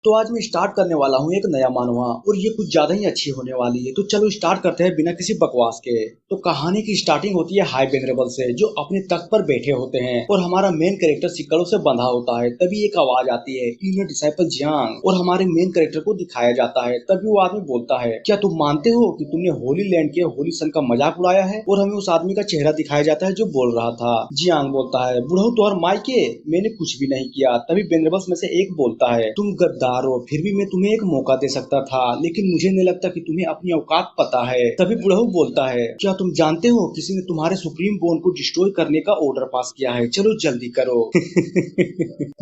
तो आज मैं स्टार्ट करने वाला हूँ एक नया मानवा और ये कुछ ज्यादा ही अच्छी होने वाली है। तो चलो स्टार्ट करते हैं बिना किसी बकवास के। तो कहानी की स्टार्टिंग होती है हाई वेनरेबल से, जो अपने तख्त पर बैठे होते हैं और हमारा मेन कैरेक्टर सिक्कड़ों से बंधा होता है। तभी एक आवाज आती है, इनर डिसाइपल जियांग, और हमारे मेन कैरेक्टर को दिखाया जाता है। तभी वो आदमी बोलता है, क्या तुम मानते हो कि तुमने होली लैंड के होली सन का मजाक उड़ाया है? और हमें उस आदमी का चेहरा दिखाया जाता है जो बोल रहा था। जियांग बोलता है, बुढ़ऊ तो और माइके, मैंने कुछ भी नहीं किया। तभी वेनरेबल्स में से एक बोलता है, तुम गद्दार हो, फिर भी मैं तुम्हें एक मौका दे सकता था, लेकिन मुझे नहीं लगता कि तुम्हें अपनी औकात पता है। तभी बुढ़ऊ बोलता है, क्या तुम जानते हो किसी ने तुम्हारे सुप्रीम बोन को डिस्ट्रॉय करने का ऑर्डर पास किया है? चलो जल्दी करो।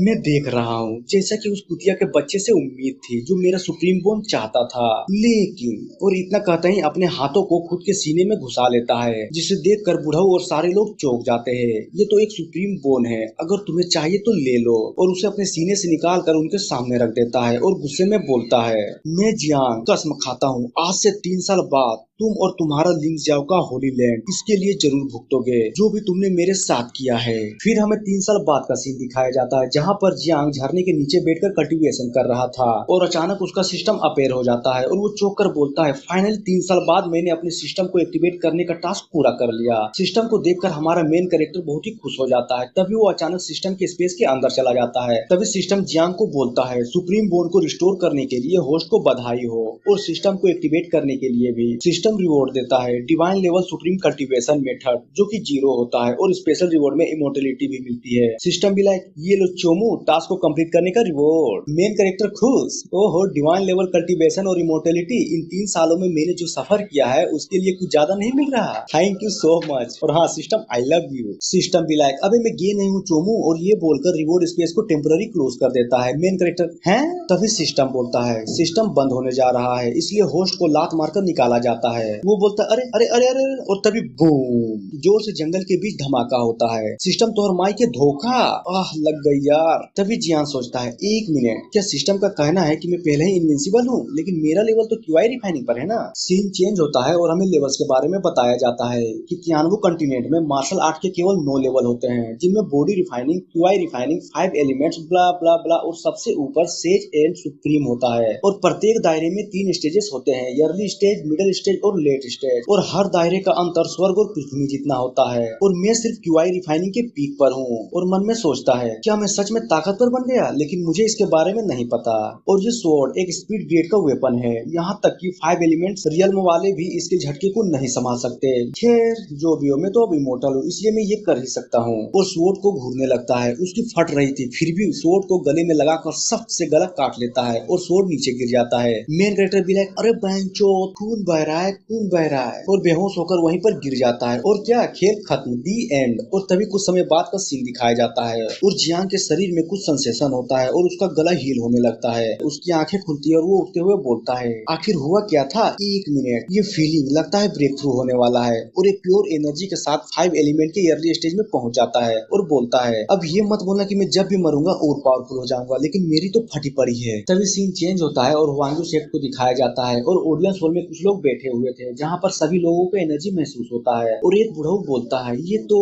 मैं देख रहा हूँ, जैसा कि उस कुतिया के बच्चे से उम्मीद थी जो मेरा सुप्रीम बोन चाहता था, लेकिन और इतना कहता ही अपने हाथों को खुद के सीने में घुसा लेता है, जिसे देखकर बुढ़ऊ और सारे लोग चौंक जाते हैं। ये तो एक सुप्रीम बोन है, अगर तुम्हें चाहिए तो ले लो। और उसे अपने सीने से निकाल कर उनके सामने रख देता है और गुस्से में बोलता है, मैं जियांग कसम खाता हूँ, आज से 3 साल बाद तुम और तुम्हारा लिंग जाओ का होली लैंड इसके लिए जरूर भुगतोगे, जो भी तुमने मेरे साथ किया है। फिर हमें 3 साल बाद का सीन दिखाया जाता है, जहाँ पर जियांग झरने के नीचे बैठकर कल्टीवेशन कर रहा था और अचानक उसका सिस्टम अपेयर हो जाता है और वो चौंक कर बोलता है, फाइनली 3 साल बाद मैंने अपने सिस्टम को एक्टिवेट करने का टास्क पूरा कर लिया। सिस्टम को देखकर हमारा मेन कैरेक्टर बहुत ही खुश हो जाता है। तभी वो अचानक सिस्टम के स्पेस के अंदर चला जाता है। तभी सिस्टम जियांग को बोलता है, सुप्रीम बोन को रिस्टोर करने के लिए होस्ट को बधाई हो, और सिस्टम को एक्टिवेट करने के लिए भी सिस्टम रिवॉर्ड देता है, divine level supreme cultivation method, जो कि 0 होता है, और स्पेशल रिवॉर्ड में इमोर्टलिटी भी मिलती है। सिस्टम भी लाइक, ये लो चोमू, टास्क को कंप्लीट करने का रिवॉर्ड। मेन कैरेक्टर खुश, ओहो, डिवाइन लेवल कल्टीवेशन और इमोर्टलिटी, इन 3 सालों में मैंने जो सफर किया है उसके लिए कुछ ज्यादा नहीं मिल रहा, थैंक यू सो मच। और हाँ system, I love you. System भी लाइक, अबे मैं गे नहीं हूँ चोमू, और ये बोलकर रिवॉर्ड स्पेस को टेम्पररी क्लोज कर देता है। मेन कैरेक्टर हैं? तभी सिस्टम बोलता है, सिस्टम बंद होने जा रहा है, इसलिए होस्ट को लात मारकर निकाला जाता है। वो बोलता है, अरे अरे अरे अरे, और तभी बूम, जोर से जंगल के बीच धमाका होता है। सिस्टम तो और माई के धोखा, आह लग गई यार। तभी जियान सोचता है, एक मिनट, क्या सिस्टम का कहना है कि मैं पहले ही इनविंसिबल हूँ, लेकिन मेरा लेवल तो क्यूआई रिफाइनिंग पर है ना। सीन चेंज होता है और हमें लेवल्स के बारे में बताया जाता है कि तियानवु कॉन्टिनेंट में मार्शल आर्ट के केवल 9 लेवल होते हैं, जिनमें body refining, QI refining, 5 elements, bla bla bla, और सबसे ऊपर सेज एंड सुप्रीम होता है। और प्रत्येक दायरे में 3 स्टेजेस होते हैं, अर्ली स्टेज, मिडिल स्टेज और लेट स्टेज, और हर दायरे का अंतर स्वर्ग और पृथ्वी जितना होता है। और मैं सिर्फ क्यूआई रिफाइनिंग के पीक पर हूँ। और मन में सोचता है, क्या मैं सच में ताकतवर बन गया? लेकिन मुझे इसके बारे में नहीं पता। और ये स्वॉर्ड एक स्पीड ग्रेड का वेपन है, यहाँ तक कि 5 एलिमेंट्स रियल्म वाले भी इसके झटके को नहीं संभाल सकते। खैर जो भी हो, मैं तो अब इमोर्टल हूँ, इसलिए मैं ये कर ही सकता हूँ। और स्वॉर्ड को घूरने लगता है, उसकी फट रही थी, फिर भी स्वॉर्ड को गले में लगाकर सख्त से गला काट लेता है और स्वॉर्ड नीचे गिर जाता है। मेन कैरेक्टर भी लाइक, अरे बैंचो, खून बह रहा है, खून बह रहा है, और बेहोश होकर वहीं पर गिर जाता है। और क्या, खेल खत्म, दी एंड। और तभी कुछ समय बाद का सीन दिखाया जाता है और जियांग के शरीर में कुछ सेंसेशन होता है और उसका गला हील होने लगता है। उसकी आंखें खुलती है और वो उठते हुए बोलता है, आखिर हुआ क्या था? एक मिनट, ये फीलिंग लगता है ब्रेक थ्रू होने वाला है। और एक प्योर एनर्जी के साथ 5 एलिमेंट के अर्ली स्टेज में पहुंच जाता है और बोलता है, अब ये मत बोलना कि मैं जब भी मरूंगा और पावरफुल हो जाऊंगा, लेकिन मेरी तो फटी पड़ी है। तभी सीन चेंज होता है और हुआंग यू सेक्ट को दिखाया जाता है और ऑडियंस हॉल में कुछ लोग बैठे हुए थे, जहाँ पर सभी लोगों को एनर्जी महसूस होता है। और एक बुढ़ऊ बोलता है, ये तो।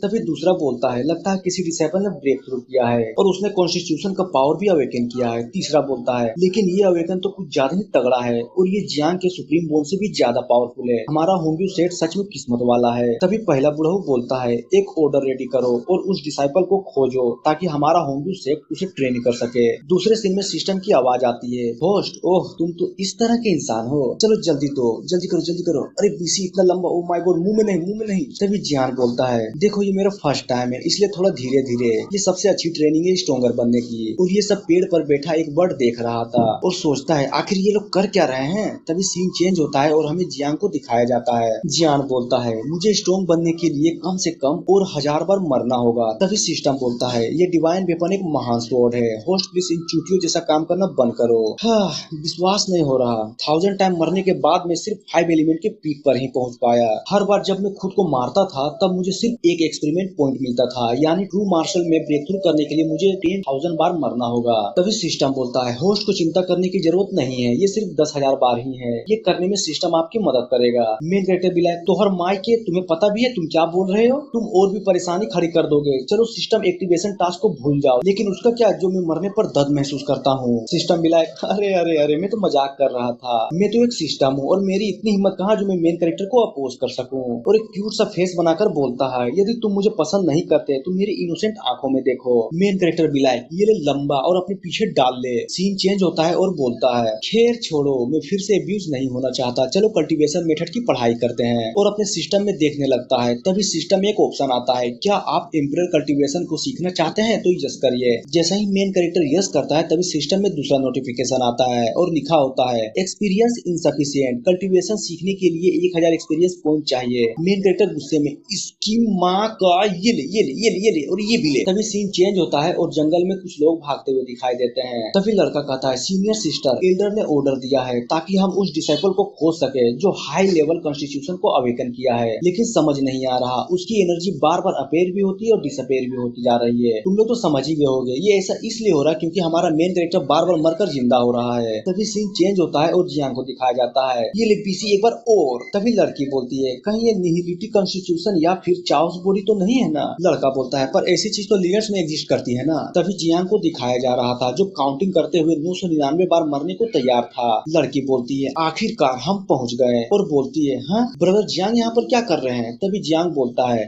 तभी दूसरा बोलता है, लगता है किसी डिसाइपल ने ब्रेक थ्रू किया है और उसने कॉन्स्टिट्यूशन का पावर भी अवेकन किया है। तीसरा बोलता है, लेकिन ये अवेकन तो कुछ ज्यादा ही तगड़ा है और ये जियांग के सुप्रीम बोन से भी ज्यादा पावरफुल है। हमारा होंग्यू सेट सच में किस्मत वाला है। तभी पहला बुढ़ऊ बोलता है, एक ऑर्डर रेडी करो और उस डिसाइपल को खोजो ताकि हमारा होंग्यू सेट उसे ट्रेन कर सके। दूसरे सीन में सिस्टम की आवाज आती है, होस्ट, ओह तुम तो इस तरह के इंसान हो, चलो जल्दी दो, जल्दी करो जल्दी करो। अरे बीसी इतना लंबा, ओ माय गॉड, मुंह में नहीं, मुंह में नहीं। तभी जियान बोलता है, देखो ये मेरा फर्स्ट टाइम है, इसलिए थोड़ा धीरे धीरे, ये सबसे अच्छी ट्रेनिंग है स्ट्रॉन्गर बनने की। और ये सब पेड़ पर बैठा एक बर्ड देख रहा था और सोचता है, आखिर ये लोग कर क्या रहे हैं। तभी सीन चेंज होता है और हमें जियांग को दिखाया जाता है। जियान बोलता है, मुझे स्ट्रॉन्ग बनने के लिए कम से कम और 1000 बार मरना होगा। तभी सिस्टम बोलता है, ये डिवाइन वेपन एक महान स्वॉर्ड है, होस्ट प्लीज इन चूतियों जैसा काम करना बंद करो। हाँ, विश्वास नहीं हो रहा, 1000 टाइम मरने के बाद मैं सिर्फ 5 एलिमेंट के पीक पर ही पहुंच पाया। हर बार जब मैं खुद को मारता था तब मुझे सिर्फ एक एक्सपेरिमेंट पॉइंट मिलता था, यानी ट्रू मार्शल में ब्रेक थ्रू करने के लिए मुझे 10,000 बार मरना होगा। तभी सिस्टम बोलता है होस्ट को चिंता करने की जरूरत नहीं है, ये सिर्फ 10,000 बार ही है, ये करने में सिस्टम आपकी मदद करेगा। मेन कैरेक्टर भी लाइक तोहर माई के तुम्हें पता भी है तुम क्या बोल रहे हो, तुम और भी परेशानी खड़ी कर दोगे। चलो सिस्टम एक्टिवेशन टास्क को भूल जाओ, लेकिन उसका क्या जो मैं मरने पर दर्द महसूस करता हूँ। सिस्टम भी लाइक अरे अरे अरे मैं तो मजाक कर रहा था, मैं तो एक सिस्टम हूँ और मेरी इतनी हिम्मत कहाँ जो मैं मेन कैरेक्टर को अपोज कर सकूं। और एक क्यूट सा फेस बनाकर बोलता है यदि तुम मुझे पसंद नहीं करते तो मेरी इनोसेंट आंखों में देखो। मेन कैरेक्टर भी लाइक ये ले लंबा और अपने पीछे डाल ले। सीन चेंज होता है और बोलता है खैर छोड़ो, मैं फिर से अब्यूज नहीं होना चाहता, चलो कल्टीवेशन मेथड की पढ़ाई करते हैं। और अपने सिस्टम में देखने लगता है। तभी सिस्टम में एक ऑप्शन आता है, क्या आप एम्परर कल्टीवेशन को सीखना चाहते हैं तो यस करिए। जैसा ही मेन कैरेक्टर यस करता है तभी सिस्टम में दूसरा नोटिफिकेशन आता है और लिखा होता है एक्सपीरियंस इनसफिशिएंट, कल्टीवेशन सीखने के लिए 1000 एक्सपीरियंस पॉइंट चाहिए। मेन कैरेक्टर गुस्से में इसकी माँ का ये ले ये ले ये ले ये ले और ये भी ले। तभी सीन चेंज होता है और जंगल में कुछ लोग भागते हुए दिखाई देते हैं। तभी लड़का कहता है सीनियर सिस्टर एल्डर ने ऑर्डर दिया है ताकि हम उस डिसाइपल को खोज सके जो हाई लेवल कॉन्स्टिट्यूशन को अवेकन किया है, लेकिन समझ नहीं आ रहा उसकी एनर्जी बार बार अपेयर भी होती है और डिसअपेयर भी होती जा रही है। तुम लोग तो समझ ही गए होगे ये ऐसा इसलिए हो रहा है क्योंकि हमारा मेन कैरेक्टर बार बार मरकर जिंदा हो रहा है। तभी सीन चेंज होता है और जियांग को दिखाया जाता है ये ले पीसी एक बार और। तभी लड़की बोलती है कहीं ये निहिलिटी कॉन्स्टिट्यूशन या फिर चाओस बॉडी तो नहीं है ना। लड़का बोलता है पर ऐसी चीज तो लीडर्स में एग्जिस्ट करती है ना। तभी जियांग को दिखाया जा रहा था जो काउंटिंग करते हुए 999 बार मरने को तैयार था। लड़की बोलती है आखिरकार हम पहुंच गए और बोलती है हाँ ब्रदर जियांग यहाँ पर क्या कर रहे हैं। तभी जियांग बोलता है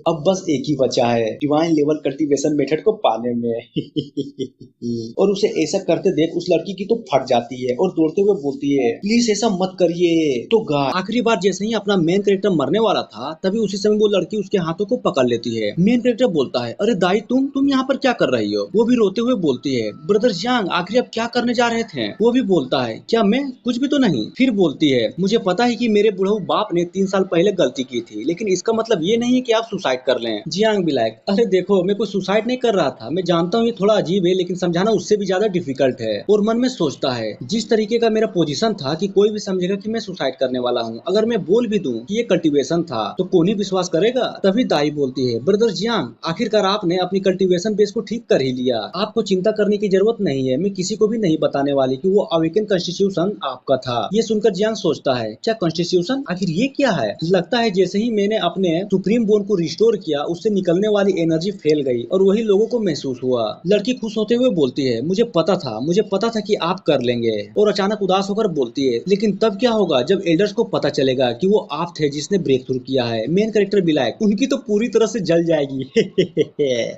अब बस एक ही बचा है डिवाइन लेवल कल्टीवेशन मेथड को पाने में और उसे ऐसा करते देख उस लड़की की तो फट जाती है और दौड़ते हुए बोलती है प्लीज ऐसा मत करिए। तो आखिरी बार जैसे ही अपना मेन कैरेक्टर मरने वाला था तभी उसी समय वो लड़की उसके हाथों को पकड़ लेती है। मेन कैरेक्टर बोलता है अरे दाई तुम यहाँ पर क्या कर रही हो। वो भी रोते हुए बोलती है ब्रदर जियांग आखिर आप क्या करने जा रहे थे। वो भी बोलता है क्या मैं कुछ भी तो नहीं। फिर बोलती है मुझे पता है कि मेरे बुढ़ऊ बाप ने 3 साल पहले गलती की थी, लेकिन इसका मतलब ये नहीं है कि आप सुसाइड कर लें। जियांग भी लाइक अरे देखो मैं कोई सुसाइड नहीं कर रहा था, मैं जानता हूँ ये थोड़ा अजीब है लेकिन समझाना उससे भी ज्यादा डिफिकल्ट है। और मन में सोचता है जिस तरीके का मेरा पोजीशन था कि कोई भी समझेगा कि मैं सुसाइड करने वाला हूँ, अगर मैं बोल भी दूं कि ये कल्टीवेशन था तो कौन ही विश्वास करेगा। तभी दाई बोलती है ब्रदर जियांग आखिरकार आपने अपनी कल्टीवेशन बेस को ठीक कर ही लिया, आपको चिंता करने की जरूरत नहीं है, मैं किसी को भी नहीं बताने वाली कि वो अवेकन कॉन्स्टिट्यूशन आपका था। ये सुनकर जियांग सोचता है क्या कॉन्स्टिट्यूशन आखिर ये क्या है। लगता है जैसे ही मैंने अपने सुप्रीम बोन को रिस्टोर किया उससे निकलने वाली एनर्जी फैल गई और वही लोगों को महसूस हुआ। लड़की खुश होते हुए बोलती है मुझे पता था कि आप कर लेंगे। और अचानक उदास होकर बोलती है लेकिन तब क्या होगा जब एल्डर्स को पता चलेगा कि वो आप थे जिसने ब्रेक थ्रू किया है। मेन कैरेक्टर बिलायक उनकी तो पूरी तरह से जल जाएगी।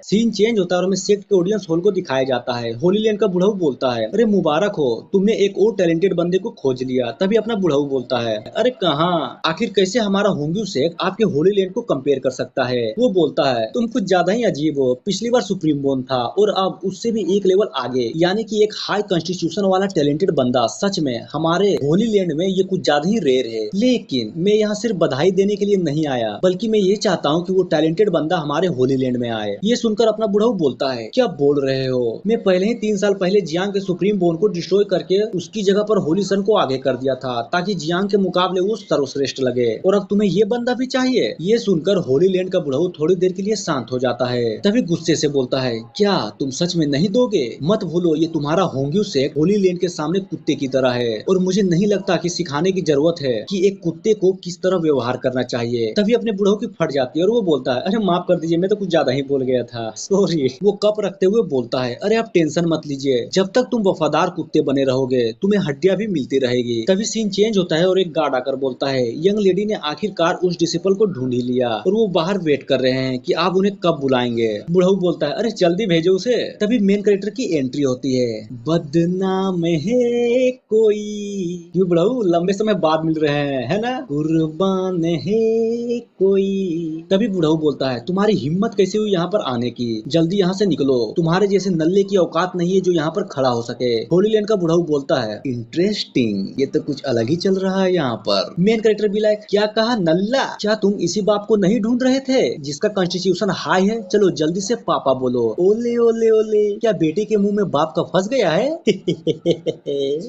सीन चेंज होता है और हमें सेक्ट के ऑडियंस हॉल को दिखाया जाता है। होली लैंड का बुढ़ऊ बोलता है अरे मुबारक हो तुमने एक और टैलेंटेड बंदे को खोज लिया। तभी अपना बुढ़ऊ बोलता है अरे कहाँ आखिर कैसे हमारा होंग्यू सेक आपके होली लैंड को कंपेयर कर सकता है। वो बोलता है तुम कुछ ज्यादा ही अजीब हो, पिछली बार सुप्रीम बोन था और अब उससे भी एक लेवल आगे, यानी कि एक हाई कॉन्स्टिट्यूशन वाला टैलेंटेड बंदा। सच में हमारे होली लैंड में ये कुछ ज्यादा ही रेयर है। लेकिन मैं यहाँ सिर्फ बधाई देने के लिए नहीं आया बल्कि मैं ये चाहता हूँ कि वो टैलेंटेड बंदा हमारे होली लैंड में आए। ये सुनकर अपना बुढ़ऊ बोलता है क्या बोल रहे हो, मैं पहले ही 3 साल पहले जियांग के सुप्रीम बोन को डिस्ट्रॉय करके उसकी जगह पर होली सन को आगे कर दिया था ताकि जियांग के मुकाबले वो सर्वश्रेष्ठ लगे, और अब तुम्हें ये बंदा भी चाहिए। ये सुनकर होली लैंड का बुढ़ऊ थोड़ी देर के लिए शांत हो जाता है। तभी गुस्से से बोलता है क्या तुम सच में नहीं दोगे। मत भूलो ये तुम्हारा होंग्यू सेक होली लैंड के सामने कुत्ते की तरह है और मुझे नहीं लगता कि सिखाने की जरूरत है कि एक कुत्ते को किस तरह व्यवहार करना चाहिए। तभी अपने बुढ़ऊ की फट जाती है और वो बोलता है अरे माफ कर दीजिए मैं तो कुछ ज्यादा ही बोल गया था, सॉरी। वो कप रखते हुए बोलता है अरे आप टेंशन मत लीजिए, जब तक तुम वफादार कुत्ते बने रहोगे तुम्हें हड्डियां भी मिलती रहेगी। तभी सीन चेंज होता है और एक गार्ड आकर बोलता है यंग लेडी ने आखिरकार उस डिसिपल को ढूंढ ही लिया और वो बाहर वेट कर रहे हैं कि आप उन्हें कब बुलाएंगे। बुढ़ऊ बोलता है अरे जल्दी भेजो उसे। तभी मेन कैरेक्टर की एंट्री होती है बदनाम है कोई, क्यों बुढ़ऊ लंबे समय बाद मिल रहे हैं है ना, कुर्बान है कोई। तभी बुढ़ऊ बोलता है तुम्हारी हिम्मत कैसे हुई यहाँ पर आने की, जल्दी यहाँ से निकलो, तुम्हारे जैसे नल्ले की औकात नहीं है जो यहाँ पर खड़ा हो सके। होली लैंड का बुढ़ऊ बोलता है इंटरेस्टिंग, ये तो कुछ अलग ही चल रहा है यहाँ पर। मेन कैरेक्टर भी लाइक क्या कहा नल्ला, क्या तुम इसी बाप को नहीं ढूंढ रहे थे जिसका कॉन्स्टिट्यूशन हाई है, चलो जल्दी से पापा बोलो। ओले ओले ओले, क्या बेटे के मुंह में बाप का फंस गया है।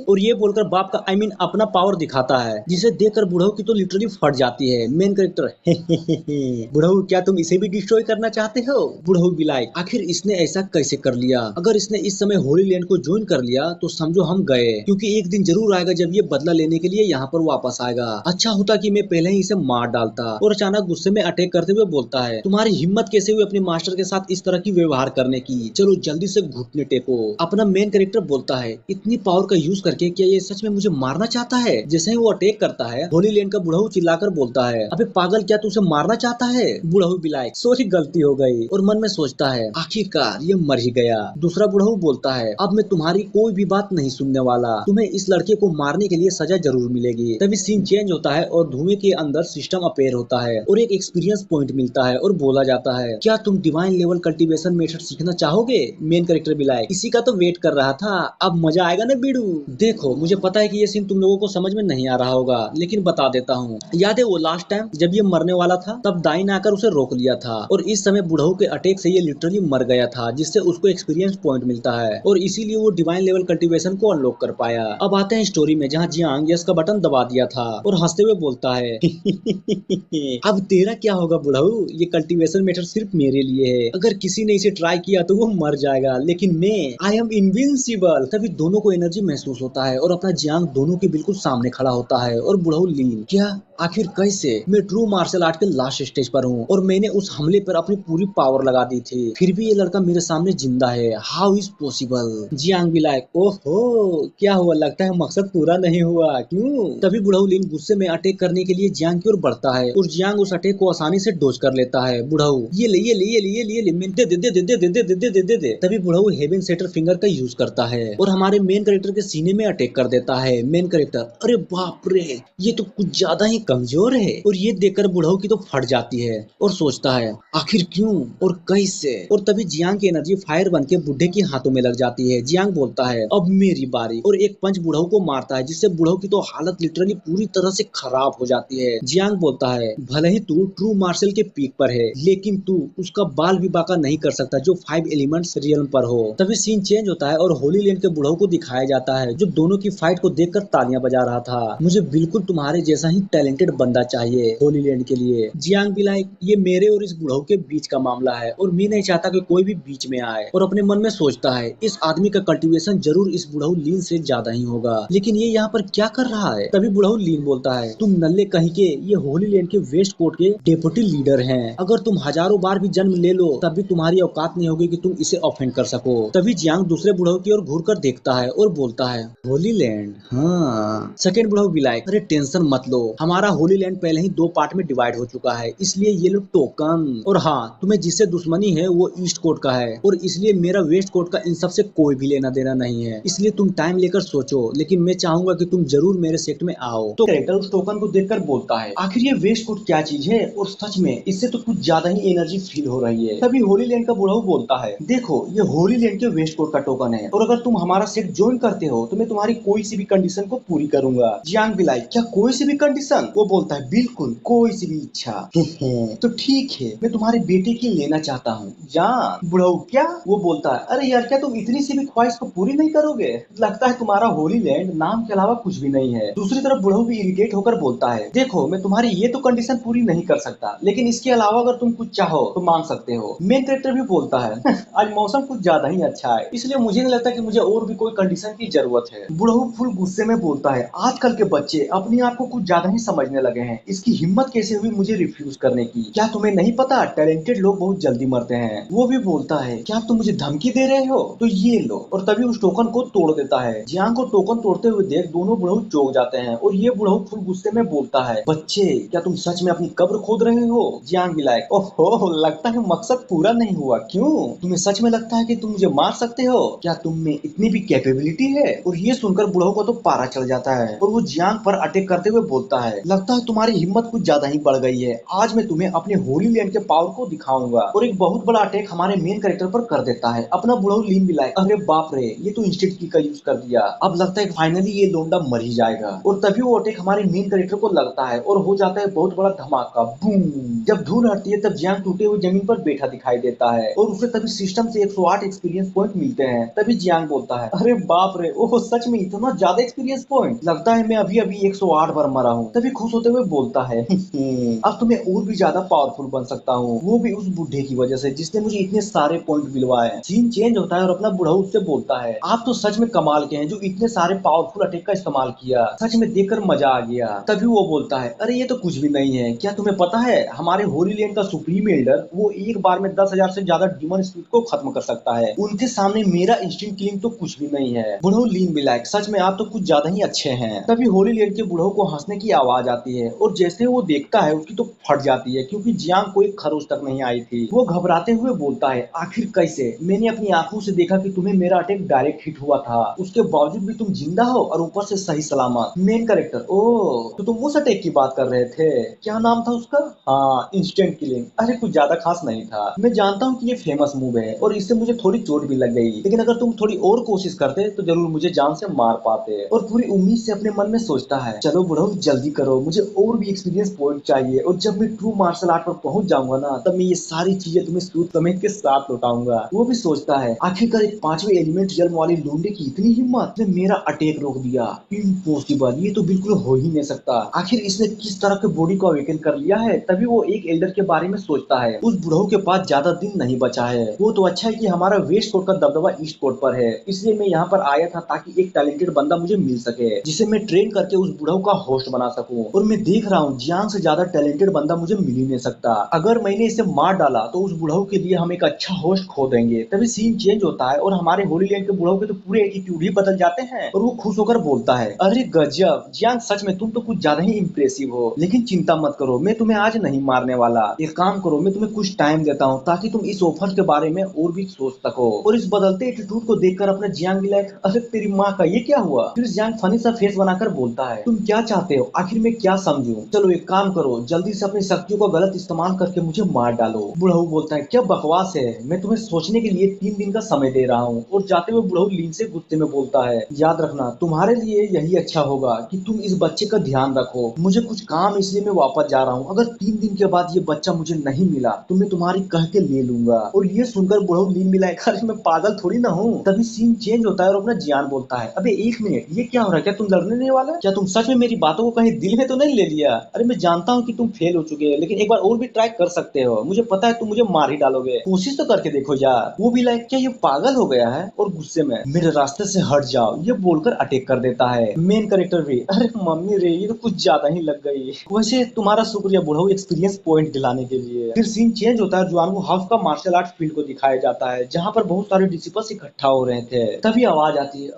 और ये बोलकर बाप का लीन अपना पावर दिखाता है, जिसे देखकर बुढ़ऊ की तो लिटरली फट जाती है। मेन कैरेक्टर बुढ़ऊ क्या तुम इसे भी डिस्ट्रॉय करना चाहते हो? बुढ़ऊ बिलाई आखिर इसने ऐसा कैसे कर लिया? अगर इसने इस समय होली लैंड को ज्वाइन कर लिया तो समझो हम गए, क्योंकि एक दिन जरूर आएगा जब ये बदला लेने के लिए यहाँ पर वापस आएगा। अच्छा होता कि मैं पहले ही इसे मार डालता। और अचानक गुस्से में अटैक करते हुए बोलता है, तुम्हारी हिम्मत कैसे हुई अपने मास्टर के साथ इस तरह की व्यवहार करने की? चलो जल्दी से घुटने टेको। अपना मेन कैरेक्टर बोलता है, इतनी पावर का यूज करके क्या ये सच में मुझे मारना चाहता है? जैसे ही वो अटैक करता है, होली लैंड का बुढ़ऊ चिल्लाकर बोलता है, अबे पागल क्या तू उसे मारना चाहता है? बुढ़ऊ बिलाई सॉरी गलती हो गई, और मन में सोचता है आखिरकार ये मर ही गया। दूसरा बुढ़ऊ बोलता है, अब मैं तुम्हारी कोई भी बात नहीं सुनने वाला, तुम्हें इस लड़के को मारने के लिए सजा जरूर मिलेगी। तभी सीन चेंज होता है और धुएं के अंदर सिस्टम अपेयर होता है और एक एक्सपीरियंस पॉइंट मिलता है और बोला जाता है, क्या तुम डिवाइन लेवल कल्टीवेशन मेथड सीखना चाहोगे? मेन कैरेक्टर बिलाई इसी का तो वेट कर रहा था, अब मजा आएगा ना बीड़ू। देखो मुझे पता है कि ये सीन तुम लोगों को समझ में नहीं आ रहा होगा, लेकिन बता देता हूँ। याद है वो लास्ट टाइम जब ये मरने वाला था, तब दाई ने आकर उसे रोक लिया था, और इस समय बुढ़ऊ के अटैक से ये लिटरली मर गया था, जिससे उसको एक्सपीरियंस पॉइंट मिलता है और इसीलिए वो डिवाइन लेवल कल्टीवेशन को अनलॉक कर पाया। अब आते हैं स्टोरी में, जहाँ जियांग यस का बटन दबा दिया था और हंसते हुए बोलता है अब तेरा क्या होगा बुढ़ऊ? ये कल्टीवेशन मेथड सिर्फ मेरे लिए है, अगर किसी ने इसे ट्राई किया तो वो मर जाएगा, लेकिन मैं आई एम इनविंसिबल। तभी दोनों को एनर्जी महसूस होता है और अपना जियांग दोनों के बिल्कुल सामने खड़ा होता है और बुढ़ऊ लीन, क्या आखिर कैसे? मैं ट्रू मार्शल आर्ट के लास्ट स्टेज पर हूँ और मैंने उस हमले पर अपनी पूरी पावर लगा दी थी, फिर भी ये लड़का मेरे सामने जिंदा है, हाउ इज पॉसिबल? जियांग भी लाइक ओहो क्या हुआ, लगता है मकसद पूरा नहीं हुआ, क्यों? तभी बुढ़ऊ लिन गुस्से में अटैक करने के लिए जियांग की ओर बढ़ता है और जियांग उस अटैक को आसानी से डोज कर लेता है। बुढ़ऊ ये ले ये ले ये ले ये ले ये ले दे दे दे दे दे दे दे दे दे दे दे। तभी बुढ़ऊ हेवन सेटर फिंगर का यूज करता है और हमारे मेन कैरेक्टर के सीने में अटैक कर देता है। मेन कैरेक्टर अरे बाप रे, ये तो कुछ ज्यादा ही कमजोर है, और ये देखकर बुढ़ऊ की तो फट जाती है और सोचता है आखिर क्यों और कैसे? और तभी जियांग की एनर्जी फायर बन के बुढ़े के हाथों में लग जाती है। जियांग बोलता है अब मेरी बारी, और एक पंच बुढ़ऊ को मारता है, जिससे बुढ़ऊ की तो हालत लिटरली पूरी तरह से खराब हो जाती है। जियांग बोलता है भले ही तू ट्रू मार्शल के पीक पर है, लेकिन तू उसका बाल भी बाका नहीं कर सकता जो 5 एलिमेंट्स रियल्म पर हो। तभी सीन चेंज होता है और होली लैंड के बुढ़ऊ को दिखाया जाता है, जो दोनों की फाइट को देखकर तालियां बजा रहा था। मुझे बिल्कुल तुम्हारे जैसा ही टैलेंटेड बंदा चाहिए होली लैंड के लिए। जियांग भी लाइक ये मेरे और इस बुढ़ऊ के बीच का मामला है और मैं नहीं चाहता कि कोई भी बीच में आए, और अपने मन में सोचता है इस आदमी का कल्टीवेशन जरूर इस बुढ़ऊ लीन से ज्यादा ही होगा, लेकिन ये यहाँ पर क्या कर रहा है? तभी बुढ़ऊ लीन बोलता है तुम नल्ले कहीं के, ये होली लैंड के वेस्ट कोर्ट के डेप्यूटी लीडर हैं, अगर तुम हजारों बार भी जन्म ले लो तब भी तुम्हारी औकात नहीं होगी कि तुम इसे ऑफेंड कर सको। तभी जियांग दूसरे बुढ़ऊ की ओर घूर कर देखता है और बोलता है होली लैंड, हाँ। सेकेंड बुढ़ऊ भी लाइक अरे टेंशन मत लो, हमारा होली लैंड पहले ही 2 पार्ट में डिवाइड हो चुका है, इसलिए ये लो टोकन, और हाँ तुम्हें जिससे दुश्मनी है वो ईस्ट कोर्ट का है, और इसलिए मेरा वेस्ट कोर्ट का इन सब से कोई भी लेना देना नहीं है, इसलिए तुम टाइम लेकर सोचो, लेकिन मैं चाहूंगा कि तुम जरूर मेरे सेक्ट में आओ। तो कैरेक्टर उस टोकन को देखकर बोलता है आखिर ये वेस्ट कोर्ट क्या चीज है, और सच में इससे तो कुछ ज्यादा ही एनर्जी फील हो रही है। तभी होली लैंड का बुढ़ऊ बोलता है देखो ये होली लैंड के वेस्ट कोर्ट का टोकन है, और अगर तुम हमारा सेक्ट ज्वाइन करते हो तो मैं तुम्हारी कोई सी भी कंडीशन को पूरी करूंगा। जियांग भी लाइक क्या कोई सी भी कंडीशन? वो बोलता है बिल्कुल कोई सी भी इच्छा। तो ठीक है मैं तुम्हारे बेटे की लेना चाहता हूँ जान। बुढ़ऊ क्या? वो बोलता है अरे यार क्या तुम इतनी सी भी ख्वाहिश को पूरी नहीं करोगे? लगता है तुम्हारा होली लैंड नाम के अलावा कुछ भी नहीं है। दूसरी तरफ बुढ़ऊ भी इरिटेट होकर बोलता है देखो मैं तुम्हारी ये तो कंडीशन पूरी नहीं कर सकता, लेकिन इसके अलावा अगर तुम कुछ चाहो तो मांग सकते हो। मेन कैरेक्टर भी बोलता है आज मौसम कुछ ज्यादा ही अच्छा है, इसलिए मुझे नहीं लगता कि मुझे और भी कोई कंडीशन की जरूरत है। बुढ़ऊ फुल गुस्से में बोलता है आजकल के बच्चे अपने आप को कुछ ज्यादा ही समझने लगे हैं, इसकी हिम्मत कैसे हुई मुझे रिफ्यूज करने की? क्या तुम्हें नहीं पता टैलेंटेड लोग बहुत जल्दी मरते हैं? वो भी बोलता है क्या तुम मुझे धमकी दे रहे हो? तो ये लो, और तभी उस टोकन को तोड़ देता है। जियांग को टोकन तोड़ते हुए देख दोनों बुढ़ऊ चौंक जाते हैं, और ये बुढ़ऊ फुल गुस्से में बोलता है बच्चे क्या तुम सच में अपनी कब्र खोद रहे हो? जियांग भी लाइक ओहो लगता है मकसद पूरा नहीं हुआ, क्यों? तुम्हें सच में लगता है कि तुम मुझे मार सकते हो? क्या तुम में इतनी भी कैपेबिलिटी है? और ये सुनकर बुढ़ऊ को तो पारा चढ़ जाता है और वो जियांग पर अटैक करते हुए बोलता है लगता है तुम्हारी हिम्मत कुछ ज्यादा ही बढ़ गई है, आज मैं तुम्हें अपने होली लैंड के पावर को दिखाऊंगा। और एक बहुत बड़ा अटैक हमारे मेन कैरेक्टर पर कर देता है। अपना बुढ़ऊ लीन भी लाइक अरे बाप रे ये तो इंस्टेंट की का यूज कर दिया, अब लगता है फाइनली ये लोंडा मर ही जाएगा। और तभी वो अटैक हमारे मेन कैरेक्टर को लगता है और हो जाता है बहुत बड़ा धमाका, बूम। जब धूल हटती है तब जियांग टूटे हुए जमीन पर बैठा दिखाई देता है और उसे तभी सिस्टम से 108 एक्सपीरियंस पॉइंट मिलते हैं। तभी जियांग बोलता है अरे बाप रे ओह सच में इतना ज्यादा एक्सपीरियंस एक्सपीरियंस पॉइंट, लगता है मैं अभी अभी 108 बार मरा हूँ। तभी खुश होते हुए बोलता है अब तो मैं और भी ज्यादा पावरफुल बन सकता हूँ, वो भी उस बुढ़े की वजह से जिसने मुझे इतने सारे पॉइंट दिलवाए। सीन चेंज होता है और अपना बुढ़ा उससे बोलता है आप तो सच में कमाल के हैं जो इतने सारे पावरफुल अटैक का इस्तेमाल किया, सच में देखकर मजा आ गया। तभी वो बोलता है अरे ये तो कुछ भी नहीं है, क्या तुम्हें पता है हमारे होली लैंड का सुप्रीम एल्डर वो एक बार में 10,000 से ज्यादा डीमन स्पिरिट को खत्म कर सकता है, उनके सामने मेरा इंस्टिंक्ट किलिंग तो कुछ भी नहीं है। बुढ़ो लीन भी लाइक सच में आप तो कुछ ज्यादा ही अच्छे हैं। तभी होली लैंड के बुढ़ो को हंसने की आवाज आती है और जैसे वो देखता है उसकी तो फट जाती है क्योंकि जियांग को एक खरोच तक नहीं आई थी। वो घबराते हुए बोलता है आखिर कैसे, मैंने अपनी आंखों से देखा कि तुम्हें मेरा अटैक डायरेक्ट हिट हुआ था, उसके बावजूद भी तुम जिंदा हो और ऊपर से सही सलामत। मेन कैरेक्टर ओ तो तुम उस अटैक की बात कर रहे थे, क्या नाम था उसका? हाँ इंस्टेंट किलिंग। अरे कुछ ज्यादा खास नहीं था, मैं जानता हूँ कि ये फेमस मूव है और इससे मुझे थोड़ी चोट भी लग गई, लेकिन अगर तुम थोड़ी और कोशिश करते तो जरूर मुझे जान से मार पाते। और पूरी उम्मीद से अपने मन में सोचता है चलो बुढ़ो जल्दी करो, मुझे और भी एक्सपीरियंस पॉइंट चाहिए और जब मैं ट्रू मार्शल आर्ट पर पहुंच जाऊंगा ना तब मैं ये सारी चीजें तुम्हें सूट समेत के साथ लौटाऊंगा। वो भी सोचता है आखिरकार एक पांचवे एलिमेंट जन्म वाले लूंडे की इतनी हिम्मत, ने मेरा अटैक रोक दिया, इम्पॉसिबल, ये तो बिल्कुल हो ही नहीं सकता। आखिर इसने किस तरह के बॉडी को अवेकन कर लिया है। तभी वो एक एल्डर के बारे में सोचता है, उस बुढ़ऊ के पास ज्यादा दिन नहीं बचा है। वो तो अच्छा है कि हमारा वेस्ट कोट का दबदबा ईस्ट कोट पर है, इसलिए मैं यहाँ पर आया था ताकि एक टैलेंटेड बंदा मुझे मिल सके जिसे मैं ट्रेन करके उस बुढ़ऊ का होस्ट बना सकूं। और मैं देख रहा हूँ जियांग से ज्यादा टैलेंटेड बंदा मुझे मिल ही नहीं सकता। अगर मैंने इसे मार डाला तो उस बुढ़ऊ के लिए हम एक अच्छा होस्ट खो देंगे। तभी सीन चेंज होता है और हमारे होली लैंड के बुढ़ऊ के तो पूरे एटीट्यूड ही बदल जाते हैं और वो खुश होकर बोलता है अरे गजब जियांग, सच में तुम तो कुछ ज्यादा ही इम्प्रेसिव हो, लेकिन चिंता मत करो, मैं तुम्हें आज नहीं मारने वाला। एक काम करो, मैं तुम्हें कुछ टाइम देता हूँ ताकि तुम इस ऑफर के बारे में और भी सोच सको। और इस बदलते एटीट्यूड को देखकर अपना जियांग भी लाइक अरे तेरी माँ का ये क्या हुआ। फिर जियांग फनी सा फेस बनाकर बोलता है तुम क्या चाहते हो, आखिर मैं क्या समझूं। चलो एक काम करो, जल्दी से अपनी शक्तियों का गलत इस्तेमाल करके मुझे मार डालो। बुढ़ऊ बोलता है क्या बकवास है, मैं तुम्हें सोचने के लिए 3 दिन का समय दे रहा हूँ। और जाते हुए बुढ़ऊ लीन से गुस्से में बोलता है याद रखना तुम्हारे लिए यही अच्छा होगा कि तुम इस बच्चे का ध्यान रखो, मुझे कुछ काम इसलिए मैं वापस जा रहा हूँ, अगर 3 दिन के बाद ये बच्चा मुझे नहीं मिला तो मैं तुम्हारी कह के ले लूंगा। और ये सुनकर बुढ़ऊ लीन मिला अरे मैं पागल थोड़ी ना हूँ। तभी सीन चेंज होता है और अपना जियान बोलता है अबे एक मिनट, ये क्या हो रहा है, क्या तुम लड़ने नहीं वाला, क्या तुम सच में मेरी बातों को कहीं दिल में तो नहीं ले लिया। अरे मैं जानता हूँ कि तुम फेल हो चुके हैं, लेकिन एक बार और भी ट्राई कर सकते हो, मुझे पता है तुम मुझे मार ही डालोगे, कोशिश तो करके देखो यार। वो भी लाइक क्या ये पागल हो गया है और गुस्से में मेरे रास्ते से हट जाओ ये बोलकर अटैक कर देता है। मेन कैरेक्टर भी अरे मम्मी रे ये तो कुछ ज्यादा ही लग गई। वैसे तुम्हारा शुक्रिया बुढ़ऊ एक्सपीरियंस पॉइंट दिलाने के लिए। फिर सीन चेंज होता है, जुआन को हाफ का मार्शल आर्ट फील्ड को दिखाया जाता है जहाँ पर बहुत सारे डिसिपल्स इकट्ठा हो रहे थे। तभी आवाज आती है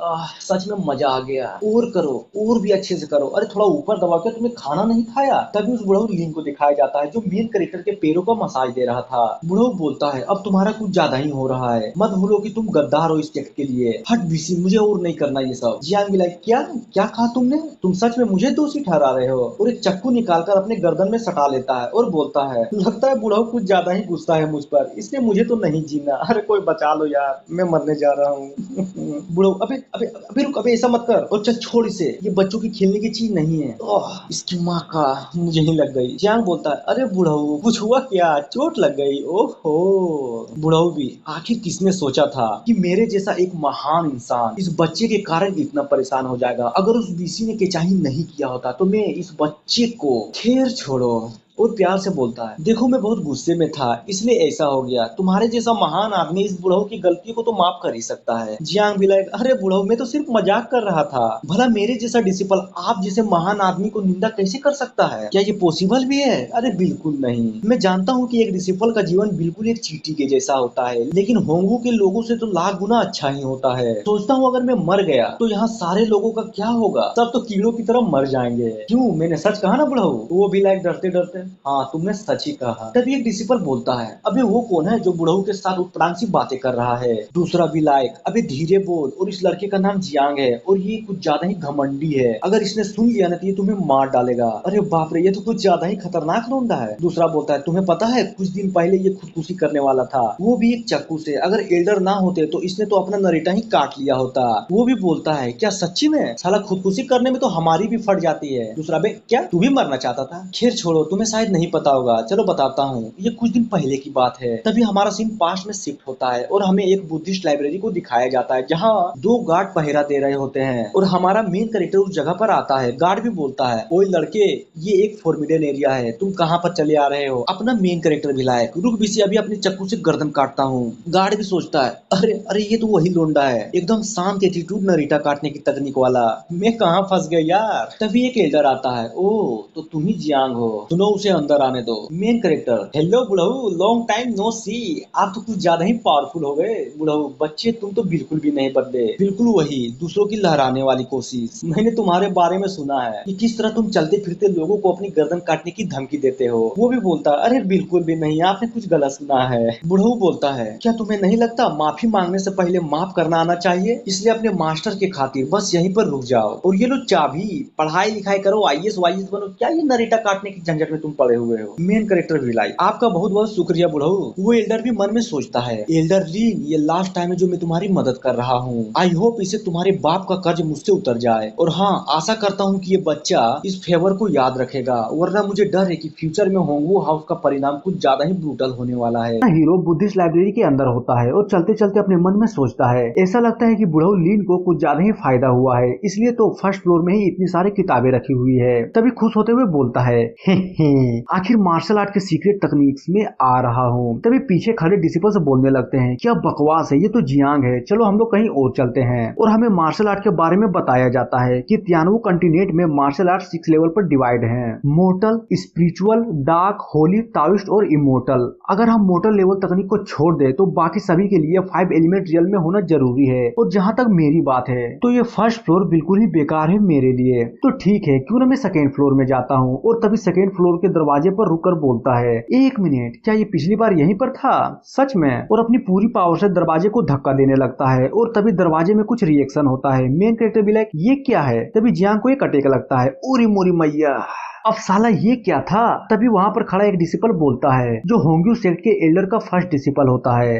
सच में मजा आ गया, और करो और भी अच्छे से करो, अरे थोड़ा ऊपर दबा के तुमने खाना नहीं खाया। तभी उस बुढ़ऊ लीन को दिखाया जाता है जो मेन कैरेक्टर के पैरों का मसाज दे रहा था। बुढ़ऊ बोलता है अब तुम्हारा कुछ ज्यादा ही हो रहा है, मत भूलो कि तुम गद्दार हो इस चेक के लिए। हट बीसी, मुझे और नहीं करना ये सब। जियांग भी लाइक क्या क्या कहा तुमने, तुम सच में मुझे दोषी ठहरा रहे हो। और एक चक्कू निकालकर अपने गर्दन में सटा लेता है और बोलता है लगता है बुढ़ऊ कुछ ज्यादा ही गुस्सा है मुझ पर, इसलिए मुझे तो नहीं जीना। अरे कोई बचा लो यार, मैं मरने जा रहा हूँ। बुढ़ऊ अबे अबे अबे रुक, अबे ऐसा मत कर, और चल छोड़ इसे, ये बच्चों की खेलने की चीज नहीं है। ओह इसकी माँ का, मुझे ही लग गई। जियांग बोलता है अरे बुढ़ऊ कुछ हुआ क्या, चोट लग गई। ओहो। बुढ़ऊ भी आखिर किसने सोचा था कि मेरे जैसा एक महान इंसान इस बच्चे के कारण इतना परेशान हो जाएगा। अगर उस बीसी ने केचाही नहीं किया होता तो मैं इस बच्चे को, खैर छोड़ो। और प्यार से बोलता है देखो मैं बहुत गुस्से में था इसलिए ऐसा हो गया, तुम्हारे जैसा महान आदमी इस बुढ़ऊ की गलती को तो माफ कर ही सकता है। जियांग भी लाइक अरे बुढ़ऊ मैं तो सिर्फ मजाक कर रहा था, भला मेरे जैसा डिसिपल आप जैसे महान आदमी को निंदा कैसे कर सकता है, क्या ये पॉसिबल भी है। अरे बिल्कुल नहीं, मैं जानता हूँ कि एक डिसिपल का जीवन बिल्कुल एक चींटी के जैसा होता है, लेकिन होंगू के लोगों से तो लाख गुना अच्छा ही होता है। सोचता हूँ अगर मैं मर गया तो यहाँ सारे लोगों का क्या होगा, सब तो कीड़ों की तरह मर जाएंगे। क्यों, मैंने सच कहा ना बुढ़ऊ। वो भी लाइक डरते डरते हाँ तुमने सच ही कहा। तभी एक डिसिपल बोलता है अबे वो कौन है जो बुढ़ऊ के साथ उत्प्रांत सी बातें कर रहा है। दूसरा भी लाइक अबे धीरे बोल, और इस लड़के का नाम जियांग है और ये कुछ ज्यादा ही घमंडी है, अगर इसने सुन लिया ना तो ये तुम्हें मार डालेगा। अरे बाप रे ये तो कुछ ज्यादा ही खतरनाक लौंडा है। दूसरा बोलता है तुम्हें पता है कुछ दिन पहले ये खुदकुशी करने वाला था, वो भी एक चाकू से, अगर एल्डर ना होते तो इसने तो अपना नरेटा ही काट लिया होता। वो भी बोलता है क्या सच्ची में, साला खुदकुशी करने में तो हमारी भी फट जाती है। दूसरा बे क्या तू भी मरना चाहता था, खैर छोड़ो तुम्हें शायद नहीं पता होगा, चलो बताता हूँ। ये कुछ दिन पहले की बात है। तभी हमारा सीन पास्ट में शिफ्ट होता है और हमें एक बुद्धिस्ट लाइब्रेरी को दिखाया जाता है जहाँ दो गार्ड पहरा दे रहे होते हैं और हमारा मेन कैरेक्टर उस जगह पर आता है। गार्ड भी बोलता है, ओए लड़के, ये एक फॉरबिडन एरिया है, तुम कहाँ पर चले आ रहे हो? अपना मेन कैरेक्टर भी लायक, रुक बीसी, अभी अपने चक्कू से गर्दन काटता हूँ। गार्ड भी सोचता है, अरे अरे ये तो वही लोंडा है, एकदम शांत एटीट्यूड, नरीटा काटने की तकनीक वाला। मैं कहाँ फंस गया यार। तभी एक एल्डर आता है, ओ तो तुम ही जियांग हो, सुनो उसे अंदर आने दो। मेन कैरेक्टर, हेलो बुढ़ऊ, लॉन्ग टाइम नो सी, आप तो कुछ ज्यादा ही पावरफुल हो गए। बुढ़ऊ, बच्चे तुम तो बिल्कुल भी नहीं बदले, बिल्कुल वही दूसरों की लहराने वाली कोशिश। मैंने तुम्हारे बारे में सुना है कि किस तरह तुम चलते फिरते लोगों को अपनी गर्दन काटने की धमकी देते हो। वो भी बोलता है, अरे बिल्कुल भी नहीं, आपने कुछ गलत सुना है। बुढ़ऊ बोलता है, क्या तुम्हें नहीं लगता माफी मांगने से पहले माफ करना आना चाहिए? इसलिए अपने मास्टर के खातिर बस यहीं पर रुक जाओ और ये लो चाबी, पढ़ाई लिखाई करो, आईएएस वाईएएस बनो, क्या ये नरेटा काटने की झंझट में तुम पड़े हुए हो? मेन कैरेक्टर भी लाइक, आपका बहुत बहुत शुक्रिया बुढ़ऊ। वो एल्डर भी मन में सोचता है, एल्डर लीन, ये लास्ट टाइम है जो मैं तुम्हारी मदद कर रहा हूँ। आई होप इसे तुम्हारे बाप का कर्ज मुझसे उतर जाए, और हाँ, आशा करता हूँ कि ये बच्चा इस फेवर को याद रखेगा, वरना मुझे डर है कि फ्यूचर में होंगवू हाउस का परिणाम कुछ ज्यादा ही ब्रूटल होने वाला है। हीरो बुद्धिस्ट लाइब्रेरी के अंदर होता है और चलते चलते अपने मन में सोचता है, ऐसा लगता है कि बुढ़ऊ लीन को कुछ ज्यादा ही फायदा हुआ है, इसलिए तो फर्स्ट फ्लोर में ही इतनी सारी किताबें रखी हुई है। तभी खुश होते हुए बोलता है, आखिर मार्शल आर्ट के सीक्रेट तकनीक्स में आ रहा हूँ। तभी पीछे खड़े डिसिपल से बोलने लगते हैं, क्या बकवास है, ये तो जियांग है, चलो हम लोग कहीं और चलते हैं। और हमें मार्शल आर्ट के बारे में बताया जाता है कि तियानवु कंटिनेंट में मार्शल आर्ट 6 लेवल पर डिवाइड हैं, मोर्टल, स्पिरिचुअल, डार्क, होली, ताओइस्ट और इमोर्टल। अगर हम मोर्टल लेवल तकनीक को छोड़ दे तो बाकी सभी के लिए 5 एलिमेंट रियल में होना जरूरी है। और जहाँ तक मेरी बात है तो ये फर्स्ट फ्लोर बिल्कुल ही बेकार है मेरे लिए। तो ठीक है, क्यों ना मैं सेकेंड फ्लोर में जाता हूँ। और तभी सेकेंड फ्लोर के दरवाजे पर रुककर बोलता है, एक मिनट, क्या ये पिछली बार यहीं पर था? सच में? और अपनी पूरी पावर से दरवाजे को धक्का देने लगता है और तभी दरवाजे में कुछ रिएक्शन होता है। मेन कैरेक्टर भी लाइक, ये क्या है? तभी जियांग को एक अटैक लगता है, ओरी मोरी मैया, अब साला ये क्या था? तभी वहाँ पर खड़ा एक डिसिपल बोलता है, जो होंग्यू सेक्ट के एल्डर का फर्स्ट डिसिपल होता है,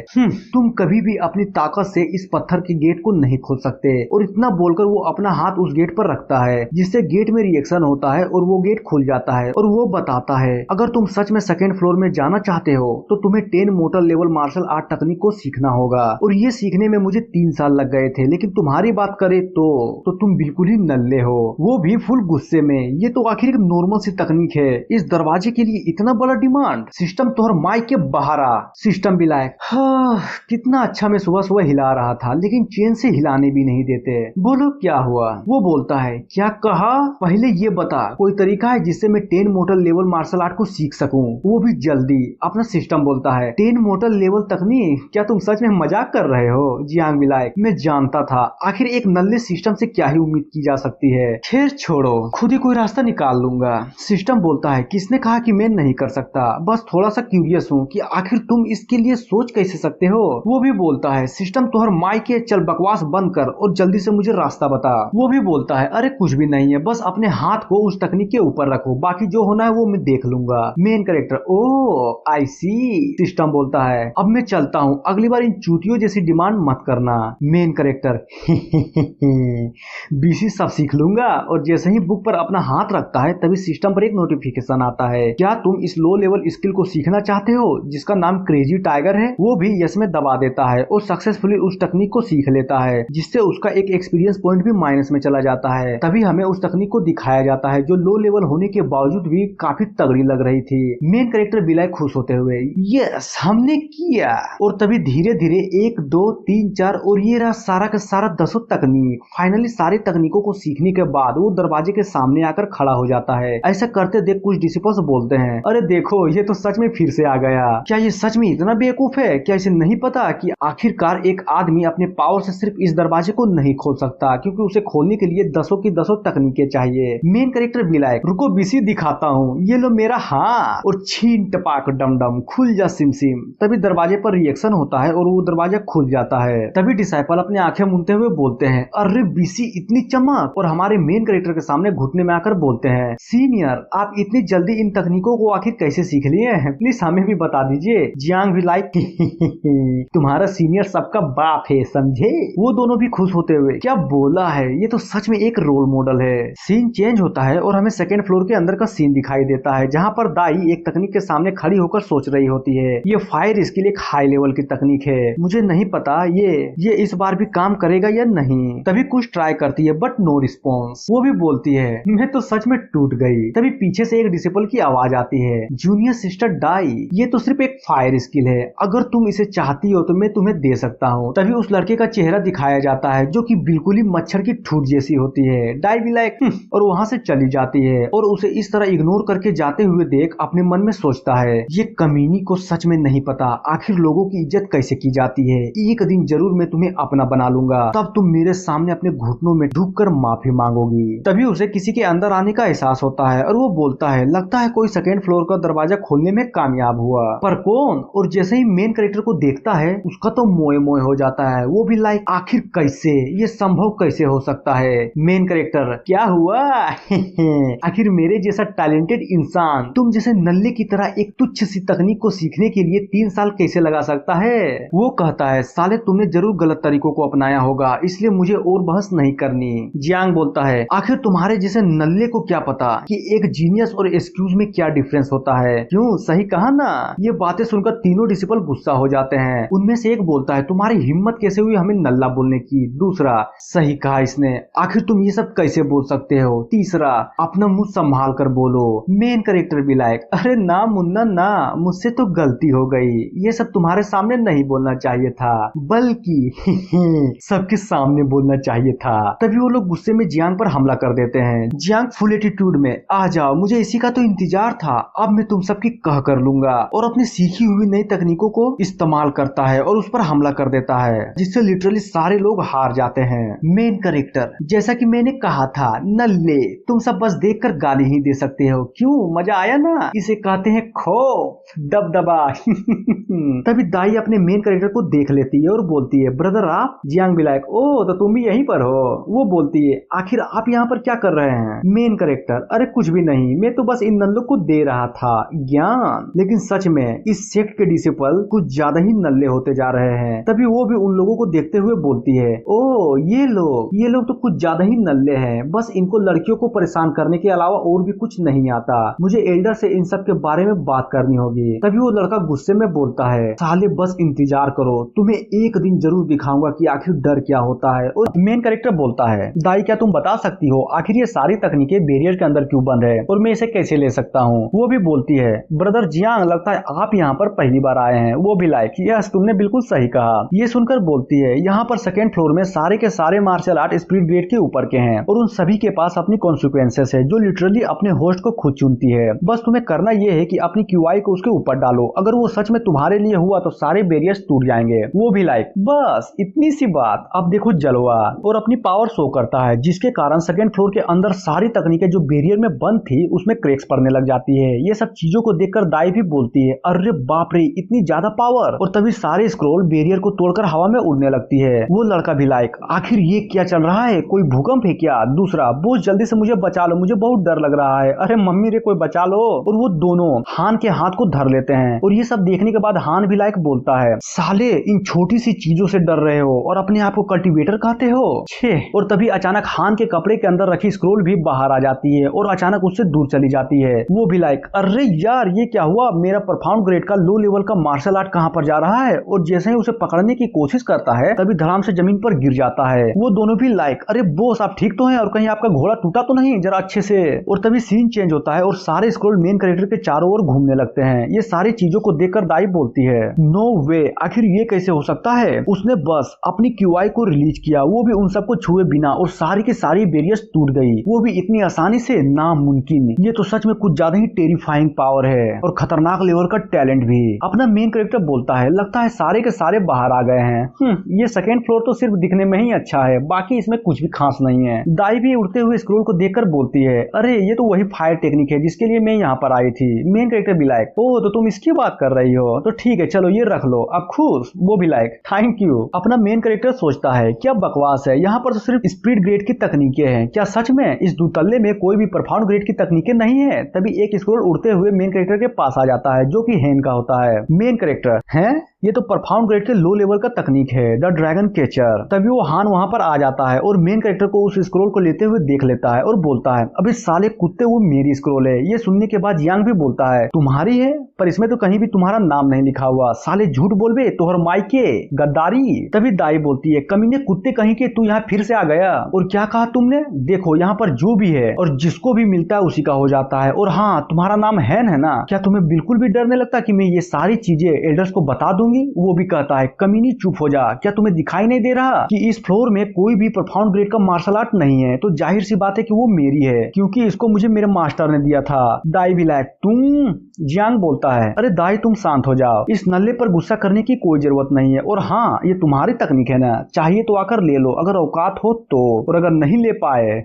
तुम कभी भी अपनी ताकत से इस पत्थर के गेट को नहीं खोल सकते। और इतना बोलकर वो अपना हाथ उस गेट पर रखता है, जिससे गेट में रिएक्शन होता है और वो गेट खुल जाता है। और वो बताता है, अगर तुम सच में सेकेंड फ्लोर में जाना चाहते हो तो तुम्हें 10 मोटर लेवल मार्शल आर्ट तकनीक को सीखना होगा। और ये सीखने में मुझे 3 साल लग गए थे, लेकिन तुम्हारी बात करे तो तुम बिल्कुल ही नल्ले हो। वो भी फुल गुस्से में, ये तो आखिर एक नॉर्मल सी तकनीक है, इस दरवाजे के लिए इतना बड़ा डिमांड? सिस्टम तोहर माइक के बाहर आ। सिस्टम भी लायक, कितना अच्छा मैं सुबह सुबह हिला रहा था, लेकिन चैन से हिलाने भी नहीं देते। बोलो क्या हुआ? वो बोलता है, क्या कहा? पहले ये बता, कोई तरीका है जिससे मैं 10 मोटर लेवल मार्शल आर्ट को सीख सकूं, वो भी जल्दी? अपना सिस्टम बोलता है, 10 मोटर लेवल तकनीक? क्या तुम सच में मजाक कर रहे हो? जियांग भी लायक, मैं जानता था, आखिर एक नल्ले सिस्टम से क्या ही उम्मीद की जा सकती है। खैर छोड़ो, खुद ही कोई रास्ता निकाल लूंगा। सिस्टम बोलता है, किसने कहा कि मैं नहीं कर सकता, बस थोड़ा सा क्यूरियस हूँ कि आखिर तुम इसके लिए सोच कैसे सकते हो। वो भी बोलता है, सिस्टम तोहर माइक के, चल बकवास बंद कर और जल्दी से मुझे रास्ता बता। वो भी बोलता है, अरे कुछ भी नहीं है, बस अपने हाथ को उस तकनीक के ऊपर रखो, बाकी जो होना है वो मैं देख लूंगा। मेन कैरेक्टर, ओ आई सी। सिस्टम बोलता है, अब मैं चलता हूँ, अगली बार इन चूतियों जैसी डिमांड मत करना। मेन कैरेक्टर, बीसी सब सीख लूंगा। और जैसे ही बुक पर अपना हाथ रखता है तभी सिस्टम पर एक नोटिफिकेशन आता है, क्या तुम इस लो लेवल स्किल को सीखना चाहते हो जिसका नाम क्रेजी टाइगर है? वो भी यस में दबा देता है और सक्सेसफुली उस तकनीक को सीख लेता है, जिससे उसका एक एक्सपीरियंस पॉइंट भी माइनस में चला जाता है। तभी हमें उस तकनीक को दिखाया जाता है जो लो लेवल होने के बावजूद भी काफी तगड़ी लग रही थी। मेन कैरेक्टर बिलाई खुश होते हुए, यस हमने किया। और तभी धीरे धीरे 1 2 3 4 और ये रहा सारा का सारा 10 तकनीक। फाइनली सारी तकनीकों को सीखने के बाद वो दरवाजे के सामने आकर खड़ा हो जाता है। ऐसा करते देख कुछ डिसिपल्स बोलते हैं, अरे देखो ये तो सच में फिर से आ गया। क्या ये सच में इतना बेवकूफ है? क्या इसे नहीं पता कि आखिरकार एक आदमी अपने पावर से सिर्फ इस दरवाजे को नहीं खोल सकता, क्योंकि उसे खोलने के लिए 10 की 10 तकनीकें चाहिए। मेन कैरेक्टर बिलायक, रुको बीसी दिखाता हूँ, ये लो मेरा हाथ। और छीन टपाक डम डम, खुल जा सिम सिम। तभी दरवाजे पर रिएक्शन होता है और वो दरवाजा खुल जाता है। तभी डिसाइपल अपने आंखें मूंदते हुए बोलते हैं, अरे बीसी इतनी चमक। और हमारे मेन कैरेक्टर के सामने घुटने में आकर बोलते हैं, सीन सीनियर, आप इतनी जल्दी इन तकनीकों को आखिर कैसे सीख लिए हैं? प्लीज हमें भी बता दीजिए। जियांग भी लाइक तुम्हारा सीनियर सबका बाप है, समझे? वो दोनों भी खुश होते हुए, क्या बोला है, ये तो सच में एक रोल मॉडल है। सीन चेंज होता है और हमें सेकंड फ्लोर के अंदर का सीन दिखाई देता है, जहाँ पर दाई एक तकनीक के सामने खड़ी होकर सोच रही होती है। ये फायर स्किल एक हाई लेवल की तकनीक है, मुझे नहीं पता ये इस बार भी काम करेगा या नहीं। तभी कुछ ट्राई करती है बट नो रिस्पॉन्स। वो भी बोलती है मैं तो सच में टूट गई। तभी पीछे से एक डिसिपल की आवाज आती है, जूनियर सिस्टर डाई, ये तो सिर्फ एक फायर स्किल है, अगर तुम इसे चाहती हो तो मैं तुम्हें दे सकता हूँ। तभी उस लड़के का चेहरा दिखाया जाता है जो कि बिल्कुल ही मच्छर की ठूट जैसी होती है। डाई भी लाइक और वहाँ से चली जाती है और उसे इस तरह इग्नोर करके जाते हुए देख अपने मन में सोचता है, ये कमीनी को सच में नहीं पता आखिर लोगों की इज्जत कैसे की जाती है। एक दिन जरूर मैं तुम्हें अपना बना लूंगा, तब तुम मेरे सामने अपने घुटनों में डूबकर माफी मांगोगी। तभी उसे किसी के अंदर आने का एहसास होता है और वो बोलता है, लगता है कोई सेकेंड फ्लोर का दरवाजा खोलने में कामयाब हुआ, पर कौन? और जैसे ही मेन कैरेक्टर को देखता है उसका तो मोए मोए हो जाता है। वो भी लाइक आखिर कैसे, ये संभव कैसे हो सकता है? मेन कैरेक्टर, क्या हुआ? आखिर मेरे जैसा टैलेंटेड इंसान तुम जैसे नल्ले की तरह एक तुच्छ सी तकनीक को सीखने के लिए 3 साल कैसे लगा सकता है? वो कहता है, साले तुमने जरूर गलत तरीकों को अपनाया होगा, इसलिए मुझे और बहस नहीं करनी। जियांग बोलता है, आखिर तुम्हारे जैसे नल्ले को क्या पता कि एक जीनियस और एक्सक्यूज में क्या डिफरेंस होता है? क्यों, सही कहा ना? ये बातें सुनकर तीनों डिसिपल गुस्सा हो जाते हैं। उनमें से एक बोलता है, तुम्हारी हिम्मत कैसे हुई हमें नल्ला बोलने की? दूसरा, सही कहा इसने, आखिर तुम ये सब कैसे बोल सकते हो? तीसरा, अपना मुंह संभाल कर बोलो। मेन कैरेक्टर भी लाइक, अरे ना मुन्ना ना, मुझसे तो गलती हो गई, ये सब तुम्हारे सामने नहीं बोलना चाहिए था, बल्कि सबके सामने बोलना चाहिए था। तभी वो लोग गुस्से में जियांग पर हमला कर देते हैं। जियांग फुल एटीट्यूड में, आ जाओ, मुझे इसी का तो इंतजार था, अब मैं तुम सबकी कह कर लूंगा, और अपनी सीखी हुई नई तकनीकों को इस्तेमाल करता है और उस पर हमला कर देता है, जिससे लिटरली सारे लोग हार जाते हैं। मेन कैरेक्टर, जैसा कि मैंने कहा था नल्ले, तुम सब बस देखकर गाली ही दे सकते हो, क्यों? मजा आया ना? इसे कहते हैं खौफ, दबदबा। तभी दाई अपने मेन कैरेक्टर को देख लेती है और बोलती है, ब्रदर आप? जियांग भी लाइक, ओ तो तुम भी यहीं पर हो। वो बोलती है, आखिर आप यहाँ पर क्या कर रहे हैं? मेन कैरेक्टर, अरे कुछ भी नहीं, मैं तो बस इन नल्लों को दे रहा था ज्ञान। लेकिन सच में इस सेक्ट के डिसिपल कुछ ज्यादा ही नल्ले होते जा रहे हैं। तभी वो भी उन लोगों को देखते हुए बोलती है, ओ ये लोग तो कुछ ज्यादा ही नल्ले हैं, बस इनको लड़कियों को परेशान करने के अलावा और भी कुछ नहीं आता, मुझे एल्डर से इन सब के बारे में बात करनी होगी। तभी वो लड़का गुस्से में बोलता है, साले बस इंतजार करो, तुम्हें एक दिन जरूर दिखाऊंगा कि आखिर डर क्या होता है। और मेन कैरेक्टर बोलता है, दाई क्या तुम बता सकती हो आखिर ये सारी तकनीकें बैरियर के अंदर क्यों बंद है और मैं इसे कैसे ले सकता हूँ? वो भी बोलती है, ब्रदर जियांग, लगता है आप यहाँ पर पहली बार आए हैं। वो भी लाइक, यस तुमने बिल्कुल सही कहा। ये सुनकर बोलती है, यहाँ पर सेकेंड फ्लोर में सारे के सारे मार्शल आर्ट स्पिरिट ग्रेड के ऊपर के हैं और उन सभी के पास अपनी कॉन्सिक्वेंसेस है, जो लिटरली अपने होस्ट को खुद चुनती है। बस तुम्हें करना यह है कि अपनी क्यूआई को उसके ऊपर डालो, अगर वो सच में तुम्हारे लिए हुआ तो सारे बैरियर्स टूट जाएंगे। वो भी लाइक, बस इतनी सी बात। अब देखो जलवा, और अपनी पावर शो करता है, जिसके कारण सेकेंड फ्लोर के अंदर सारी तकनीकें जो बैरियर में बंद थी उसमें क्रैक्स पड़ने लग जाती है। ये सब चीजों को देखकर दाई भी बोलती है, अरे बाप रे इतनी ज्यादा पावर। और तभी सारे स्क्रोल बैरियर को तोड़कर हवा में उड़ने लगती है। वो लड़का भी लाइक, आखिर ये क्या चल रहा है, कोई भूकंप है क्या? दूसरा, बोस जल्दी से मुझे बचा लो, मुझे बहुत डर लग रहा है, अरे मम्मी रे कोई बचा लो। और वो दोनों हान के हाथ को धर लेते हैं और ये सब देखने के बाद हान भी लाइक बोलता है, साले इन छोटी सी चीजों से डर रहे हो और अपने आप को कल्टीवेटर कहते हो, छे। और तभी अचानक हान के कपड़े के अंदर रखी स्क्रोल भी बाहर आ जाती है और अचानक उससे दूर चली जाती है। वो भी लाइक, अरे यार ये क्या हुआ, मेरा परफॉर्म ग्रेड का लो लेवल का मार्शल आर्ट कहाँ पर जा रहा है? और जैसे ही उसे पकड़ने की कोशिश करता है तभी धड़ाम से जमीन पर गिर जाता है। वो दोनों भी लाइक, अरे बॉस आप ठीक तो हैं और कहीं आपका घोड़ा टूटा तो नहीं, जरा अच्छे से। और तभी सीन चेंज होता है और सारे स्क्रोल मेन कैरेक्टर के चारों ओर घूमने लगते हैं। ये सारी चीजों को देखकर दाई बोलती है, नो वे, आखिर ये कैसे हो सकता है? उसने बस अपनी क्यूआई को रिलीज किया, वो भी उन सबको छुए बिना, और सारी की सारी बैरियर्स टूट गई, वो भी इतनी आसानी से, नामुमकिन। ये तो सच में कुछ ज्यादा ही टेरिफाइंग पावर है और खतरनाक लेवल का टैलेंट भी। अपना मेन कैरेक्टर बोलता है, लगता है सारे के सारे बाहर आ गए हैं। ये सेकेंड फ्लोर तो सिर्फ दिखने में ही अच्छा है, बाकी इसमें कुछ भी खास नहीं है। दाई भी उड़ते हुए स्क्रोल को देखकर बोलती है, अरे ये तो वही फायर टेक्निक है जिसके लिए मैं यहाँ पर आई थी। मेन कैरेक्टर भी लाइक, ओ तो तुम इसकी बात कर रही हो, तो ठीक है चलो ये रख लो, अब खुश। वो भी लाइक, थैंक यू। अपना मेन कैरेक्टर सोचता है, क्या बकवास है, यहाँ पर तो सिर्फ स्पीड ग्रेड की तकनीकें हैं, क्या सच में इस दूतल्ले में कोई भी परफॉर्म परफॉर्म ग्रेड की तकनीकें नहीं है। तभी एक स्क्रोल उड़ते हुए मेन कैरेक्टर के पास आ जाता है जो कि हेन का होता है। मेन कैरेक्टर है ये तो परफॉर्म ग्रेड के लो लेवल का तकनीक है, द ड्रैगन कैचर। तभी वो हान वहां पर आ जाता है और मेन कैरेक्टर को उस स्क्रोल को लेते हुए देख लेता है और बोलता है अबे साले कुत्ते वो मेरी स्क्रोल है। ये सुनने के बाद यांग भी बोलता है तुम्हारी है पर इसमें तो कहीं भी तुम्हारा नाम नहीं लिखा हुआ, साले झूठ बोल बे तोहर मायके गद्दारी। तभी दाई बोलती है कमीने कुत्ते कहीं के तू यहाँ फिर से आ गया और क्या कहा तुमने, देखो यहाँ पर जो भी है और जिसको भी मिलता है उसी का हो जाता है। और हाँ तुम्हारा नाम हैन है ना, क्या तुम्हें बिल्कुल भी डर नहीं लगता कि मैं ये सारी चीजें एल्डर्स को बता दूंगी। वो भी कहता है कमीनी चुप हो जा, क्या तुम्हें दिखाई नहीं दे रहा कि इस फ्लोर में कोई भी परफॉर्म ग्रेड का मार्शल आर्ट नहीं है, तो जाहिर सी बात है कि वो मेरी है क्योंकि इसको मुझे मेरे मास्टर ने दिया था। दाई भी लायक तुम, जियांग बोलता है अरे दाई तुम शांत हो जाओ, इस नल्ले पर गुस्सा करने की कोई जरूरत नहीं है। और हाँ ये तुम्हारी तकनीक है ना, चाहिए तो आकर ले लो अगर औकात हो तो, और अगर नहीं ले पाए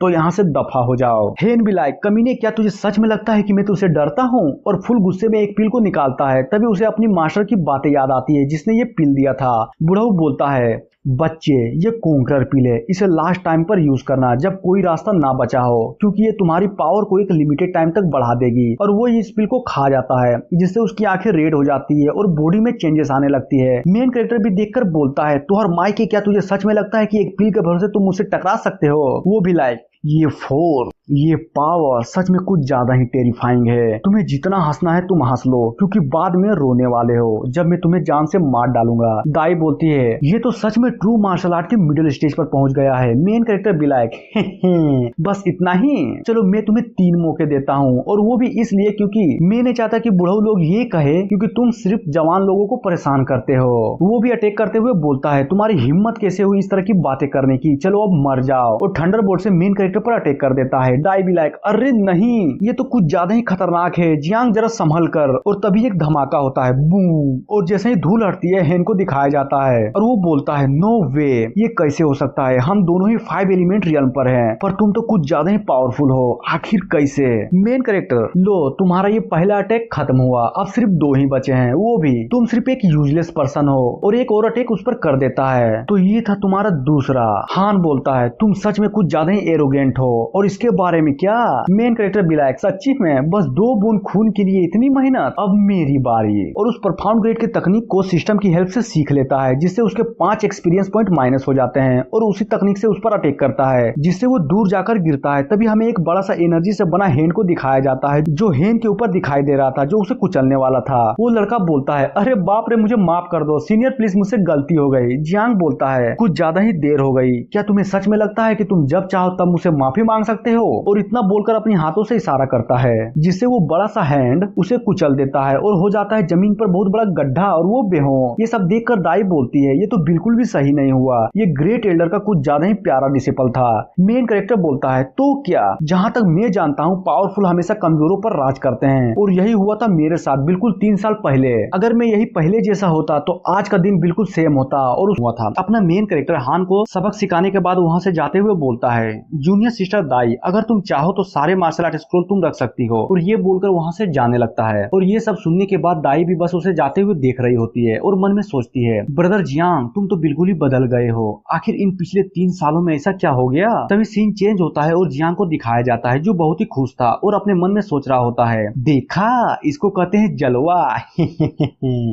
तो यहाँ से दफा हो जाओ। हेन भी लायक कमीने क्या तुझे सच में लगता है कि मैं तुझसे डरता हूँ, और फुल गुस्से में एक पिल को निकालता है। तभी उसे अपनी मास्टर की बातें याद आती है जिसने ये पिल दिया था। बुढ़ऊ बोलता है बच्चे ये कोंकरर पिल है, इसे लास्ट टाइम पर यूज करना जब कोई रास्ता ना बचा हो, क्योंकि ये तुम्हारी पावर को एक लिमिटेड टाइम तक बढ़ा देगी। और वो इस पिल को खा जाता है जिससे उसकी आंखें रेड हो जाती है और बॉडी में चेंजेस आने लगती है। मेन कैरेक्टर भी देखकर बोलता है तुहर माई के क्या तुझे सच में लगता है कि एक पिल के भरोसे तुम मुझसे टकरा सकते हो। वो भी लाइक ये फोर्स ये पावर सच में कुछ ज्यादा ही टेरिफाइंग है, तुम्हें जितना हंसना है तुम हंस लो क्योंकि बाद में रोने वाले हो जब मैं तुम्हें जान से मार डालूंगा। दाई बोलती है ये तो सच में ट्रू मार्शल आर्ट के मिडिल स्टेज पर पहुंच गया है। मेन कैरेक्टर बिलायक बस इतना ही, चलो मैं तुम्हें 3 मौके देता हूँ, और वो भी इसलिए क्योंकि मैं नहीं चाहता कि बुढ़ऊ लोग ये कहे क्योंकि तुम सिर्फ जवान लोगों को परेशान करते हो। वो भी अटैक करते हुए बोलता है तुम्हारी हिम्मत कैसे हुई इस तरह की बातें करने की, चलो अब मर जाओ। और थंडरबोल्ट से मेन कैरेक्टर पर अटैक कर देता है। दाई भी लाइक अरे नहीं ये तो कुछ ज्यादा ही खतरनाक है, जियांग जरा संभल कर। और तभी एक धमाका होता है बूम, और जैसे ही धूल हटती है हेन को दिखाया जाता है और वो बोलता है नो वे ये कैसे हो सकता है, हम दोनों ही 5 एलिमेंट रियल्म पर हैं पर तुम तो कुछ ज्यादा ही पावरफुल हो, आखिर कैसे। मेन कैरेक्टर लो तुम्हारा ये पहला अटैक खत्म हुआ, अब सिर्फ 2 ही बचे हैं, वो भी तुम सिर्फ एक यूजलेस पर्सन हो, और एक और अटैक उस पर कर देता है। तो ये था तुम्हारा दूसरा। हान बोलता है तुम सच में कुछ ज्यादा ही एरोगेंट हो, और इसके बारे में क्या। मेन कैरेक्टर बिलायक सच्ची में बस 2 बूंद खून के लिए इतनी मेहनत, अब मेरी बारी। और उस परफॉर्म ग्रेड की तकनीक को सिस्टम की हेल्प से सीख लेता है जिससे उसके 5 एक्सपीरियंस पॉइंट माइनस हो जाते हैं, और उसी तकनीक से उस पर अटैक करता है जिससे वो दूर जाकर गिरता है। तभी हमें एक बड़ा सा एनर्जी से बना हेन को दिखाया जाता है जो हेन के ऊपर दिखाई दे रहा था जो उसे कुचलने वाला था। वो लड़का बोलता है अरे बाप रे मुझे माफ कर दो सीनियर प्लीज, मुझसे गलती हो गई। जियांग बोलता है कुछ ज्यादा ही देर हो गई, क्या तुम्हें सच में लगता है कि तुम जब चाहो तब मुझसे माफी मांग सकते हो। और इतना बोलकर अपने हाथों से इशारा करता है जिससे वो बड़ा सा हैंड उसे कुचल देता है और हो जाता है जमीन पर बहुत बड़ा गड्ढा और वो बेहोश। ये सब देखकर दाई बोलती है ये तो बिल्कुल भी सही नहीं हुआ, ये ग्रेट एल्डर का कुछ ज्यादा ही प्यारा डिसिपल था। मेन कैरेक्टर बोलता है तो क्या, जहां तक मैं जानता हूँ पावरफुल हमेशा कमजोरों पर राज करते हैं, और यही हुआ था मेरे साथ बिल्कुल 3 साल पहले। अगर मैं यही पहले जैसा होता तो आज का दिन बिल्कुल सेम होता। और हुआ था अपना मेन कैरेक्टर हान को सबक सिखाने के बाद वहां से जाते हुए बोलता है जूनियर सिस्टर दाई अगर तुम चाहो तो सारे मार्शल आर्ट स्क्रोल तुम रख सकती हो, और ये बोलकर वहां से जाने लगता है। और ये सब सुनने के बाद दाई भी बस उसे जाते हुए देख रही होती है और मन में सोचती है ब्रदर जियांग तुम तो बिल्कुल ही बदल गए हो, आखिर इन पिछले 3 सालों में ऐसा क्या हो गया। तभी सीन चेंज होता है और जियांग को दिखाया जाता है जो बहुत ही खुश था और अपने मन में सोच रहा होता है देखा इसको कहते हैं जलवा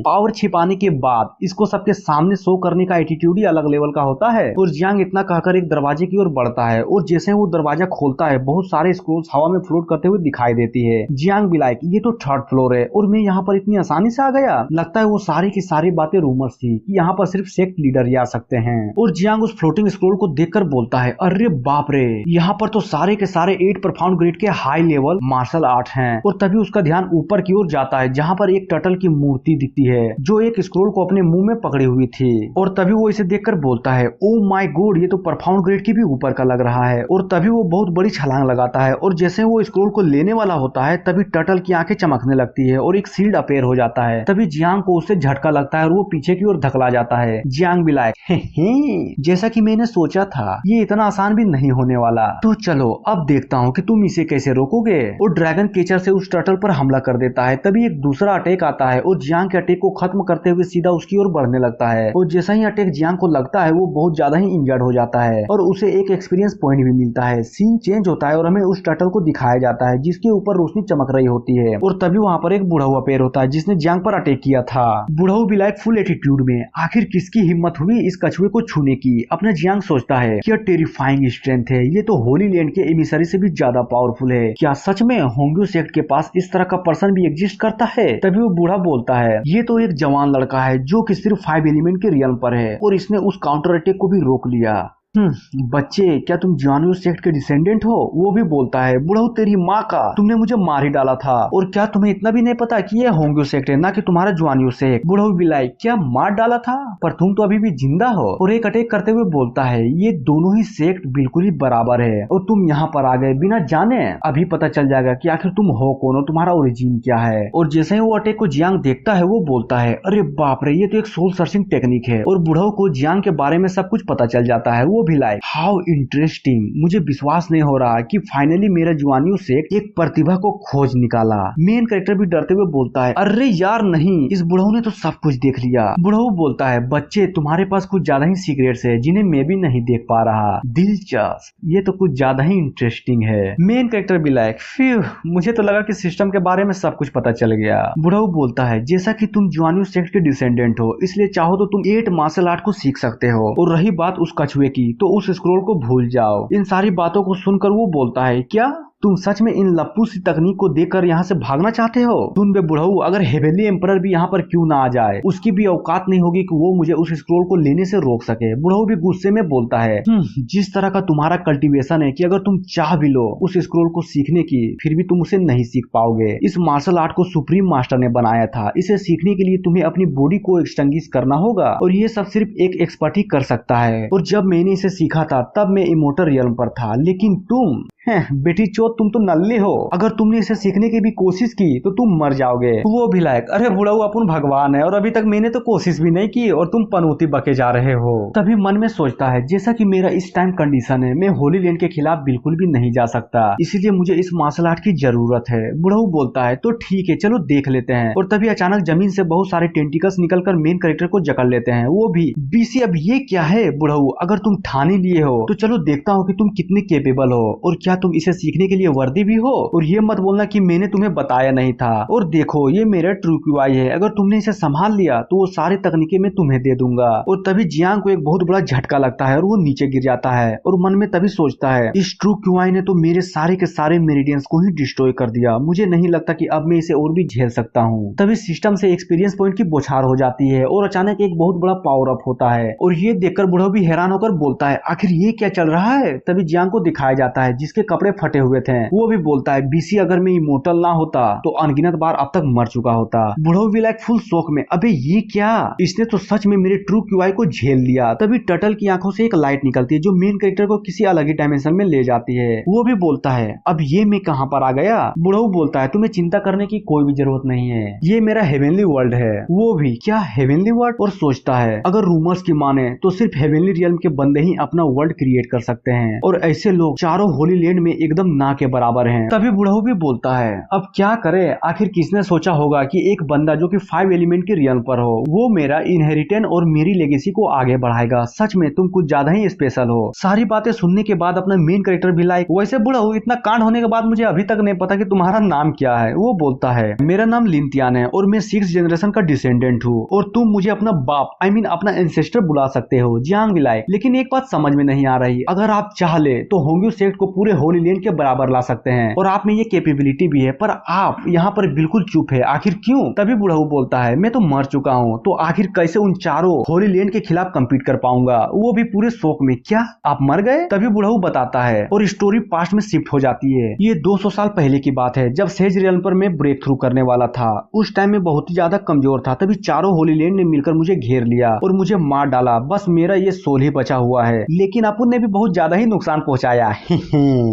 पावर छिपाने के बाद इसको सबके सामने शो करने का एटीट्यूड ही अलग लेवल का होता है। और जियांग इतना कहकर एक दरवाजे की ओर बढ़ता है और जैसे वो दरवाजा खोलता है बहुत सारे स्क्रोल्स हवा में फ्लोट करते हुए दिखाई देती है। जियांग भी लाइक ये तो 3rd फ्लोर है और मैं यहाँ पर इतनी आसानी से आ गया, लगता है वो सारी की सारी बातें रूमर्स थी कि यहाँ पर सिर्फ सेक्ट लीडर ही आ सकते हैं। और जियांग उस फ्लोटिंग स्क्रोल को देखकर बोलता है अरे बाप रे यहाँ पर तो सारे के सारे 8 परफॉर्म ग्रेड के हाई लेवल मार्शल आर्ट हैं। और तभी उसका ध्यान ऊपर की ओर जाता है जहाँ पर एक टर्टल की मूर्ति दिखती है जो एक स्क्रोल को अपने मुंह में पकड़ी हुई थी। और तभी वो इसे देखकर बोलता है ओ माय गॉड ये तो परफॉर्म ग्रेड की भी ऊपर का लग रहा है। और तभी वो बहुत बड़ी छलांग लगाता है और जैसे वो स्क्रोल को लेने वाला होता है तभी टर्टल की आंखें चमकने लगती है और एक शील्ड अपेयर हो जाता है। तभी जियांग को उससे झटका लगता है और वो पीछे की ओर धकला जाता है। जियांग भी लाइक जैसा कि मैंने सोचा था ये इतना आसान भी नहीं होने वाला, तो चलो अब देखता हूँ कि तुम इसे कैसे रोकोगे। और ड्रैगन केचर से उस टर्टल पर हमला कर देता है। तभी एक दूसरा अटैक आता है और जियांग के अटैक को खत्म करते हुए सीधा उसकी ओर बढ़ने लगता है। और जैसा ही अटैक जियांग को लगता है वो बहुत ज्यादा ही इंजर्ड हो जाता है और उसे एक एक्सपीरियंस पॉइंट भी मिलता है। सीन चेंज होता है और हमें उस टर्टल को दिखाया जाता है जिसके ऊपर रोशनी चमक रही होती है। और तभी वहाँ पर एक बूढ़ा हुआ पेड़ होता है जिसने जियांग पर अटैक किया था। बूढ़ा भी लाइक फुल एटीट्यूड में, आखिर किसकी हिम्मत हुई इस कछुए को छूने की। अपना जियांग सोचता है क्या टेरिफाइंग स्ट्रेंथ है, ये तो होली लैंड के एमिसरी से भी ज्यादा पावरफुल है। क्या सच में होंग्यू सेक्ट के पास इस तरह का पर्सन भी एग्जिस्ट करता है? तभी वो बूढ़ा बोलता है ये तो एक जवान लड़का है जो कि सिर्फ 5 एलिमेंट के रियल पर है और इसने उस काउंटर अटैक को भी रोक लिया। बच्चे क्या तुम जुआनियो सेक्ट के डिसेंडेंट हो? वो भी बोलता है बुढ़ऊ तेरी माँ का, तुमने मुझे मार ही डाला था और क्या तुम्हें इतना भी नहीं पता कि ये होंग्यू सेक्ट है ना कि तुम्हारा जुआनियो सेक्ट? बुढ़ऊ भी लाइक क्या मार डाला था, पर तुम तो अभी भी जिंदा हो। और एक अटैक करते हुए बोलता है ये दोनों ही सेक्ट बिल्कुल ही बराबर है और तुम यहाँ पर आ गए बिना जाने। अभी पता चल जाएगा कि आखिर तुम हो कौन और तुम्हारा ओरिजिन क्या है। और जैसे ही वो अटैक को जियांग देखता है वो बोलता है अरे बाप रे ये तो एक सोल सर्चिंग टेक्निक है। और बुढ़ऊ को जियांग के बारे में सब कुछ पता चल जाता है। वो भी लाइक हाउ इंटरेस्टिंग, मुझे विश्वास नहीं हो रहा कि फाइनली मेरा जुआनियो सेक्ट एक प्रतिभा को खोज निकाला। मेन कैरेक्टर भी डरते हुए बोलता है अरे यार नहीं, इस बुढ़ऊ ने तो सब कुछ देख लिया। बुढ़ऊ बोलता है बच्चे तुम्हारे पास कुछ ज्यादा ही सीक्रेट्स है जिन्हें मैं भी नहीं देख पा रहा। दिलचस्प, ये तो कुछ ज्यादा ही इंटरेस्टिंग है। मेन कैरेक्टर भी लाइक फ्यू, मुझे तो लगा कि सिस्टम के बारे में सब कुछ पता चल गया। बुढ़ऊ बोलता है जैसा कि तुम जुआनियो सेक्ट के डिसेंडेंट हो इसलिए चाहो तो तुम 8 मार्शल आर्ट को सीख सकते हो। और रही बात उस कछुए की तो उस स्क्रोल को भूल जाओ। इन सारी बातों को सुनकर वो बोलता है क्या तुम सच में इन लप्पू सी तकनीक को देखकर यहाँ से भागना चाहते हो? सुन बे बुढ़ऊ, अगर हेवेनली एम्परर भी यहाँ पर क्यों ना आ जाए, उसकी भी औकात नहीं होगी कि वो मुझे उस स्क्रोल को लेने से रोक सके। बुढ़ऊ भी गुस्से में बोलता है जिस तरह का तुम्हारा कल्टीवेशन है कि अगर तुम चाह भी लो उस स्क्रोल को सीखने की फिर भी तुम उसे नहीं सीख पाओगे। इस मार्शल आर्ट को सुप्रीम मास्टर ने बनाया था, इसे सीखने के लिए तुम्हें अपनी बॉडी को एक्सटिंग्विश करना होगा और ये सब सिर्फ एक एक्सपर्ट ही कर सकता है। और जब मैंने इसे सीखा था तब मैं इमोर्टल रियल्म पर था, लेकिन तुम बेटी चोत तुम तो नल्ले हो, अगर तुमने इसे सीखने की भी कोशिश की तो तुम मर जाओगे। वो भी लायक अरे बुढ़ऊ अपन भगवान है और अभी तक मैंने तो कोशिश भी नहीं की और तुम पनौती बके जा रहे हो। तभी मन में सोचता है जैसा कि मेरा इस टाइम कंडीशन है मैं होली लैंड के खिलाफ बिल्कुल भी नहीं जा सकता, इसलिए मुझे इस मार्शल आर्ट की जरूरत है। बुढ़ऊ बोलता है तो ठीक है चलो देख लेते हैं। और तभी अचानक जमीन से बहुत सारे टेंटिकल्स निकलकर मेन कैरेक्टर को जकड़ लेते हैं। वो भी बीसी अब ये क्या है बुढ़ऊ, अगर तुम ठाने लिए हो तो चलो देखता हूँ कि तुम कितने केपेबल हो और क्या तुम इसे सीखने के लिए वर्दी भी हो। और ये मत बोलना कि मैंने तुम्हें बताया नहीं था। और देखो ये मेरा ट्रू क्यूआई है, अगर तुमने इसे संभाल लिया तो वो सारी तकनीकें मैं तुम्हें दे दूंगा। और तभी जियांग को एक बहुत बड़ा झटका लगता है और वो नीचे गिर जाता है और मन में तभी सोचता है इस ट्रू क्यूआई ने तो मेरे सारे के सारे मेरिडियंस को ही डिस्ट्रॉय कर दिया, मुझे नहीं लगता कि अब मैं इसे और भी झेल सकता हूँ। तभी सिस्टम से एक्सपीरियंस पॉइंट की बौछार हो जाती है और अचानक एक बहुत बड़ा पावर अप होता है। और ये देखकर बुढ़ा भी हैरान होकर बोलता है आखिर ये क्या चल रहा है। तभी जियांग को दिखाया जाता है जिसके कपड़े फटे हुए थे। वो भी बोलता है बीसी अगर मैं इमोर्टल ना होता तो अनगिनत बार अब तक मर चुका होता। बुढ़ऊ भी लाइक फुल शौक में अबे ये क्या, इसने तो सच में मेरे ट्रू क्यूआई को झेल लिया। तभी टर्टल की आंखों से एक लाइट निकलती है जो मेन कैरेक्टर को किसी अलग ही डायमेंशन में ले जाती है। वो भी बोलता है अब ये मैं कहाँ पर आ गया। बुढ़ऊ बोलता है तुम्हें चिंता करने की कोई भी जरूरत नहीं है, ये मेरा हेवेनली वर्ल्ड है। वो भी क्या हेवेनली वर्ल्ड, और सोचता है अगर रूमर्स की माने तो सिर्फ हेवेनली रियल्म के बंदे ही अपना वर्ल्ड क्रिएट कर सकते हैं और ऐसे लोग चारों होली लैंड में एकदम ना के बराबर हैं। तभी बुढ़ऊ भी बोलता है अब क्या करे, आखिर किसने सोचा होगा कि एक बंदा जो कि 5 एलिमेंट के रियल पर हो वो मेरा इनहेरिटेंस और मेरी लेगेसी को आगे बढ़ाएगा। सच में तुम कुछ ज्यादा ही स्पेशल हो। सारी बातें सुनने के बाद अपना मेन कैरेक्टर भी लाइक वैसे बुढ़ऊ इतना कांड होने के बाद मुझे अभी तक नहीं पता कि तुम्हारा नाम क्या है। वो बोलता है मेरा नाम लिंतियान है और मैं 6th जनरेशन का डिसेंडेंट हूँ और तुम मुझे अपना बाप अपना एंसेस्टर बुला सकते हो। जियांग भी लाइक लेकिन एक बात समझ में नहीं आ रही, अगर आप चाह ले तो होंग्यू सेक्ट को पूरे होली लैंड के बराबर ला सकते हैं और आप में ये कैपेबिलिटी भी है, पर आप यहाँ पर बिल्कुल चुप है, आखिर क्यों। तभी बुढ़ऊ बोलता है मैं तो मर चुका हूँ तो आखिर कैसे उन चारों होली लैंड के खिलाफ कम्पीट कर पाऊंगा। वो भी पूरे शौक में क्या आप मर गए। तभी बुढ़ऊ बताता है और स्टोरी पास्ट में शिफ्ट हो जाती है। ये 200 साल पहले की बात है जब सेज रियल्म पर मैं ब्रेक थ्रू करने वाला था। उस टाइम में बहुत ही ज्यादा कमजोर था, तभी चारों होली लैंड ने मिलकर मुझे घेर लिया और मुझे मार डाला। बस मेरा ये सोल ही बचा हुआ है, लेकिन अपन ने भी बहुत ज्यादा ही नुकसान पहुंचाया।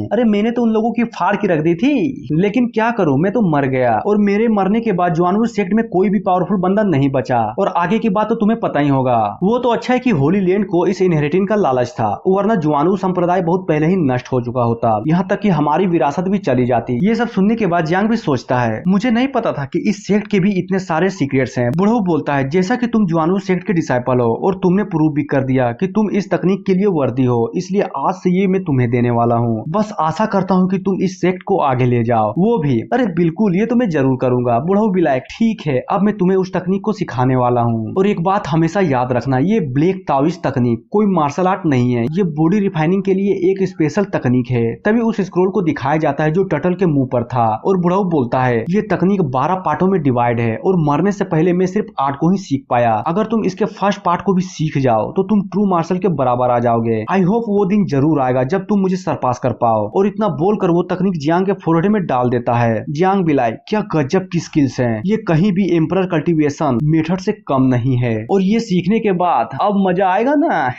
अरे मैंने तो उन लोगों लोगों की फाड़ के रख दी थी, लेकिन क्या करूं, मैं तो मर गया और मेरे मरने के बाद जुआनवू सेक्ट में कोई भी पावरफुल बंदा नहीं बचा। और आगे की बात तो तुम्हें पता ही होगा। वो तो अच्छा है कि होली लैंड को इस इनहेरिटेंस का लालच था, वरना जुआनवू संप्रदाय बहुत पहले ही नष्ट हो चुका होता, यहाँ तक कि हमारी विरासत भी चली जाती। ये सब सुनने के बाद जियांग भी सोचता है, मुझे नहीं पता था कि इस सेक्ट के भी इतने सारे सीक्रेट्स हैं। बुढ़ऊ बोलता है, जैसा कि तुम जुआनवू सेक्ट के डिसाइपल हो और तुमने प्रूव भी कर दिया कि तुम इस तकनीक के लिए वर्दी हो, इसलिए आज से ये मैं तुम्हें देने वाला हूँ। बस आशा करता हूँ कि तुम इस सेक्ट को आगे ले जाओ। वो भी, अरे बिल्कुल, ये तो मैं जरूर करूंगा। बुढ़ऊ भी लाइक, ठीक है, अब मैं तुम्हें उस तकनीक को सिखाने वाला हूँ। और एक बात हमेशा याद रखना, ये ब्लैक ताओइस्ट तकनीक कोई मार्शल आर्ट नहीं है, ये बॉडी रिफाइनिंग के लिए एक स्पेशल तकनीक है। तभी उस स्क्रोल को दिखाया जाता है जो टर्टल के मुंह पर था, और बुढ़ऊ बोलता है, ये तकनीक 12 पार्टों में डिवाइड है और मरने से पहले मैं सिर्फ 8 को ही सीख पाया। अगर तुम इसके फर्स्ट पार्ट को भी सीख जाओ तो तुम ट्रू मार्शल के बराबर आ जाओगे। आई होप वो दिन जरूर आएगा जब तुम मुझे सरपास कर पाओ। और इतना बोलकर वो तकनीक जियांग के फोरहेड में डाल देता है। जियांग भी लाइक, क्या गजब की स्किल्स हैं, ये कहीं भी एम्परर कल्टीवेशन मेथड से कम नहीं है। और ये सीखने के बाद अब मजा आएगा ना।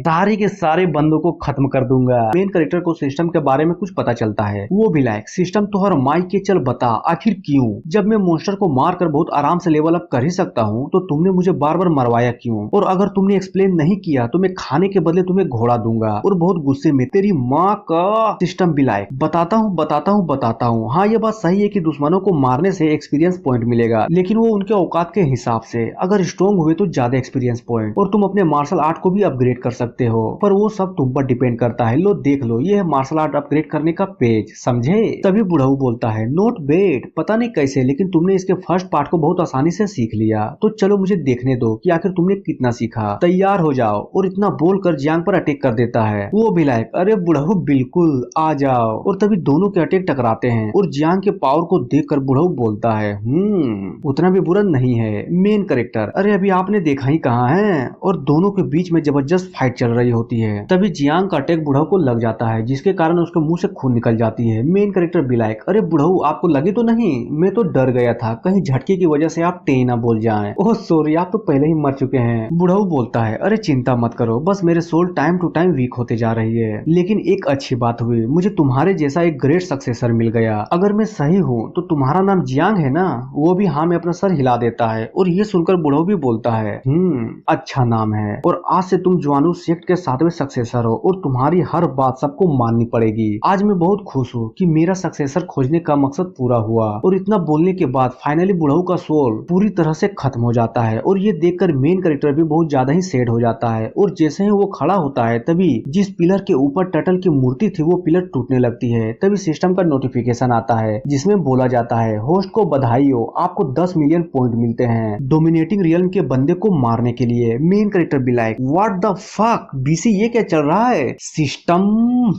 सारे के सारे बंदों को खत्म कर दूंगा। मेन कैरेक्टर को सिस्टम के बारे में कुछ पता चलता है। वो भी लाइक, सिस्टम तो हर माइक के, चल बता आखिर क्यों? जब मैं मॉन्स्टर को मारकर बहुत आराम से लेवल अप कर ही सकता हूँ तो तुमने मुझे बार बार मरवाया क्यों? और अगर तुमने एक्सप्लेन नहीं किया तो मैं खाने के बदले तुम्हें घोड़ा दूंगा। और बहुत गुस्से में, तेरी माँ का। सिस्टम भी लाइक, बताता हूँ। हाँ, ये बात सही है कि दुश्मनों को मारने से एक्सपीरियंस पॉइंट मिलेगा, लेकिन वो उनके औकात के हिसाब से। अगर स्ट्रॉन्ग हुए तो ज्यादा एक्सपीरियंस पॉइंट, और तुम अपने मार्शल आर्ट को भी अपग्रेड कर सकते हो, पर वो सब तुम पर डिपेंड करता है। लो देख लो, ये है मार्शल आर्ट अपग्रेड करने का पेज, समझे? तभी बुढ़ऊ बोलता है, नोट बैड, पता नहीं कैसे, लेकिन तुमने इसके फर्स्ट पार्ट को बहुत आसानी से सीख लिया, तो चलो मुझे देखने दो कि आखिर तुमने कितना सीखा। तैयार हो जाओ। और इतना बोलकर जियांग पर अटैक कर देता है। वो भी लाइक, अरे बुढ़ऊ बिल्कुल आ जाओ। और तभी दोनों के अटैक टकराते हैं और जियांग के पावर को देखकर बुढ़ऊ बोलता है, उतना भी बुरा नहीं है मेन कैरेक्टर, अरे अभी आपने देखा ही कहाँ है। और दोनों के बीच में जबरदस्त फाइट चल रही होती है। तभी जियांग का अटैक बुढ़ऊ को लग जाता है, जिसके कारण उसके मुंह से खून निकल जाती है। मेन कैरेक्टर भी लाइक, अरे बुढ़ऊ आपको लगे तो नहीं? मैं तो डर गया था कहीं झटके की वजह से आप टे ना बोल जाएं। ओह सॉरी, आप तो पहले ही मर चुके हैं। बुढ़ऊ बोलता है, अरे चिंता मत करो, बस मेरे soul time to time weak होते जा रही है, लेकिन एक अच्छी बात हुई, मुझे तुम्हारे जैसा एक ग्रेट सक्सेसर मिल गया। अगर मैं सही हूँ तो तुम्हारा नाम जियांग है ना? वो भी हाँ में अपना सर हिला देता है। और ये सुनकर बुढ़ऊ भी बोलता है, अच्छा नाम है, और आज से तुम जुआनवू सेक्ट के 7वें सक्सेसर हो और तुम्हारी हर बात सबको माननी पड़ेगी। आज मैं बहुत खुश हूँ कि मेरा सक्सेसर खोजने का मकसद पूरा हुआ। और इतना बोलने के बाद फाइनली बुढ़ऊ का सोल पूरी तरह से खत्म हो जाता है। और ये देखकर मेन कैरेक्टर भी बहुत ज्यादा ही सैड हो जाता है। और जैसे ही वो खड़ा होता है तभी जिस पिलर के ऊपर टर्टल की मूर्ति थी वो पिलर टूटने लगती है। तभी सिस्टम का नोटिफिकेशन आता है जिसमें बोला जाता है, होस्ट को बधाई हो, आपको 10 मिलियन पॉइंट मिलते हैं डोमिनेटिंग रियल्म के बंदे को मारने के लिए। मेन कैरेक्टर भी like, what the fuck BC, ये क्या चल रहा है? सिस्टम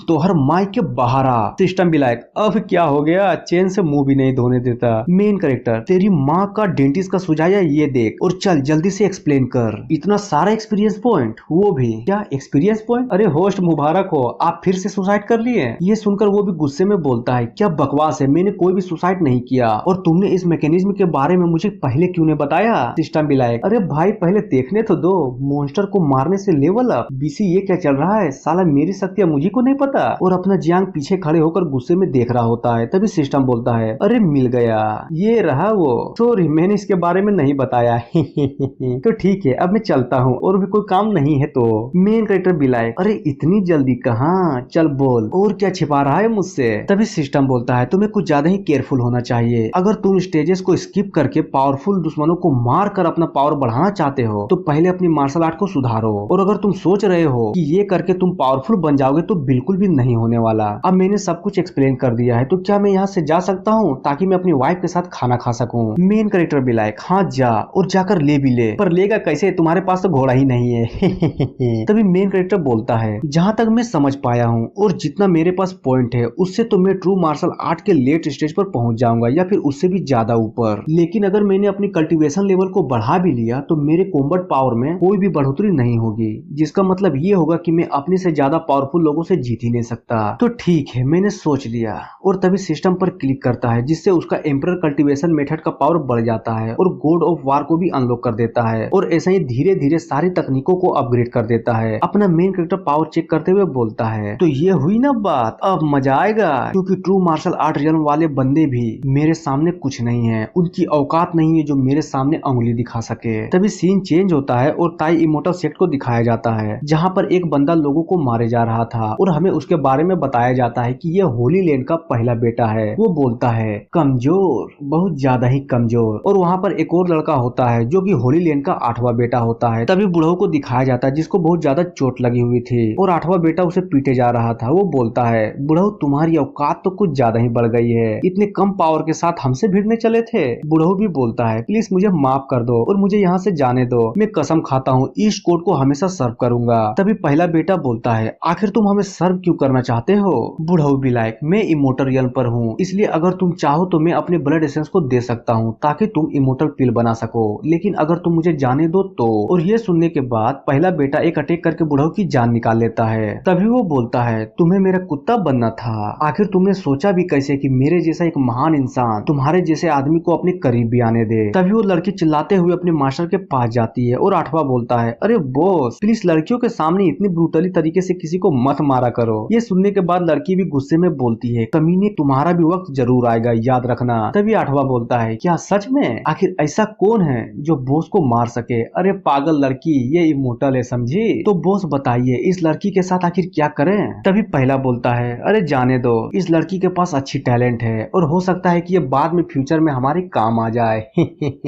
तो हर माइक के बाहर आ। सिस्टम भी लाइक, अब क्या हो गया? चैन से मुंह भी नहीं धोने देता। मेन कैरेक्टर, तेरी माँ का डेंटिस्ट का सुझाया ये देख, और चल जल्दी से एक्सप्लेन कर। इतना सारा एक्सपीरियंस पॉइंट, वो भी क्या एक्सपीरियंस पॉइंट? अरे होस्ट मुबारक हो, आप फिर से सुसाइड कर लिए। ये सुनकर वो भी गुस्से में बोलता है, क्या बकवास है, मैंने कोई भी सुसाइड नहीं किया, और तुमने इस मैकेनिज्म के बारे में मुझे पहले क्यों नहीं बताया? सिस्टम भी लाइक, अरे भाई पहले देखने तो दो, मॉन्स्टर को मारने से लेवल अप। बीसी ये क्या चल रहा है? साला मेरी शक्तियां मुझे को नहीं पता। और अपना जियांग पीछे खड़े होकर गुस्से में देख रहा होता है। तभी सिस्टम बोलता है, अरे मिल गया, ये रहा वो। सॉरी मैंने इसके बारे में नहीं बताया। तो ठीक है, अब मैं चलता हूँ, और भी कोई काम नहीं है तो। मेन कैरेक्टर भी लाइक, अरे इतनी जल्दी कहाँ, चल बोल, और क्या छिपा रहा है मुझसे? तभी सिस्टम बोलता है, तुम्हें कुछ ज्यादा ही केयरफुल होना चाहिए। अगर तुम स्टेजेस को स्किप करके पावरफुल दुश्मनों को मार कर अपना पावर बढ़ाना चाहते हो तो पहले अपनी मार्शल आर्ट को सुधारो। और अगर तुम सोच रहे हो कि ये करके तुम पावरफुल बन जाओगे तो बिल्कुल भी नहीं होने वाला। अब मैंने सब कुछ एक्सप्लेन कर दिया है, तो क्या मैं यहाँ से जा सकता हूँ ताकि मैं अपनी वाइफ के साथ खाना खा सकूँ? मेन कैरेक्टर भी लाइक, हाँ जा, और जाकर ले भी ले, पर लेगा कैसे? तुम्हारे पास तो घोड़ा ही नहीं है। तभी मेन कैरेक्टर बोलता है, जहाँ तक मैं समझ पाया हूँ और जितना मेरे पास पॉइंट है उससे तो मैं ट्रू मार्शल आर्ट के लेट स्टेज पर पहुंच जाऊंगा या फिर उससे भी ज्यादा ऊपर। लेकिन अगर मैंने अपनी कल्टीवेशन लेवल को बढ़ा भी लिया तो मेरे कॉम्बैट पावर में कोई भी बढ़ोतरी नहीं होगी, जिसका मतलब ये होगा कि मैं अपने से ज्यादा पावरफुल लोगों से जीत ही नहीं सकता। तो ठीक है, मैंने सोच लिया। और तभी सिस्टम पर क्लिक करता है जिससे उसका एम्परर कल्टीवेशन मेथड का पावर बढ़ जाता है और गॉड ऑफ वार को भी अनलॉक कर देता है। और ऐसा ही धीरे धीरे सारी तकनीकों को अपग्रेड कर देता है। अपना मेन कैरेक्टर पावर चेक करते हुए बोलता है, तो ये हुई ना बात, अब मजा आएगा, क्योंकि ट्रू मार्शल आर्ट रियल्म वाले बंदे भी मेरे सामने कुछ नहीं है, उनकी औकात नहीं है जो मेरे सामने उंगली दिखा सके। तभी सीन चेंज होता है और ताई इमोर्टल सेक्ट को दिखाया जाता है, जहाँ पर एक बंदा लोगों को मारे जा रहा था और हमें उसके बारे में बताया जाता है कि यह होली लैंड का पहला बेटा है। वो बोलता है कमजोर, बहुत ज्यादा ही कमजोर। और वहाँ पर एक और लड़का होता है जो कि होली लैंड का 8वां बेटा होता है। तभी बुढ़ऊ को दिखाया जाता है जिसको बहुत ज्यादा चोट लगी हुई थी और 8वां बेटा उसे पीटे जा रहा था। वो बोलता है बुढ़ऊ तुम्हारी औकात तो कुछ ज्यादा ही बढ़ गई है, इतने कम पावर के साथ हमसे भिड़ने चले थे। बुढ़ऊ भी बोलता है प्लीज मुझे माफ कर दो और मुझे यहाँ से जाने दो, मैं कसम खाता हूँ ईस्ट कोड को हमेशा सर्व करूंगा। तभी पहला बेटा बोलता है आखिर तुम हमें सर्व क्यों करना चाहते हो? बुढ़ऊ भी लाइक मैं इमोर्टल रियल्म पर हूँ, इसलिए अगर तुम चाहो तो मैं अपने ब्लड एसेंस को दे सकता हूँ ताकि तुम इमोर्टल पिल बना सको, लेकिन अगर तुम मुझे जाने दो तो। और ये सुनने के बाद पहला बेटा एक अटैक करके बुढ़ऊ की जान निकाल लेता है। तभी वो बोलता है तुम्हें मेरा कुत्ता बनना था, आखिर तुमने सोचा भी कैसे कि मेरे जैसा एक महान इंसान तुम्हारे जैसे आदमी को अपने करीब भी आने दे। तभी वो लड़की चिल्लाते हुए अपने मास्टर के पास जाती है और 8वां बोलता है अरे बॉस प्लीज लड़कियों के सामने इतनी ब्रूटली तरीके से किसी को मत मारा करो। ये सुनने के बाद लड़की भी गुस्से में बोलती है कमीने तुम्हारा भी वक्त जरूर आएगा, याद रखना। तभी 8वां बोलता है क्या सच में? आखिर ऐसा कौन है जो बॉस को मार सके? अरे पागल लड़की, ये इमोर्टल है समझी, तो बॉस बताइए इस लड़की के साथ आखिर क्या करें? तभी पहला बोलता है अरे जाने दो, इस लड़की के पास अच्छी टैलेंट है और हो सकता है कि ये बाद में फ्यूचर में हमारे काम आ जाए।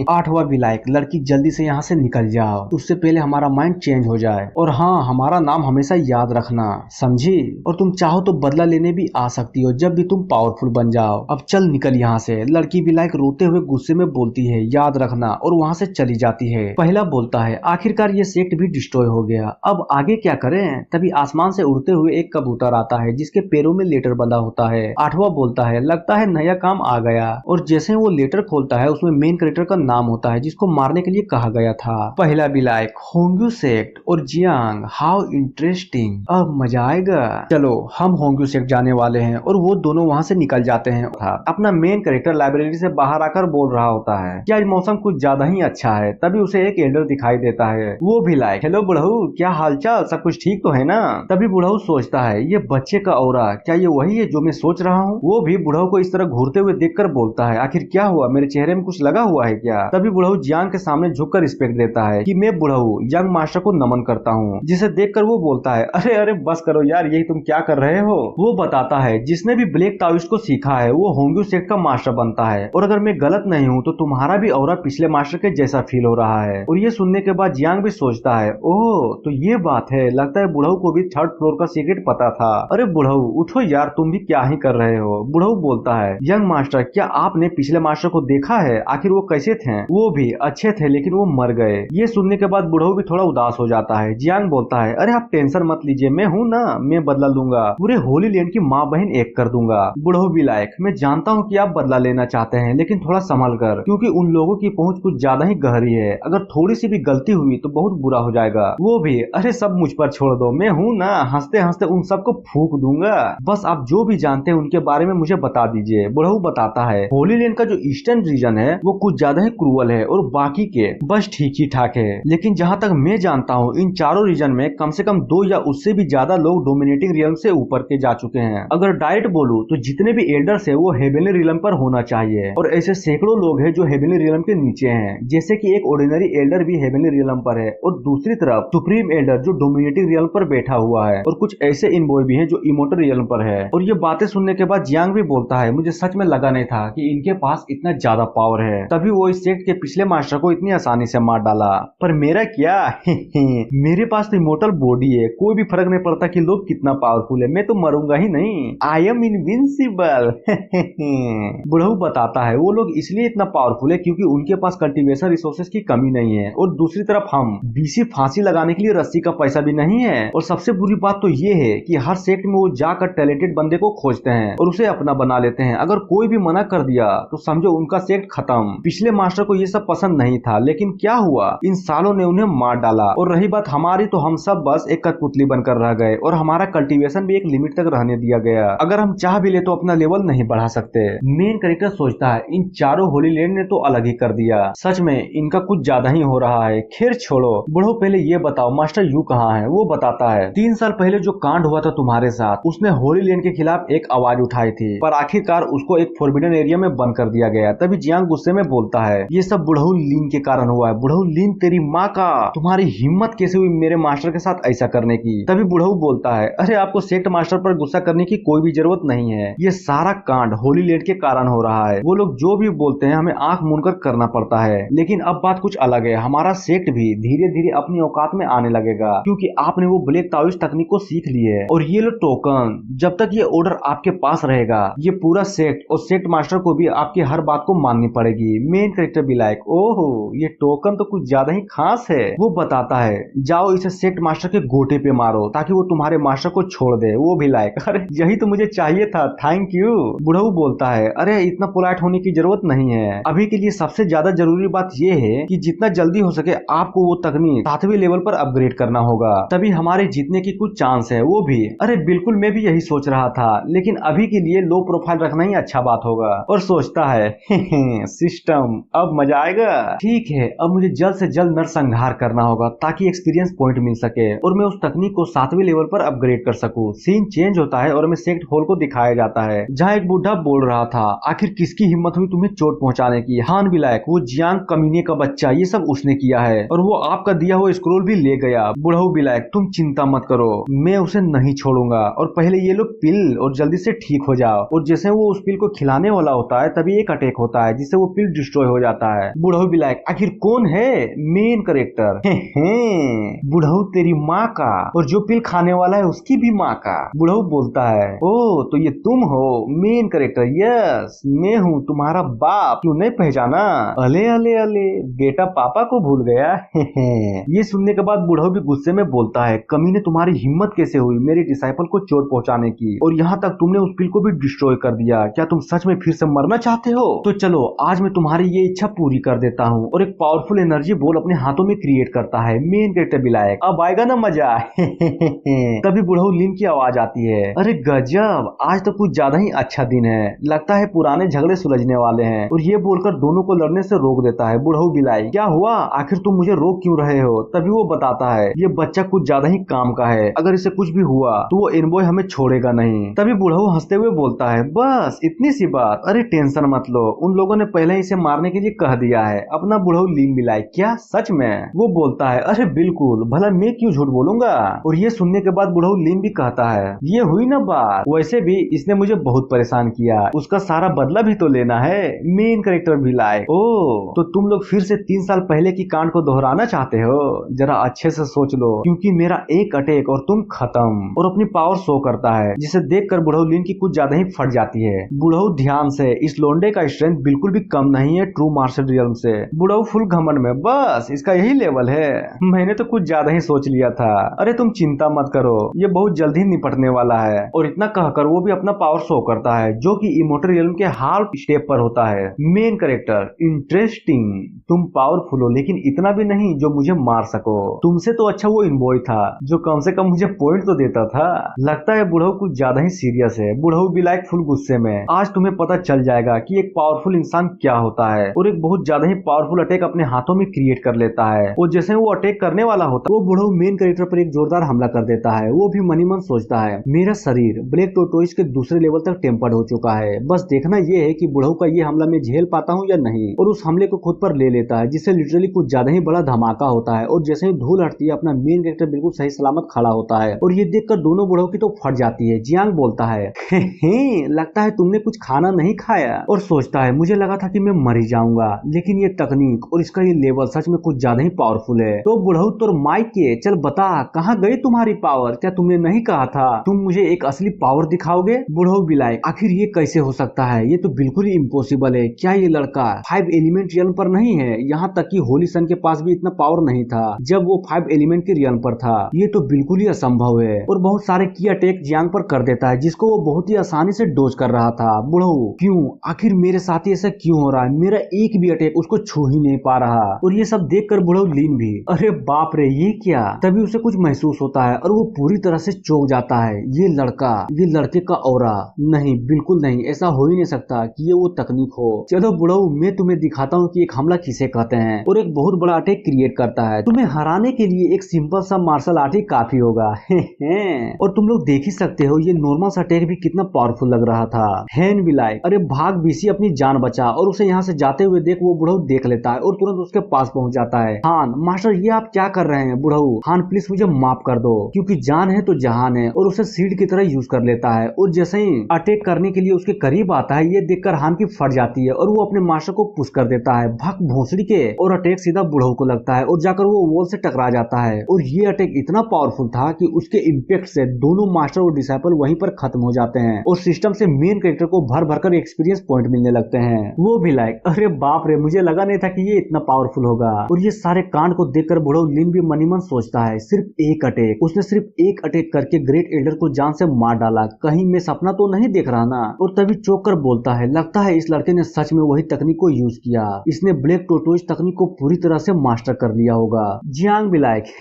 8वां भी लाइक लड़की जल्दी से यहाँ से निकल जाओ, उससे पहले हमारा माइंड चेंज हो जाए, और हाँ हमारा नाम हमेशा याद रखना समझी, और तुम चाहो तो बदला लेने भी आ सकती हो जब भी तुम पावरफुल बन जाओ, अब चल निकल यहाँ से। लड़की भी लाइक रोते हुए गुस्से में बोलती है याद रखना और वहाँ से चली जाती है। पहला बोलता है आखिरकार ये सेक्ट भी डिस्ट्रॉय हो गया, अब आगे क्या करें? तभी आसमान से उड़ते हुए एक कबूतर आता है जिसके पैरों में लेटर बंधा होता है। 8वां बोलता है लगता है नया काम आ गया, और जैसे वो लेटर खोलता है उसमें मेन कैरेक्टर का नाम होता है जिसको मारने के लिए कहा गया था। पहला भी लाइक होंग्यू सेक्ट और जियांग, हाउ इंटरेस्टिंग, अब मजा आएगा। चलो हम होंग्यू सेक्ट जाने वाले हैं और वो दोनों वहाँ से निकल जाते हैं। अपना मेन कैरेक्टर लाइब्रेरी से बाहर आकर बोल रहा होता है क्या आज मौसम कुछ ज्यादा ही अच्छा है। तभी उसे एक एल्डर दिखाई देता है, वो भी लाइक हेलो बुढ़ऊ क्या हालचाल, सब कुछ ठीक तो है ना? तभी बुढ़ऊ सोचता है ये बच्चे का औरा, क्या ये वही है जो मैं सोच रहा हूँ? वो भी बुढ़ऊ को इस तरह घूरते हुए देखकर बोलता है आखिर क्या हुआ, मेरे चेहरे में कुछ लगा हुआ है क्या? तभी बुढ़ऊ जियांग के सामने झुककर रिस्पेक्ट देता है कि मैं बुढ़ऊ यंग मास्टर को नमन करता हूँ, जिसे देखकर वो बोलता है अरे अरे बस करो यार, यही तुम क्या कर रहे हो? वो बताता है जिसने भी ब्लैक ताओइस्ट को सीखा है वो होंग्यू सेक्ट का मास्टर बनता है, और अगर मैं गलत नहीं हूँ तो तुम्हारा भी औरा पिछले मास्टर के जैसा फील हो रहा है। और ये सुनने के बाद जियांग भी सोचता है ओह तो ये बात है, लगता है बुढ़ऊ को भी 3rd फ्लोर का सीक्रेट पता था। अरे बुढ़ऊ उठो यार, तुम भी क्या ही कर रहे हो? बुढ़ऊ बोलता है यंग मास्टर क्या आपने पिछले मास्टर को देखा है, आखिर वो कैसे थे? वो भी अच्छे थे लेकिन वो मर गए। ये सुनने के बाद बुढ़ऊ भी थोड़ा उदास हो जाता है। जियांग बोलता है अरे आप टेंशन मत लीजिए, मैं हूँ ना, मैं बदला लूंगा, पूरे होली लैंड की माँ बहन एक कर दूंगा। बुढ़ऊ भी लायक मैं जानता हूँ कि आप बदला लेना चाहते हैं लेकिन थोड़ा संभल कर, क्योंकि उन लोगों की पहुंच कुछ ज्यादा ही गहरी है, अगर थोड़ी सी भी गलती हुई तो बहुत बुरा हो जाएगा। वो भी अरे सब मुझ पर छोड़ दो, मैं हूँ ना, हंसते हंसते उन सबको फूंक दूंगा, बस आप जो भी जानते हैं उनके बारे में मुझे बता दीजिए। बुढ़ऊ बताता है होली लैंड का जो ईस्टर्न रीजन है वो कुछ ज्यादा ही क्रूअल है और बाकी के बस ठीक ही ठाक है, लेकिन जहाँ तक मैं जानता हूँ इन चारों रीजन में कम से कम 2 या उससे भी ज्यादा लोग डोमिनेटिंग रियल्म से ऊपर के जा चुके हैं। अगर डायरेक्ट बोलूं तो जितने भी एल्डर्स है वो हेवनली रियल्म पर होना चाहिए, और ऐसे सैकड़ों लोग हैं जो हेवनली रियल्म के नीचे हैं, जैसे कि एक ऑर्डिनरी एल्डर भी हेवनली रियल्म पर है और दूसरी तरफ सुप्रीम एल्डर जो डोमिनेटिंग रियल्म पर बैठा हुआ है, और कुछ ऐसे इनबॉय भी हैं जो इमोर्टल रियल्म पर है। और ये बातें सुनने के बाद जियांग भी बोलता है मुझे सच में लगा नहीं था कि इनके पास इतना ज्यादा पावर है, तभी वो इस सेक्ट के पिछले मास्टर को इतनी आसानी से मार डाला। पर मेरा क्या मेरे पास तो इमोर्टल बॉडी है, कोई भी फर्क नहीं पड़ता कि लोग कितना पावरफुल है, मैं तो मरूंगा ही नहीं, आई एम इनविंसिबल। बुढ़ऊ बताता है वो लोग इसलिए इतना पावरफुल है क्योंकि उनके पास कल्टीवेशन रिसोर्सेज की कमी नहीं है, और दूसरी तरफ हम बीसी फांसी लगाने के लिए रस्सी का पैसा भी नहीं है। और सबसे बुरी बात तो ये है कि हर सेक्ट में वो जाकर टैलेंटेड बंदे को खोजते हैं और उसे अपना बना लेते हैं, अगर कोई भी मना कर दिया तो समझो उनका सेक्ट खत्म। पिछले मास्टर को ये सब पसंद नहीं था, लेकिन क्या हुआ इन सालों ने उन्हें मार डाला, और रही बात हमारी तो हम सब बस एक कठपुतली बनकर रह गए, और हमारा कल्टीवेशन भी एक लिमिट तक रहने दिया गया, अगर हम चाह भी ले तो अपना लेवल नहीं बढ़ा सकते। मेन कैरेक्टर सोचता है इन चारों होली लैंड ने तो अलग ही कर दिया, सच में इनका कुछ ज्यादा ही हो रहा है। खैर छोड़ो, बुढ़ो पहले ये बताओ मास्टर यू कहाँ है? वो बताता है 3 साल पहले जो कांड हुआ था तुम्हारे साथ साथ उसने होली लैंड के खिलाफ एक आवाज उठाई थी, पर आखिरकार उसको एक फोरबिडन एरिया में बंद कर दिया गया। तभी जियांग गुस्से में बोलता है, ये सब बुढ़ऊ लीन के कारण हुआ है। बुढ़ऊ लीन तेरी माँ का, तुम्हारी हिम्मत कैसे हुई मेरे मास्टर के साथ ऐसा करने की। तभी बुढ़ऊ बोलता है, अरे आपको सेक्ट मास्टर पर गुस्सा करने की कोई भी जरूरत नहीं है, ये सारा कांड होली लैंड के कारण हो रहा है। वो लोग जो भी बोलते हैं हमें आंख मूंदकर करना पड़ता है। लेकिन अब बात कुछ अलग है, हमारा सेक्ट भी धीरे धीरे अपनी औकात में आने लगेगा, क्योंकि आपने वो ब्लैक ताओइस्ट तकनीक को सीख ली है। और ये लो टोकन, जब तक ये ऑर्डर आपके पास रहेगा, ये पूरा सेक्ट और सेक्ट मास्टर को भी आपकी हर बात को माननी पड़ेगी। मेन कैरेक्टर भी लाइक, ओहो ये टोकन तो कुछ ज्यादा ही खास है। वो बताता है, जाओ इसे सेक्ट मास्टर के गोटे पे मारो ताकि वो तुम्हारे मास्टर को छोड़ दे। वो भी लाइक, अरे यही तो मुझे चाहिए था, थैंक यू। बुढ़ऊ बोलता है, अरे इतना पोलाइट होने की जरूरत नहीं है, अभी के लिए सबसे ज्यादा जरूरी बात ये है कि जितना जल्दी हो सके आपको वो तकनीक 7वें लेवल पर अपग्रेड करना होगा, तभी हमारे जीतने की कुछ चांस है। वो भी, अरे बिल्कुल मैं भी यही सोच रहा था, लेकिन अभी के लिए लो प्रोफाइल रखना ही अच्छा बात होगा। और सोचता है, सिस्टम अब मजा आएगा। ठीक है, अब मुझे जल्द से जल्द नरसंहार करना होगा ताकि एक्सपीरियंस पॉइंट मिल सके और मैं उस तकनीक को 7वें लेवल पर अपग्रेड कर सकूं। सीन चेंज होता है और हमें सेक्ट हॉल को दिखाया जाता है, जहाँ एक बुढ़ा बोल रहा था, आखिर किसकी हिम्मत हुई तुम्हें चोट पहुंचाने की। हान भी लायक, वो जियांग कमीने का बच्चा, ये सब उसने किया है और वो आपका दिया हुआ स्क्रोल भी ले गया। बुढ़ऊ भी लायक, तुम चिंता मत करो, मैं उसे नहीं छोड़ूंगा और पहले ये लो पिल और जल्दी से ठीक हो जाओ। और जैसे वो उस पिल को खिलाने वाला होता है तभी एक अटैक होता है जिससे वो पिल डिस्ट्रॉय हो जाता है। बुढ़ऊ भी लायक, आखिर कौन है मेन कैरेक्टर? बुढ़ऊ तेरी माँ का, और जो पिल खाने वाला है उसकी भी माँ का। बुढ़ऊ बोलता है, ओ तो ये तुम हो मेन कैरेक्टर? यस मैं हूँ तुम्हारा बाप, क्यों नहीं पहचाना? अले अले अले, बेटा पापा को भूल गया। ये सुनने के बाद बुढ़ऊ भी गुस्से में बोलता है, कमीने तुम्हारी हिम्मत कैसे हुई मेरे डिसाइपल को चोट पहुंचाने की, और यहाँ तक तुमने उस पिल को भी डिस्ट्रॉय कर दिया। क्या तुम सच में फिर से मरना चाहते हो? तो चलो आज मैं तुम्हारी ये इच्छा पूरी कर देता हूँ। और एक पावरफुल एनर्जी बॉल अपने हाथों में क्रिएट करता है। मेन कैरेक्टर भी लायक, अब आएगा ना मजा। तभी बुढ़ऊ लीन की आवाज आती है, अरे गजब, आज तो कुछ ज्यादा ही अच्छा दिन है, लगता है पुराने झगड़े सुलझने वाले हैं। और ये बोलकर दोनों को लड़ने से रोक देता है। बुढ़ऊ बिलाई, क्या हुआ, आखिर तुम मुझे रोक क्यों रहे हो? तभी वो बताता है, ये बच्चा कुछ ज्यादा ही काम का है, अगर इसे कुछ भी हुआ तो वो एनबॉय हमें छोड़ेगा नहीं। तभी बुढ़ऊ हंसते हुए बोलता है, बस इतनी सी बात, अरे टेंशन मत लो, उन लोगों ने पहले इसे मारने के लिए कह दिया है। अपना बुढ़ऊ लीन बिलाई, क्या सच में? वो बोलता है, अरे बिल्कुल, भला मैं क्यों झूठ बोलूंगा। और ये सुनने के बाद बुढ़ऊ लीन भी कहता है, ये हुई ना बात, वैसे भी इसने मुझे बहुत परेशान किया, उसका सारा बदला भी तो लेना है। मेन कैरेक्टर भी लाए, ओ तो तुम लोग फिर से 3 साल पहले की कांड को दोहराना चाहते हो? जरा अच्छे से सोच लो, क्योंकि मेरा एक अटैक और तुम खत्म। और अपनी पावर शो करता है, जिसे देखकर बुढ़ऊ लीन की कुछ ज्यादा ही फट जाती है। बुढ़ऊ ध्यान से, इस लोंडे का स्ट्रेंथ बिल्कुल भी कम नहीं है ट्रू मार्शल रियल्म से। बुढ़ऊ फुल घमंड में, बस इसका यही लेवल है, मैंने तो कुछ ज्यादा ही सोच लिया था। अरे तुम चिंता मत करो, ये बहुत जल्द ही निपटने वाला है। और इतना कहकर वो भी अपना पावर शो करता है, जो कि इमोर्टल रियल्म के हाफ स्टेप पर होता है। मेन कैरेक्टर, इंटरेस्टिंग, तुम पावरफुल हो लेकिन इतना भी नहीं जो मुझे मार सको। तुमसे तो अच्छा वो इनबॉय था जो कम से कम मुझे पॉइंट तो देता था। लगता है बुढ़ऊ कुछ ज्यादा ही सीरियस है। बुढ़ऊ भी लाइक फुल गुस्से में, आज तुम्हें पता चल जाएगा कि एक पावरफुल इंसान क्या होता है। और एक बहुत ज्यादा ही पावरफुल अटैक अपने हाथों में क्रिएट कर लेता है। और जैसे वो अटैक करने वाला होता है, वो बुढ़ऊ मेन कैरेक्टर पर एक जोरदार हमला कर देता है। वो भी मनी मन सोचता है, मेरा शरीर ब्लैक टोटोइस के दूसरे लेवल तक टेम्पर्ड हो चुका है, बस देखना ये है कि बुढ़ऊ का ये हमला मैं झेल पाता हूँ या नहीं। और उस हमले को खुद पर ले लेता है, जिससे लिटरली कुछ ज्यादा ही बड़ा धमाका होता है। और जैसे ही धूल हटती है, अपना मेन कैरेक्टर बिल्कुल सही सलामत खड़ा होता है। और ये देखकर दोनों बुढ़ऊ की तो फट जाती है। जियांग बोलता है, लगता है तुमने कुछ खाना नहीं खाया। और सोचता है, मुझे लगा था कि मैं मर ही जाऊंगा, लेकिन ये तकनीक और इसका ये लेवल सच में कुछ ज्यादा ही पावरफुल है। तो बुढ़ऊ तो माइक के, चल बता कहाँ गई तुम्हारी पावर? क्या तुमने नहीं कहा था तुम मुझे एक असली पावर दिखाओगे? बुढ़ऊ बिलाई, आखिर ये कैसे हो सकता है, ये तो बिल्कुल ही इम्पॉसिबल है। क्या ये लड़का 5 एलिमेंट रियल्म पर नहीं है? यहाँ तक कि होली सन के पास भी इतना पावर नहीं था जब वो 5 एलिमेंट के रियल्म पर था। ये तो बिल्कुल ही असंभव है। और बहुत सारे की अटैक जियांग पर कर देता है, जिसको वो बहुत ही आसानी से डोज कर रहा था। बुढ़ऊ, क्यों, आखिर मेरे साथ ऐसा क्यों हो रहा है? मेरा एक भी अटैक उसको छू ही नहीं पा रहा। और ये सब देख कर बुढ़ऊ लीन भी, अरे बाप रे ये क्या? तभी उसे कुछ महसूस होता है और वो पूरी तरह से चौंक जाता है। ये लड़का, ये लड़के का ऑरा, नहीं बिल्कुल नहीं, ऐसा हो ही नहीं सकता कि ये वो तकनीक हो। चलो बुढ़ऊ, मैं तुम्हें दिखाता हूँ कि एक हमला किसे कहते हैं। और एक बहुत बड़ा अटैक क्रिएट करता है। तुम्हें हराने के लिए एक सिंपल सा मार्शल आर्ट ही काफी होगा। और तुम तुम लोग देख ही सकते हो ये नॉर्मल सा अटैक भी कितना पावरफुल लग रहा था। हैन भी लाइक अरे भाग बीसी अपनी जान बचा, और उसे यहाँ से जाते हुए देख वो बुढ़ऊ देख लेता है और तुरंत उसके पास पहुंच जाता है। हान मास्टर ये आप क्या कर रहे हैं बुढ़ऊ, हान प्लीज मुझे माफ कर दो, क्योंकि जान है तो जहान है, और उसे सीड की तरह यूज कर लेता है। और जैसे ही अटैक करने के लिए उसके करीब आता है, ये देखकर हान की फट जाती है और वो अपने मास्टर को पुश कर देता है भक भोसड़ी के, और अटैक सीधा बुढ़ऊ को लगता है और जाकर वो वॉल से टकरा जाता है। और ये अटैक इतना पावरफुल था कि उसके इम्पैक्ट से दोनों मास्टर और डिसाइपल वहीं पर खत्म हो जाते हैं और सिस्टम से मेन कैरेक्टर को भर भर कर एक्सपीरियंस पॉइंट मिलने लगते हैं। वो भी लाइक अरे बाप रे, मुझे लगा नहीं था कि ये इतना पावरफुल होगा। और ये सारे कांड को देखकर बुढ़ऊ लिन भी मनी मन सोचता है सिर्फ एक अटैक, उसने सिर्फ एक अटैक करके ग्रेट एल्डर को जान से मार डाला, कहीं मैं सपना तो नहीं देख रहा ना। और तभी चौंक कर बोलता है लगता है इस लड़के ने सच में वही तकनीक को यूज किया, इसने ब्लैक टोटोइज तकनीक को पूरी तरह से मास्टर कर लिया होगा। जियांग भी लाइक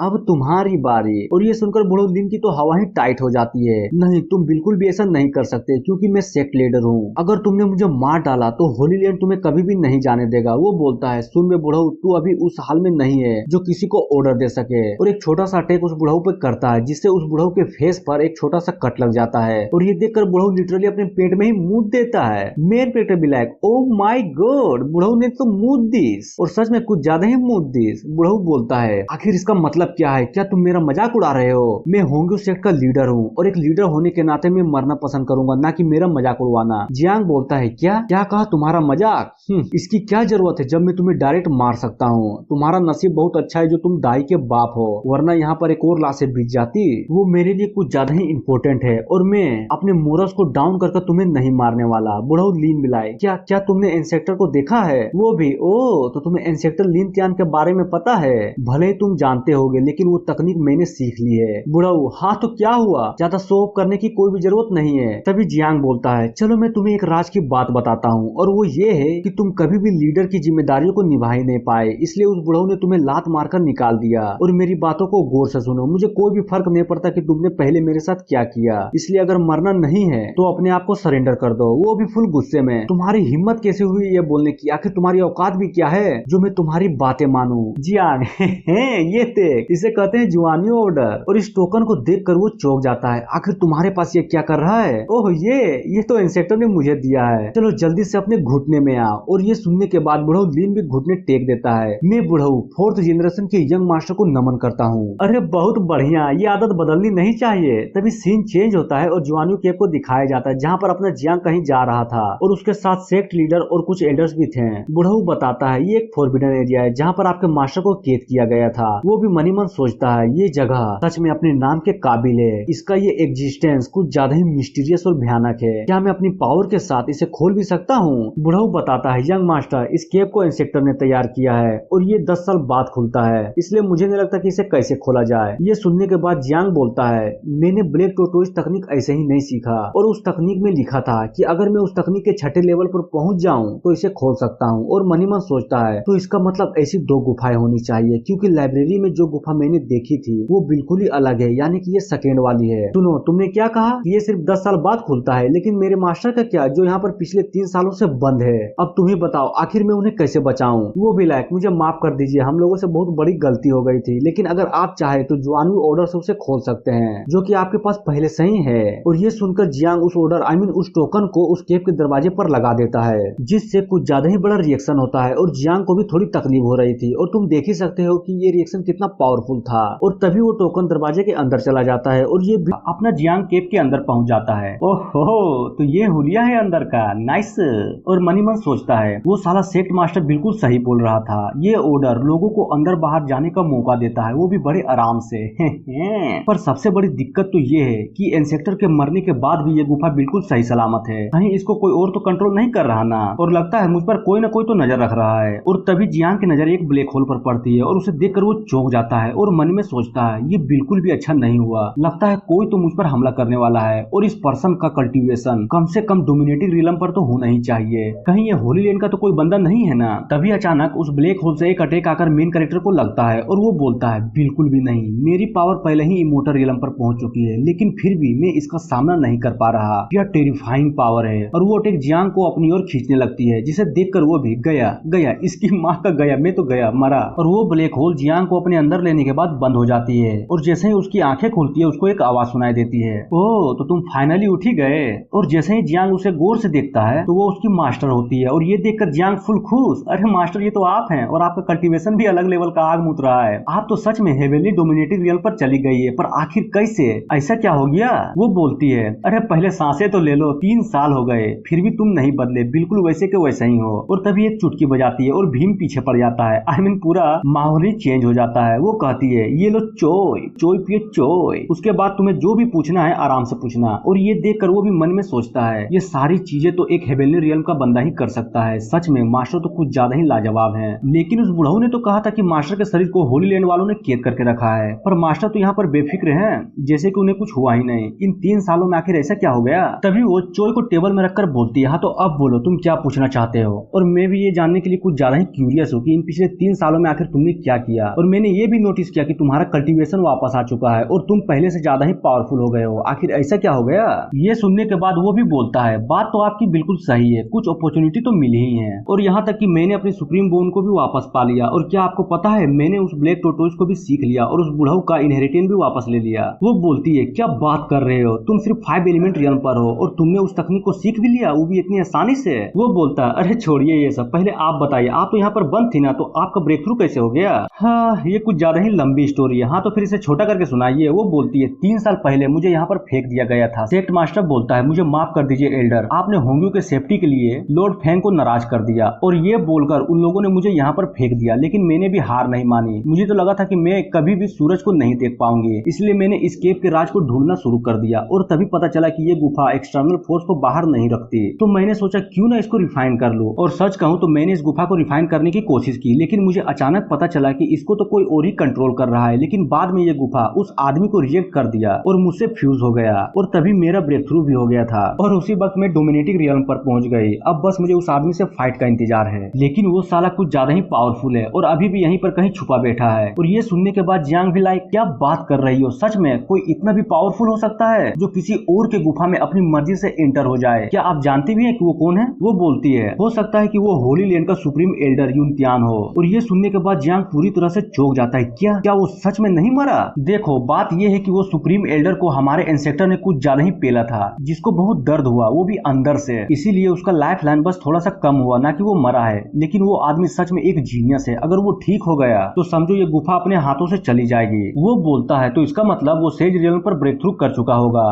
अब तुम्हारी बारी। और ये सुनकर बुढ़ऊ लिन की तो हवा ही टाइट हो जाती है। नहीं तुम बिल्कुल भी ऐसा नहीं कर सकते, क्योंकि मैं सेक्ट लीडर हूँ, अगर तुमने मुझे मार डाला तो होली लैंड तुम्हें कभी भी नहीं जाने देगा। वो बोलता है सुन बे बुढ़ऊ, तू अभी उस हाल में नहीं है जो किसी को ऑर्डर दे सके। और एक छोटा सा अटैक उस बुढ़ऊ पे करता है, जिससे उस बुढ़ऊ के फेस पर एक छोटा सा कट लग जाता है। और ये देखकर बुढ़ऊ लिटरली अपने पेट में ही मुंह देता है। मेन कैरेक्टर भी लाइक ओ माय गॉड, बुढ़ऊ ने तो मुंह दिस, और सच में कुछ ज्यादा ही मुंह दिस। बुढ़ऊ बोलता है आखिर इसका मतलब क्या है, क्या तुम मेरा मजाक उड़ा रहे हो? मैं होंगे उस सेक्ट का लीडर हूँ, और एक लीडर होने के नाते मैं मरना पसंद करूंगा, ना कि मेरा मजाक उड़वाना। जियांग बोलता है क्या क्या कहा तुम्हारा मजाक? इसकी क्या जरूरत है जब मैं तुम्हें डायरेक्ट मार सकता हूँ। तुम्हारा नसीब बहुत अच्छा है जो तुम दाई के बाप हो, वरना यहाँ पर एक और लाशें बीत जाती। वो मेरे लिए कुछ ज्यादा ही इम्पोर्टेंट है, और मैं अपने मोरल्स को डाउन करके तुम्हें नहीं मारने वाला। बुढ़ऊ लीन मिलाए क्या क्या तुमने इंसेक्टर को देखा है? वो भी ओ तो तुम्हें इंसेक्टर लीन त्यान के बारे में पता है? भले ही तुम जानते होगे, लेकिन वो तकनीक मैंने सीख ली है। बुढ़ऊ हाँ तो क्या हुआ, ज्यादा शो ऑफ करने की कोई भी जरूरत नहीं है। तभी जियांग बोलता है चलो मैं तुम्हें एक राज की बात बताता हूँ, और वो ये है कि तुम कभी भी लीडर की जिम्मेदारियों को निभा ही नहीं पाए, इसलिए उस बुढ़ऊ ने तुम्हें लात मारकर निकाल दिया। और मेरी बातों को गौर से सुनो, मुझे कोई भी फर्क नहीं पड़ता कि तुमने पहले मेरे साथ क्या किया, इसलिए अगर मरना नहीं है तो अपने आप को सरेंडर कर दो। वो भी फुल गुस्से में, तुम्हारी हिम्मत कैसे हुई ये बोलने की, आखिर तुम्हारी औकात भी क्या है जो मैं तुम्हारी बातें मानूं? जियांग ये देख, इसे कहते हैं जुआनियो ऑर्डर। और इस टोकन को देखकर वो चौंक जाता है, आखिर तुम्हारे पास ये क्या कर रहा है? ओह ये तो इंसेक्टर ने मुझे दिया है, चलो जल्दी से अपने घुटने में आओ। और ये सुनने के बाद बुढ़ऊ लीन भी घुटने टेक देता है। मैं बुढ़ऊ 4th जनरेशन के यंग मास्टर को नमन करता हूँ। अरे बहुत बढ़िया, ये आदत बदलनी नहीं चाहिए। तभी सीन चेंज होता है और जुआनियो केव को दिखाया जाता है, जहाँ पर अपना जियांग कहीं जा रहा था, और उसके साथ सेक्ट लीडर और कुछ एल्डर्स भी थे। बुढ़ऊ बताता है ये एक फॉरबिडन एरिया है जहाँ पर आपके मास्टर को कैद किया गया था। वो भी मनी मन सोचता है ये जगह सच में अपने नाम के काबिल है, इसका ये एग्जिस्टेंस कुछ ज्यादा ही मिस्टीरियस और भयानक है, क्या मैं अपनी पावर के साथ इसे खोल भी सकता हूँ? बुढ़ऊ बताता है यंग मास्टर, इस केव को इंसेक्टर ने तैयार किया है और ये 10 साल बाद खुलता है, इसलिए मुझे नहीं लगता कि इसे कैसे खोला जाए। ये सुनने के बाद जियांग बोलता है मैंने ब्लैक टोटोइज तकनीक ऐसे ही नहीं सीखा, और उस तकनीक में लिखा था कि अगर मैं उस तकनीक के छठे लेवल पर पहुंच जाऊं तो इसे खोल सकता हूं। और मनी मन सोचता है तो इसका मतलब ऐसी 2 गुफाएं होनी चाहिए, क्योंकि लाइब्रेरी में जो गुफा मैंने देखी थी वो बिल्कुल ही अलग है, यानी कि ये सेकेंड वाली है। सुनो तुमने क्या कहा, ये सिर्फ 10 साल बाद खुलता है, लेकिन मेरे मास्टर का क्या जो यहाँ पर पिछले 3 सालों से बंद है? अब तुम्हें बताओ आखिर मैं उन्हें कैसे बचाऊं? वो भी लायक मुझे माफ कर दीजिए, हम लोगों से बहुत बड़ी गलती हो गई थी, लेकिन अगर आप चाहे तो जुआनियो ऑर्डर से उसे खोल सकते हैं, जो कि आपके पास पहले से ही है। और ये सुनकर जियांग उस ऑर्डर उस टोकन को उस केव के दरवाजे पर लगा देता है, जिससे कुछ ज्यादा ही बड़ा रिएक्शन होता है, और जियांग को भी थोड़ी तकलीफ हो रही थी, और तुम देख ही सकते हो कि ये रिएक्शन कितना पावरफुल था। और तभी वो टोकन दरवाजे के अंदर चला जाता है और ये अपना जियांग केव के अंदर पहुंच जाता है। ओहो तो ये हुलिया है अंदर का, नाइस। और मनी मन सोचता है वो साला सेक्ट मास्टर बिल्कुल सही बोल रहा था, ये ऑर्डर लोगों को अंदर बाहर जाने का मौका देता है, वो भी बड़े आराम से। पर सबसे बड़ी दिक्कत तो ये है कि इंसेक्टर के मरने के बाद भी ये गुफा बिल्कुल सही सलामत है, कहीं इसको कोई और तो कंट्रोल नहीं कर रहा ना, और लगता है मुझ पर कोई ना कोई तो नजर रख रहा है। और तभी जियांग की नजर एक ब्लैक होल पर पड़ती है और उसे देखकर वो चौंक जाता है और मन में सोचता है ये बिल्कुल भी अच्छा नहीं हुआ, लगता है कोई तो मुझ पर हमला करने वाला है, और इस पर्सन का कल्टीवेशन कम से कम डोमिनेटिंग रिलम पर तो होना ही चाहिए, कहीं ये होली लैंड का तो कोई बंदा नहीं है ना। तभी अचानक उस ब्लैक होल से एक अटैक आकर मेन कैरेक्टर को लगता है और वो बोलता है बिल्कुल भी नहीं, मेरी पावर पहले ही इमोर्टल रिलम पर पहुंच चुकी है, लेकिन फिर भी मैं इसका सामना नहीं कर पा रहा, यह टेरिफाइंग पावर है। और वो अटैक जियांग को अपनी ओर खींचने लगती है, जिसे देखकर वो भी गया गया, इसकी माँ का गया, मैं तो गया मरा। और वो ब्लैक होल जियांग को अपने अंदर लेने के बाद बंद हो जाती है, और जैसे ही उसकी आंखें आंखें खुलती है उसको एक आवाज सुनाई देती है, ओह तो तुम फाइनली उठ ही गए। और जैसे ही जियांग उसे गौर से देखता है तो वो उसकी मास्टर होती है और ये देखकर जियांग फुल खुश, अरे मास्टर ये तो आप हैं और आपका कल्टीवेशन भी अलग लेवल का आग मुत रहा है, आप तो सच में हेवनली डोमिनेटिंग रियल पर चली गई है, पर आखिर कैसे, ऐसा क्या हो गया। वो बोलती है, अरे पहले सांसें तो ले लो, 3 साल हो गए फिर भी तुम नहीं बदले, बिल्कुल वैसे के वैसे ही हो। और तभी एक चुटकी बजाती है और भीम पीछे पड़ जाता है, आई मीन पूरा माहौल ही चेंज हो जाता है। वो कहती है, ये लो चोय चोय पिए चोय, उसके बाद तुम्हें जो भी पूछना है आराम से पूछना। और ये देखकर वो भी मन में सोचता है, ये सारी चीजें तो एक हेवनली रियल्म का बंदा ही कर सकता है, सच में मास्टर तो कुछ ज्यादा ही लाजवाब है। लेकिन उस बुढ़ऊ ने तो कहा था कि मास्टर के शरीर को होली लैंड वालों ने कैद करके रखा है, पर मास्टर तो यहाँ पर बेफिक्र हैं, जैसे कि उन्हें कुछ हुआ ही नहीं। इन 3 सालों में आखिर ऐसा क्या हो गया। तभी वो चोय को टेबल में रखकर बोलती है, हाँ तो अब बोलो तुम क्या पूछना चाहते हो। और मैं भी ये जानने के लिए कुछ ज्यादा ही क्यूरियस हूँ कि इन पिछले 3 सालों में आखिर तुमने क्या किया। और मैंने ये भी नोटिस किया कि तुम्हारा कल्टीवेशन वापस आ चुका है और तुम पहले से ज्यादा ही पावरफुल हो गए हो, आखिर ऐसा क्या हो गया। ये सुनने के बाद वो भी बोलता है, बात तो आपकी बिल्कुल सही है, कुछ अपॉर्चुनिटी तो मिली ही है और यहाँ तक कि मैंने अपनी सुप्रीम बोन को भी वापस पा लिया। और क्या आपको पता है, मैंने उस ब्लैक टोटोइस को भी सीख लिया और उस बुढ़ऊ का इनहेरिटेंस भी वापस ले लिया। वो बोलती है, क्या बात कर रहे हो, तुम सिर्फ 5 एलिमेंट रियल्म पर हो और तुमने उस तकनीक को सीख भी लिया, वो भी इतनी आसानी से। वो बोलता है, अरे छोड़िए ये सब, पहले आप बताइए, आप तो यहाँ पर बंद थी ना, तो आपका ब्रेक थ्रू कैसे हो गया। हाँ ये कुछ ज्यादा ही लंबी स्टोरी है, हाँ तो फिर इसे छोटा करके सुनाइए। वो बोलती है, 3 साल पहले मुझे यहाँ पर फेंक दिया गया था। सेक्ट मास्टर बोलता है, मुझे माफ कर दीजिए एल्डर, आपने होंग्यू के सेफ्टी के लिए लॉर्ड फैंग को नाराज कर दिया। और ये बोलकर उन लोगों ने मुझे यहाँ पर फेंक दिया, लेकिन मैंने भी हार नहीं मानी। मुझे तो लगा था कि मैं कभी भी सूरज को नहीं देख पाऊंगी, इसलिए मैंने स्केप के राज को ढूंढना शुरू कर दिया। और तभी पता चला कि ये गुफा एक्सटर्नल फोर्स को बाहर नहीं रखती, तो मैंने सोचा क्यों ना इसको रिफाइन कर लूं। और सच कहूं तो मैंने इस गुफा को रिफाइन करने की कोशिश की, लेकिन मुझे अचानक पता चला कि इसको तो कोई और ही कंट्रोल कर रहा है। लेकिन बाद में ये गुफा उस आदमी को रिजेक्ट कर दिया और मुझसे फ्यूज हो गया और तभी मेरा ब्रेक थ्रू भी हो गया था। और उसी वक्त मैं डोमिनेटिंग रियल्म पर पहुंच गई। अब बस मुझे उस आदमी से फाइट का इंतजार है, लेकिन वो साला कुछ ज्यादा ही पावरफुल है और अभी भी यहीं पर कहीं छुपा बैठा है। और ये सुनने के बाद जियांग भी लाइक, क्या बात कर रही हो, सच में कोई इतना भी पावरफुल हो सकता है जो किसी और के गुफा में अपनी मर्जी से एंटर हो जाए, क्या आप जानते भी हैं कि वो कौन है। वो बोलती है, हो सकता है कि वो होली लैंड का सुप्रीम एल्डर यूनतियान हो। और ये सुनने के बाद जियांग पूरी तरह से चौंक जाता है, क्या वो सच में नहीं मरा। देखो बात ये है कि वो सुप्रीम एल्डर को हमारे इंसेक्टर ने कुछ ज्यादा ही पेला था, जिसको बहुत दर्द हुआ, वो भी अंदर से, इसीलिए उसका लाइफ लाइन बस थोड़ा सा कम हुआ, ना कि वो मरा है। लेकिन वो आदमी सच में एक जीनियस है, अगर वो ठीक हो गया तो समझो ये गुफा अपने हाथों से चली जाएगी। वो बोलता है, तो इसका मतलब वो सेज रियल्म पर ब्रेक थ्रू कर चुका होगा।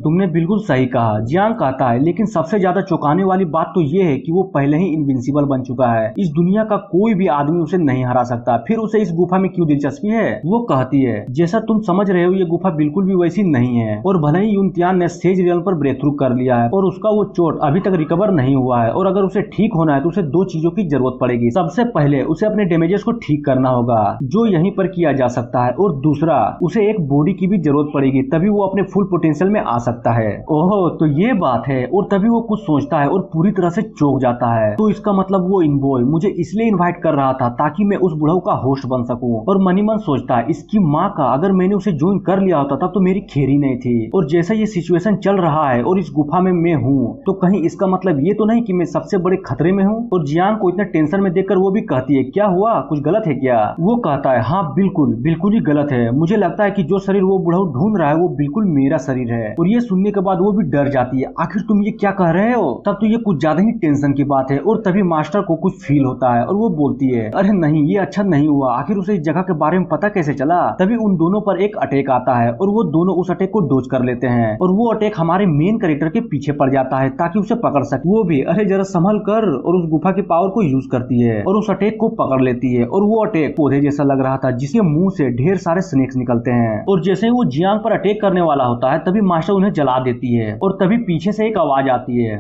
तुमने बिल्कुल सही कहा, जियांग कहता है, लेकिन सबसे ज्यादा चौंकाने वाली बात तो ये है कि वो पहले ही इनविंसिबल बन चुका है, इस दुनिया का कोई भी आदमी उसे नहीं हरा सकता, फिर उसे इस गुफा में क्यों दिलचस्पी है। वो कहती है, जैसा तुम समझ रहे हो ये गुफा बिल्कुल भी वैसी नहीं है, और भले ही यूनतियान ने सेज रियल्म पर ब्रेक थ्रू कर लिया है और उसका वो चोट अभी तक रिकवर नहीं हुआ है, और अगर उसे ठीक होना है तो उसे 2 चीजों की जरूरत पड़ेगी। सबसे पहले उसे अपने डैमेजेस को ठीक करना होगा, जो यहीं पर किया जा सकता है, और दूसरा उसे एक बॉडी की भी जरूरत पड़ेगी, तभी वो अपने फुल पोटेंशियल में आ सकता है। ओहो तो ये बात है। और तभी वो कुछ सोचता है और पूरी तरह से चौंक जाता है, तो इसका मतलब वो इनबॉय मुझे इसलिए इन्वाइट कर रहा था ताकि मैं उस बुढ़ऊ का होस्ट बन सकूं। और मनी मन सोचता है, इसकी माँ का, अगर मैंने उसे ज्वाइन कर लिया होता तब तो मेरी खेरी नहीं थी, और जैसा ये सिचुएशन चल रहा है और इस गुफा में मैं हूँ, तो कहीं इसका मतलब ये तो नहीं कि मैं सबसे बड़े खतरे में हूँ। और जियांग को इतना टेंशन में देखकर वो भी कहती है, क्या हुआ, कुछ गलत है क्या। वो कहता है, हाँ बिल्कुल ही गलत है, मुझे लगता है कि जो शरीर वो बुढ़ऊ ढूंढ रहा है वो बिल्कुल मेरा शरीर है। और ये सुनने के बाद वो भी डर जाती है, आखिर तुम ये क्या कह रहे हो। तब तो ये कुछ ज्यादा ही टेंशन की बात है। और तभी मास्टर को कुछ फील होता है और वो बोलती है, अरे नहीं ये अच्छा नहीं हुआ, आखिर उसे इस जगह के बारे में पता कैसे चला। तभी उन दोनों पर एक अटैक आता है और वो दोनों उस अटैक को डोज कर लेते हैं, और वो अटैक हमारे मेन कैरेक्टर के पीछे पड़ जाता है ताकि उसे पकड़ सके। वो भी अरे जरा संभल कर, और उस गुफा की पावर को यूज करती है और उस अटैक को पकड़ लेती है। और वो अटैक पौधे जैसा लग रहा था जिसके मुंह से ढेर सारे स्नेक्स निकलते हैं, और जैसे ही वो जियांग पर अटैक करने वाला होता है तभी मास्टर उन्हें जला देती है। और तभी पीछे से एक आवाज आती है,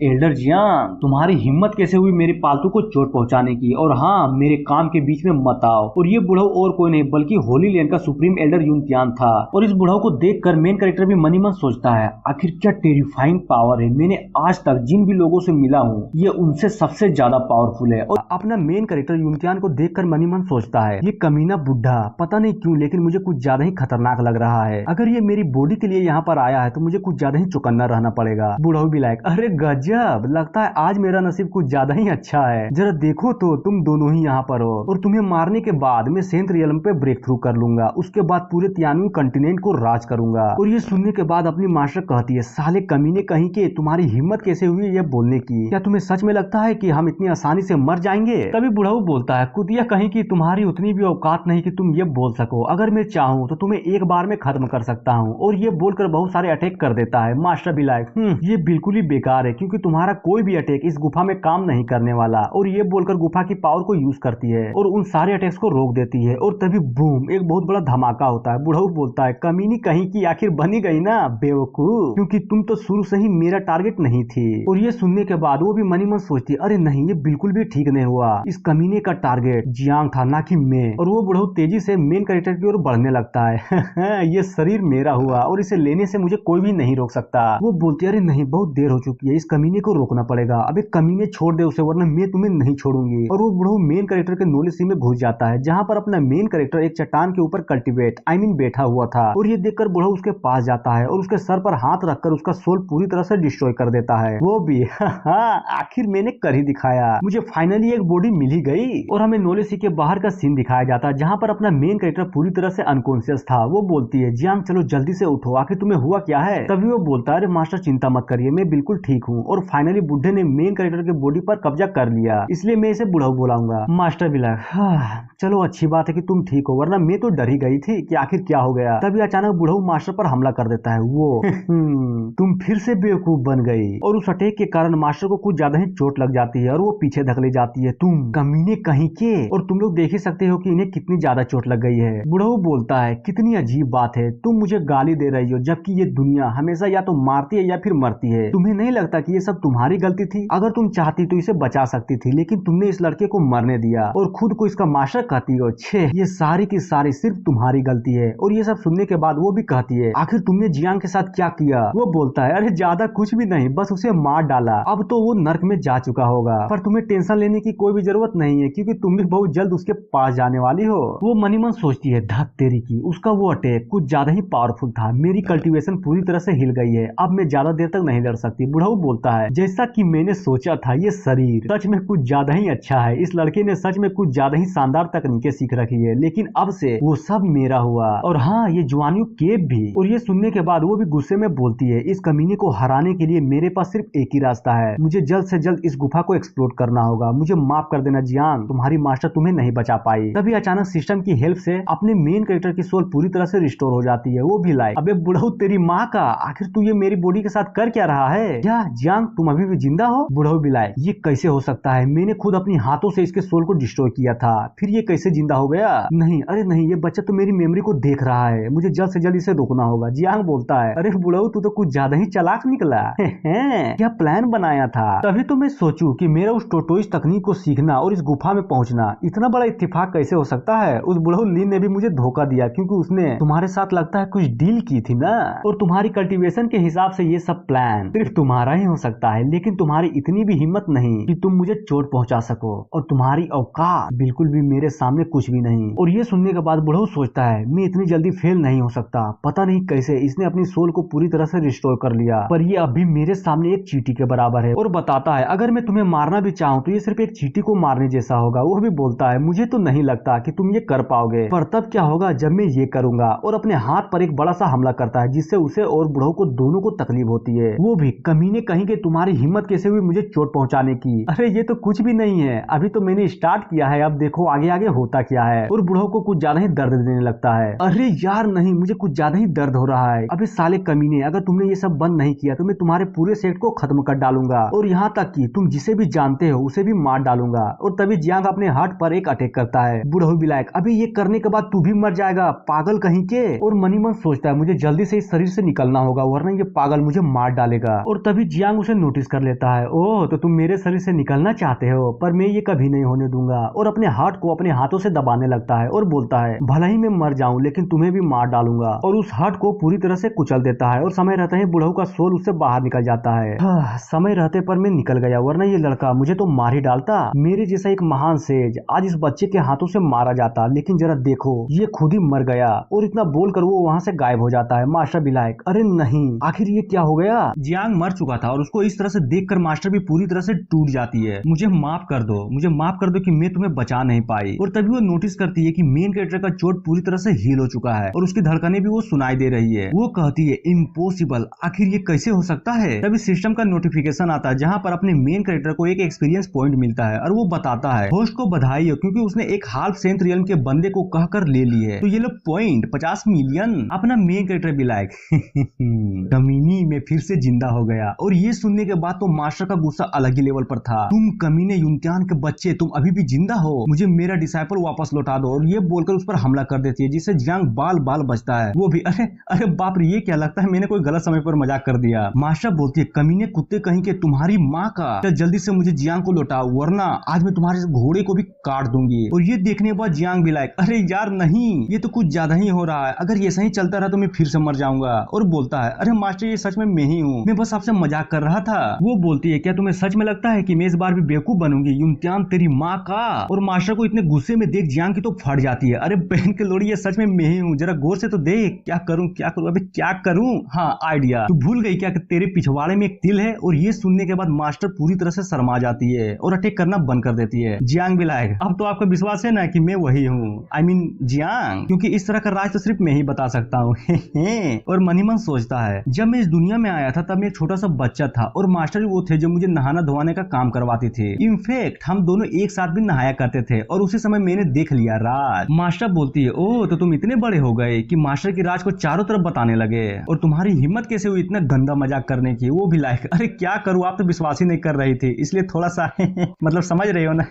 एल्डर जियांग तुम्हारी हिम्मत कैसे हुई मेरे पालतू को चोट पहुंचाने की, और हाँ मेरे काम के बीच में मत आओ। और ये बुढ़ऊ और कोई नहीं बल्कि होली लैंड का सुप्रीम एल्डर यूनतियान था। और इस बुढ़ऊ को देखकर मेन कैरेक्टर भी मनी मन सोचता है, आखिर क्या टेरिफाइंग पावर है, मैंने आज तक जिन भी लोगों से मिला हूँ ये उनसे सबसे ज्यादा पावरफुल है। और अपना मेन कैरेक्टर यूनतियान को देखकर मन ही मन सोचता है, ये कमीना बुढ़ा पता नहीं क्यों लेकिन मुझे कुछ ज्यादा ही खतरनाक लग रहा है। अगर ये मेरी बॉडी के लिए यहाँ पर आया है तो मुझे कुछ ज्यादा ही चौकन्ना रहना पड़ेगा। बूढ़ा भी लाइक, अरे गजब, लगता है आज मेरा नसीब कुछ ज्यादा ही अच्छा है। जरा देखो तो तुम दोनों ही यहाँ पर हो और तुम्हें मारने के बाद मैं सेंट रियलम पे ब्रेक थ्रू कर लूंगा। उसके बाद पूरे तियानवी कंटिनेंट को राज करूंगा। और ये सुनने के बाद अपनी मास्टर कहती है, साले कमीने कहीं के, तुम्हारी हिम्मत कैसे हुई ये बोलने की? क्या तुम्हें सच में लगता है कि हम इतनी आसानी से मर जाएंगे? तभी बुढ़ाऊ बोलता है, कुतिया कहीं की, तुम्हारी उतनी भी औकात नहीं कि तुम ये बोल सको। अगर मैं चाहूँ तो तुम्हें एक बार में खत्म कर सकता हूँ। और ये बोलकर बहुत सारे अटैक कर देता है। मास्टर भी लाइक, ये बिल्कुल ही बेकार है क्योंकि तुम्हारा कोई भी अटैक इस गुफा में काम नहीं करने वाला। और ये बोलकर गुफा की पावर को यूज करती है और उन सारे अटैक्स को रोक देती है। और तभी बूम, एक बहुत बड़ा धमाका होता है। बुढ़ाऊ बोलता है, कमीनी कहीं की, आखिर बनी गई ना बेवकूफ, क्योंकि तुम तो शुरू से ही मेरा टारगेट नहीं थी। और ये सुनने के बाद वो भी मनी मन सोचती, अरे नहीं, ये बिल्कुल भी ठीक नहीं हुआ। इस कमीने का टारगेट जियांग था, ना कि मैं। और वो बुढ़ाऊ तेजी से मेन कैरेक्टर की ओर बढ़ने लगता है। ये शरीर मेरा हुआ और इसे लेने से मुझे कोई भी नहीं रोक सकता। वो बोलती, अरे नहीं, बहुत देर हो चुकी है, इस कमीने को रोकना पड़ेगा। अबे कमीने, छोड़ दे उसे वरना मैं तुम्हें नहीं छोड़ूंगी। और वो बुढ़ाऊ मेन कैरेक्टर के नॉलेज सी में घुस जाता है, जहाँ पर अपना मेन कैरेक्टर एक चट्टान के ऊपर कल्टीवेट बैठा हुआ था। और ये देखकर बुढ़ाऊ उसके पास जाता है और उसके सर पर हाथ रखकर उसका सोल पूरी तरह से डिस्ट्रॉय कर देता है। वो भी आखिर मैंने कर ही दिखाया, मुझे फाइनली एक बॉडी मिल ही गई। और हमें नॉलेज सी के बाहर का सीन दिखाया जाता है, जहाँ पर अपना मेन कैरेक्टर पूरी तरह से अनकॉन्शियस था। वो बोलती है, जियांग चलो जल्दी से उठो, आखिर तुम्हें हुआ क्या है? तभी वो बोलता है, अरे मास्टर चिंता मत करिए, मैं बिल्कुल ठीक हूँ। और फाइनली बुढ़े ने मेन कैरेक्टर के बॉडी पर कब्जा कर लिया, इसलिए मैं इसे बुढ़ाऊ बुलाऊंगा। मास्टर भी लगा, चलो अच्छी बात है कि तुम ठीक हो, वरना मैं तो डर ही गई थी कि आखिर क्या हो गया। तभी अचानक बुढ़ाऊ मास्टर पर हमला कर देता है। वो तुम फिर से बेवकूफ बन गई। और उस अटैक के कारण मास्टर को कुछ ज्यादा ही चोट लग जाती है और वो पीछे धकेली जाती है। तुम कमीने कहीं के, और तुम लोग देख ही सकते हो कि इन्हें कितनी ज्यादा चोट लग गई है। बुढ़ाऊ बोलता है, कितनी अजीब बात है, तुम मुझे गाली दे रही हो जबकि ये दुनिया हमेशा या तो मारती है या फिर मरती है। तुम्हें नहीं लगता कि ये सब तुम्हारी गलती थी? अगर तुम चाहती तो इसे बचा सकती थी, लेकिन तुमने इस लड़के को मरने दिया और खुद को इसका मास्टर कहती हो। छे, ये सारी की सारी सिर्फ तुम्हारी गलती है। और ये सब सुनने के बाद वो भी कहती है, आखिर तुमने जियांग के साथ क्या किया? वो बोलता है, अरे ज्यादा कुछ भी नहीं, बस उसे मार डाला। अब तो वो नर्क में जा चुका होगा, पर तुम्हें टेंशन लेने की कोई भी जरूरत नहीं है क्योंकि तुम भी बहुत जल्द उसके पास जाने वाली हो। वो मनी मन सोचती है, धत तेरी की, उसका वो अटैक कुछ ज्यादा ही पावरफुल था, मेरी कल्टीवेशन पूरी तरह से हिल गई है, अब मैं ज्यादा देर तक नहीं लड़ सकती। बुढ़ाऊ बोलता है, जैसा कि मैंने सोचा था, ये शरीर सच में कुछ ज्यादा ही अच्छा है। इस लड़के ने सच में कुछ ज्यादा ही शानदार तकनीकें सीख रखी है, लेकिन अब से वो सब मेरा हुआ। और हाँ, ये जुआनियो केप भी। और ये सुनने के बाद वो भी गुस्से में बोलती है, इस कमीने को हराने के लिए मेरे पास सिर्फ एक ही रास्ता है, मुझे जल्द से जल्द इस गुफा को एक्सप्लोर करना होगा। मुझे माफ कर देना जियांग, तुम्हारी मास्टर तुम्हें नहीं बचा पाई। तभी अचानक सिस्टम की हेल्प से अपने मेन कैरेक्टर की सोल पूरी तरह से रिस्टोर हो जाती है। वो भी लाइक, अबे बुढ़ऊ तेरी माँ का, आखिर तू ये मेरी बॉडी के साथ कर क्या रहा है? क्या जियांग तुम अभी भी जिंदा हो? बुढ़ऊ भी लाइक, ये कैसे हो सकता है, मैंने खुद अपनी हाथों से इसके सोल को डिस्ट्रॉय किया था, फिर ये कैसे जिंदा हो गया? नहीं, अरे नहीं, ये बच्चा तो मेरी मेमोरी को देख रहा है, मुझे जल्द से जल्द इसे रोकना होगा। जियांग बोलता है, अरे बुढ़ऊ तू तो कुछ ज्यादा ही चालाक निकला। क्या प्लान बनाया था? तभी तो मैं सोचूं कि मेरा उस टोटोइस तकनीक को सीखना और इस गुफा में पहुंचना इतना बड़ा इत्तेफाक कैसे हो सकता है। उस बुढ़ऊ लीन ने भी मुझे धोखा दिया क्योंकि उसने तुम्हारे साथ लगता है कुछ डील की थी ना, और तुम्हारी कल्टीवेशन के हिसाब से ये सब प्लान सिर्फ तुम्हारा ही हो सकता है, लेकिन तुम्हारी इतनी भी हिम्मत नहीं कि तुम मुझे चोट पहुंचा सको, और तुम्हारी औकात बिल्कुल भी मेरे सामने कुछ भी नहीं। और ये सुनने के बाद बुढ़ऊ सोचता है, मैं इतनी जल्दी फेल नहीं हो सकता, पता नहीं कैसे इसने अपनी सोल को पूरी तरह से रिस्टोर कर लिया, पर ये अभी मेरे सामने एक चींटी के बराबर है। और बताता है, अगर मैं तुम्हें मारना भी चाहूँ तो ये सिर्फ एक चींटी को मारने जैसा होगा। वो भी बोलता है, मुझे तो नहीं लगता कि तुम ये कर पाओगे, पर तब क्या होगा जब मैं ये करूंगा। और अपने हाथ पर एक बड़ा सा हमला करता है, जिससे उसे और बुढ़ऊ को दोनों को तकलीफ होती है। वो भी, कमीने कहेंगे तुम्हारी हिम्मत कैसे हुई मुझे चोट पहुंचाने की? अरे ये तो कुछ भी नहीं है, अभी तो मैंने स्टार्ट किया है, अब देखो आगे आगे होता क्या है। और बुढ़ऊ को कुछ ज्यादा ही दर्द देने लगता है। अरे यार नहीं, मुझे कुछ ज्यादा ही दर्द हो रहा है। अबे साले कमीने, अगर तुमने ये सब बंद नहीं किया तो मैं तुम्हारे पूरे सेट को खत्म कर डालूंगा, और यहाँ तक कि तुम जिसे भी जानते हो उसे भी मार डालूंगा। और तभी जियांग अपने हार्ट पर एक अटैक करता है। बुढ़ऊ भी लायक, अभी ये करने के बाद तू भी मर जाएगा, पागल कहीं के। और मनी मन सोचता है, मुझे जल्दी से इस शरीर से निकलना होगा वरना ये पागल मुझे मार डालेगा। और तभी जियांग उसे नोटिस कर लेता है, ओह तो तुम मेरे शरीर से निकलना चाहते हो, पर मैं ये कभी नहीं होने दूंगा। और अपने हार्ट को अपने हाथों से दबाने लगता है और बोलता है, भला ही मैं मर जाऊं लेकिन तुम्हें भी मार डालूंगा। और उस हार्ट को पूरी तरह से कुचल देता है और समय रहते ही बुढ़ऊ का सोल उससे बाहर निकल जाता है। समय रहते पर मैं निकल गया, वरना ये लड़का मुझे तो मार ही डालता। चाहता मेरे जैसा एक महान सेज आज इस बच्चे के हाथों से मारा जाता, लेकिन जरा देखो ये खुद ही मर गया। और इतना बोलकर वो वहाँ से गायब हो जाता है। मास्टर भी लाइक अरे नहीं, आखिर ये क्या हो गया। जियांग मर चुका था और उसको इस तरह से देखकर मास्टर भी पूरी तरह से टूट जाती है। मुझे माफ कर दो, मुझे माफ कर दो कि मैं तुम्हें बचा नहीं पाई। और तभी वो नोटिस करती है कि मेन कैरेक्टर का चोट पूरी तरह से हील हो चुका है और उसकी धड़कनें भी वो सुनाई दे रही है। वो कहती है इम्पॉसिबल, आखिर ये कैसे हो सकता है। तभी सिस्टम का नोटिफिकेशन आता है जहाँ पर अपने मेन कैरेक्टर को एक एक्सपीरियंस पॉइंट मिलता है और वो बताता है होस्ट को बधाई हो क्योंकि उसने एक हाल्फ सेंथ रियल्म के बंदे को कहकर ले ली है। तो ये लो पॉइंट 50 मिलियन। अपना मेन कैरेक्टर भी लाइक कमीनी में फिर से जिंदा हो गया। और ये सुनने के बाद तो मास्टर का गुस्सा अलग ही लेवल पर था। तुम कमीने युनत्यान के बच्चे, तुम अभी भी जिंदा हो, मुझे मेरा डिसाइपल वापस लौटा दो। और ये बोलकर उस पर हमला कर देती है जिससे जियांग बाल बाल बचता है। वो भी अरे अरे बाप रे, ये क्या लगता है मैंने कोई गलत समय पर मजाक कर दिया। मास्टर बोलती है कमीने कुत्ते कहीं के, तुम्हारी माँ का, तो जल्दी से मुझे जियांग को लौटाओ वरना आज मैं तुम्हारे घोड़े को भी काट दूंगी। और ये देखने के बाद जियांग भी लाइक अरे यार नहीं, ये तो कुछ ज्यादा ही हो रहा है, अगर ये सही चलता रहा तो मैं फिर से मर जाऊंगा। और बोलता है अरे मास्टर ये सच में मैं ही हूँ, मैं बस आपसे मजाक कर रहा था। वो बोलती है क्या तुम्हें सच में लगता है कि मैं इस बार भी बेवकूफ बनूंगी युनत्यान तेरी माँ का। और मास्टर को इतने गुस्से में देख जियांग की तो फट जाती है। अरे बहन के लोड़ी, ये सच में मैं ही हूँ, जरा गौर से तो देख। क्या करूँ क्या करूँ, अबे क्या करूँ। हाँ आइडिया, तू भूल गई क्या कि तेरे पिछवाड़े में एक तिल है। और ये सुनने के बाद मास्टर पूरी तरह से शर्मा जाती है और अटैक करना बंद कर देती है। जियांग भी लाइक अब तो आपका विश्वास है ना कि मैं वही हूँ, आई मीन जियांग, क्योंकि इस तरह का राज तो सिर्फ मैं ही बता सकता हूँ। और मन ही मन सोचता है जब मैं इस दुनिया में आया था तब मैं एक छोटा सा बच्चा था और मास्टर वो थे जो मुझे नहाना धोवाने का काम करवाते थे। इनफैक्ट हम दोनों एक साथ भी नहाया करते थे और उसी समय मैंने देख लिया राज। मास्टर बोलती है ओ तो तुम इतने बड़े हो गए कि मास्टर की राज को चारों तरफ बताने लगे। और तुम्हारी हिम्मत कैसे हुई इतना गंदा मजाक करने की। वो भी लाइक अरे क्या करूँ, आप तो विश्वास ही नहीं कर रही थी इसलिए थोड़ा सा मतलब समझ रहे हो ना।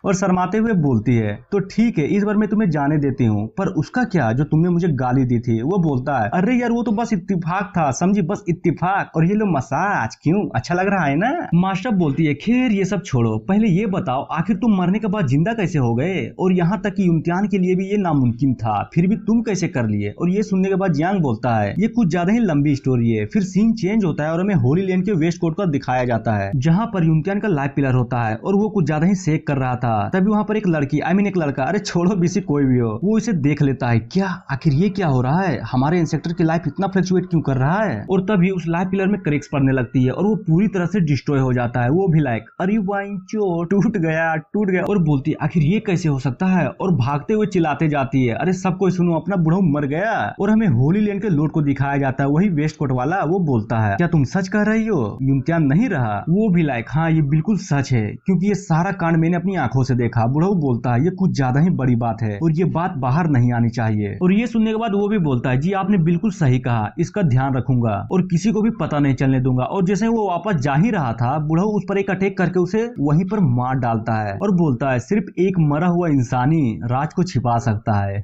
और शर्माते हुए बोलती है तो ठीक है इस बार मैं तुम्हें जाने देती हूँ, पर उसका क्या जो तुमने मुझे गाली दी थी। वो बोलता है अरे यार वो तो बस इत्तेफाक था, समझी, बस इत्तेफाक। और ये लो मसाज, क्यों अच्छा लग रहा है ना। मास्टर बोलती है खैर ये सब छोड़ो, पहले ये बताओ आखिर तुम मरने के बाद जिंदा कैसे हो गए। और यहाँ तक कि इम्तिहान के लिए भी ये नामुमकिन था, फिर भी तुम कैसे कर लिए। और ये सुनने के बाद जियांग बोलता है ये कुछ ज्यादा ही लंबी स्टोरी है। फिर सीन चेंज होता है और हमें होली लैंड के वेस्ट कोर्ट का दिखाया जाता है जहाँ पर इम्तिहान का लाइफ पिलर होता है और वो कुछ ज्यादा ही सेक कर रहा था। तभी वहाँ पर एक लड़की, आई मीन एक लड़का, अरे छोड़ो बीसी कोई भी हो, वो इसे देख लेता है। क्या आखिर ये क्या हो रहा है, हमारे इंसेक्टर की लाइफ इतना फ्लक्चुएट क्यों कर रहा है। और तभी उस लाइफ पिलर में क्रैक्स पड़ने लगती है और वो पूरी तरह से डिस्ट्रॉय हो जाता है। वो भी लाइक अरे वाइंचो टूट गया। और बोलती है आखिर ये कैसे हो सकता है और भागते हुए चिल्लाते जाती है अरे सब कोई सुनो, अपना बुढ़ऊ मर गया। और हमें होली लैंड के लोड को दिखाया जाता है, वही वेस्ट कोट वाला। वो बोलता है क्या तुम सच कह रही हो, इम्तिहान नहीं रहा। वो भी लाइक हाँ ये बिल्कुल सच है क्योंकि ये सारा कांड मैंने अपनी आंखों से देखा। बुढ़ऊ बोलता है ये कुछ ज्यादा ही बड़ी बात है और ये बात बाहर नहीं आनी चाहिए। और ये सुनने के बाद वो भी बोलता है जी आपने बिल्कुल सही कहा, इसका ध्यान रखूंगा और किसी को भी पता नहीं चलने दूंगा। और जैसे वो वापस जा ही रहा था बुढ़ऊ उस पर एक अटैक करके उसे वहीं पर मार डालता है और बोलता है सिर्फ एक मरा हुआ इंसानी राज को छिपा सकता है।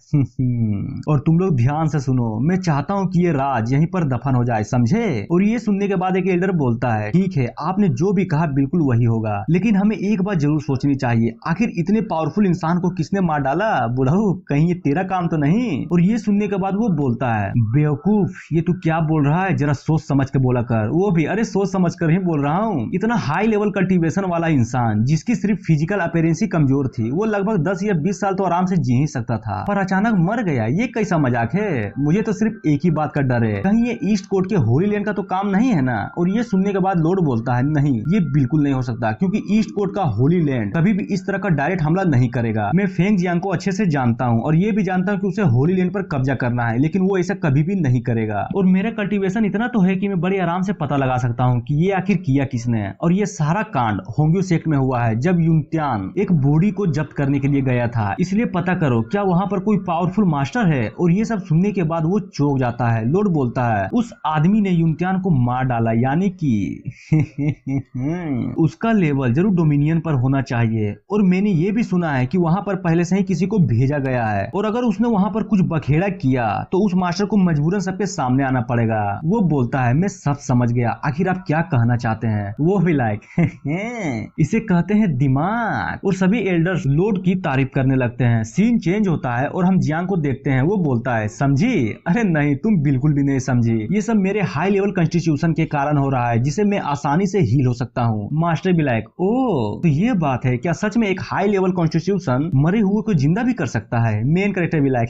और तुम लोग ध्यान से सुनो, मैं चाहता हूँ कि ये राज यहीं पर दफन हो जाए, समझे। और ये सुनने के बाद एक एल्डर बोलता है ठीक है आपने जो भी कहा बिल्कुल वही होगा, लेकिन हमें एक बात जरूर सोचनी चाहिए, आखिर इतने पावरफुल इंसान को किसने मार डाला। बुढ़ऊ कहीं ये तेरा काम तो नहीं। और ये सुनने के बाद वो बोलता है बेवकूफ ये तू क्या बोल रहा है, जरा सोच समझ के बोला कर। वो भी अरे सोच समझ कर ही बोल रहा हूँ। इतना हाई लेवल कल्टीवेशन वाला इंसान जिसकी सिर्फ फिजिकल अपीयरेंस ही कमजोर थी, वो लगभग 10 या 20 साल तो आराम से जी ही सकता था, पर अचानक मर गया। ये कैसा मजाक है। मुझे तो सिर्फ एक ही बात का डर है, कहीं ये ईस्ट कोर्ट के होली लैंड का तो काम नहीं है ना। और ये सुनने के बाद लॉर्ड बोलता है नहीं ये बिल्कुल नहीं हो सकता क्योंकि ईस्ट कोर्ट का होली लैंड कभी भी इस तरह का डायरेक्ट हमला नहीं करेगा। मैं फेंग जियांग को अच्छे से जानता हूँ और ये भी जानता हूँ कि उसे होली लैंड पर कब्जा करना है, लेकिन वो ऐसा कभी भी नहीं करेगा। और मेरा कल्टीवेशन इतना तो है कि मैं बड़े आराम से पता लगा सकता हूँ कि ये आखिर किया किसने। और ये सारा कांड होंग्यू सेक्ट में हुआ है जब युनत्यान एक बॉडी को जब्त करने के लिए गया था, इसलिए पता करो क्या वहाँ पर कोई पावरफुल मास्टर है। और ये सब सुनने के बाद वो चौंक जाता है। लॉर्ड बोलता है उस आदमी ने युनत्यान को मार डाला, यानी कि उसका लेवल जरूर डोमिनियन पर होना चाहिए। और मैंने ये भी सुना है कि वहाँ पर पहले से ही किसी को भेजा गया है और अगर उसने वहाँ पर कुछ बखेड़ा किया तो उस मास्टर को मजबूरन सबके सामने आना पड़ेगा। वो बोलता है मैं सब समझ गया, आखिर आप क्या कहना चाहते हैं। वो भी लाइक इसे कहते हैं दिमाग। और सभी एल्डर्स लॉर्ड की तारीफ करने लगते हैं। सीन चेंज होता है और हम जियांग को देखते हैं। वो बोलता है समझी, अरे नहीं तुम बिल्कुल भी नहीं समझी, ये सब मेरे हाई लेवल कॉन्स्टिट्यूशन के कारण हो रहा है जिसे मैं आसानी से हील हो सकता हूँ। मास्टर भी लाइक ओ तो ये बात है, क्या सच में एक हाई लेवल कॉन्स्टिट्यूशन मरे हुए को जिंदा भी कर सकता है? मेन कैरेक्टर भी लाइक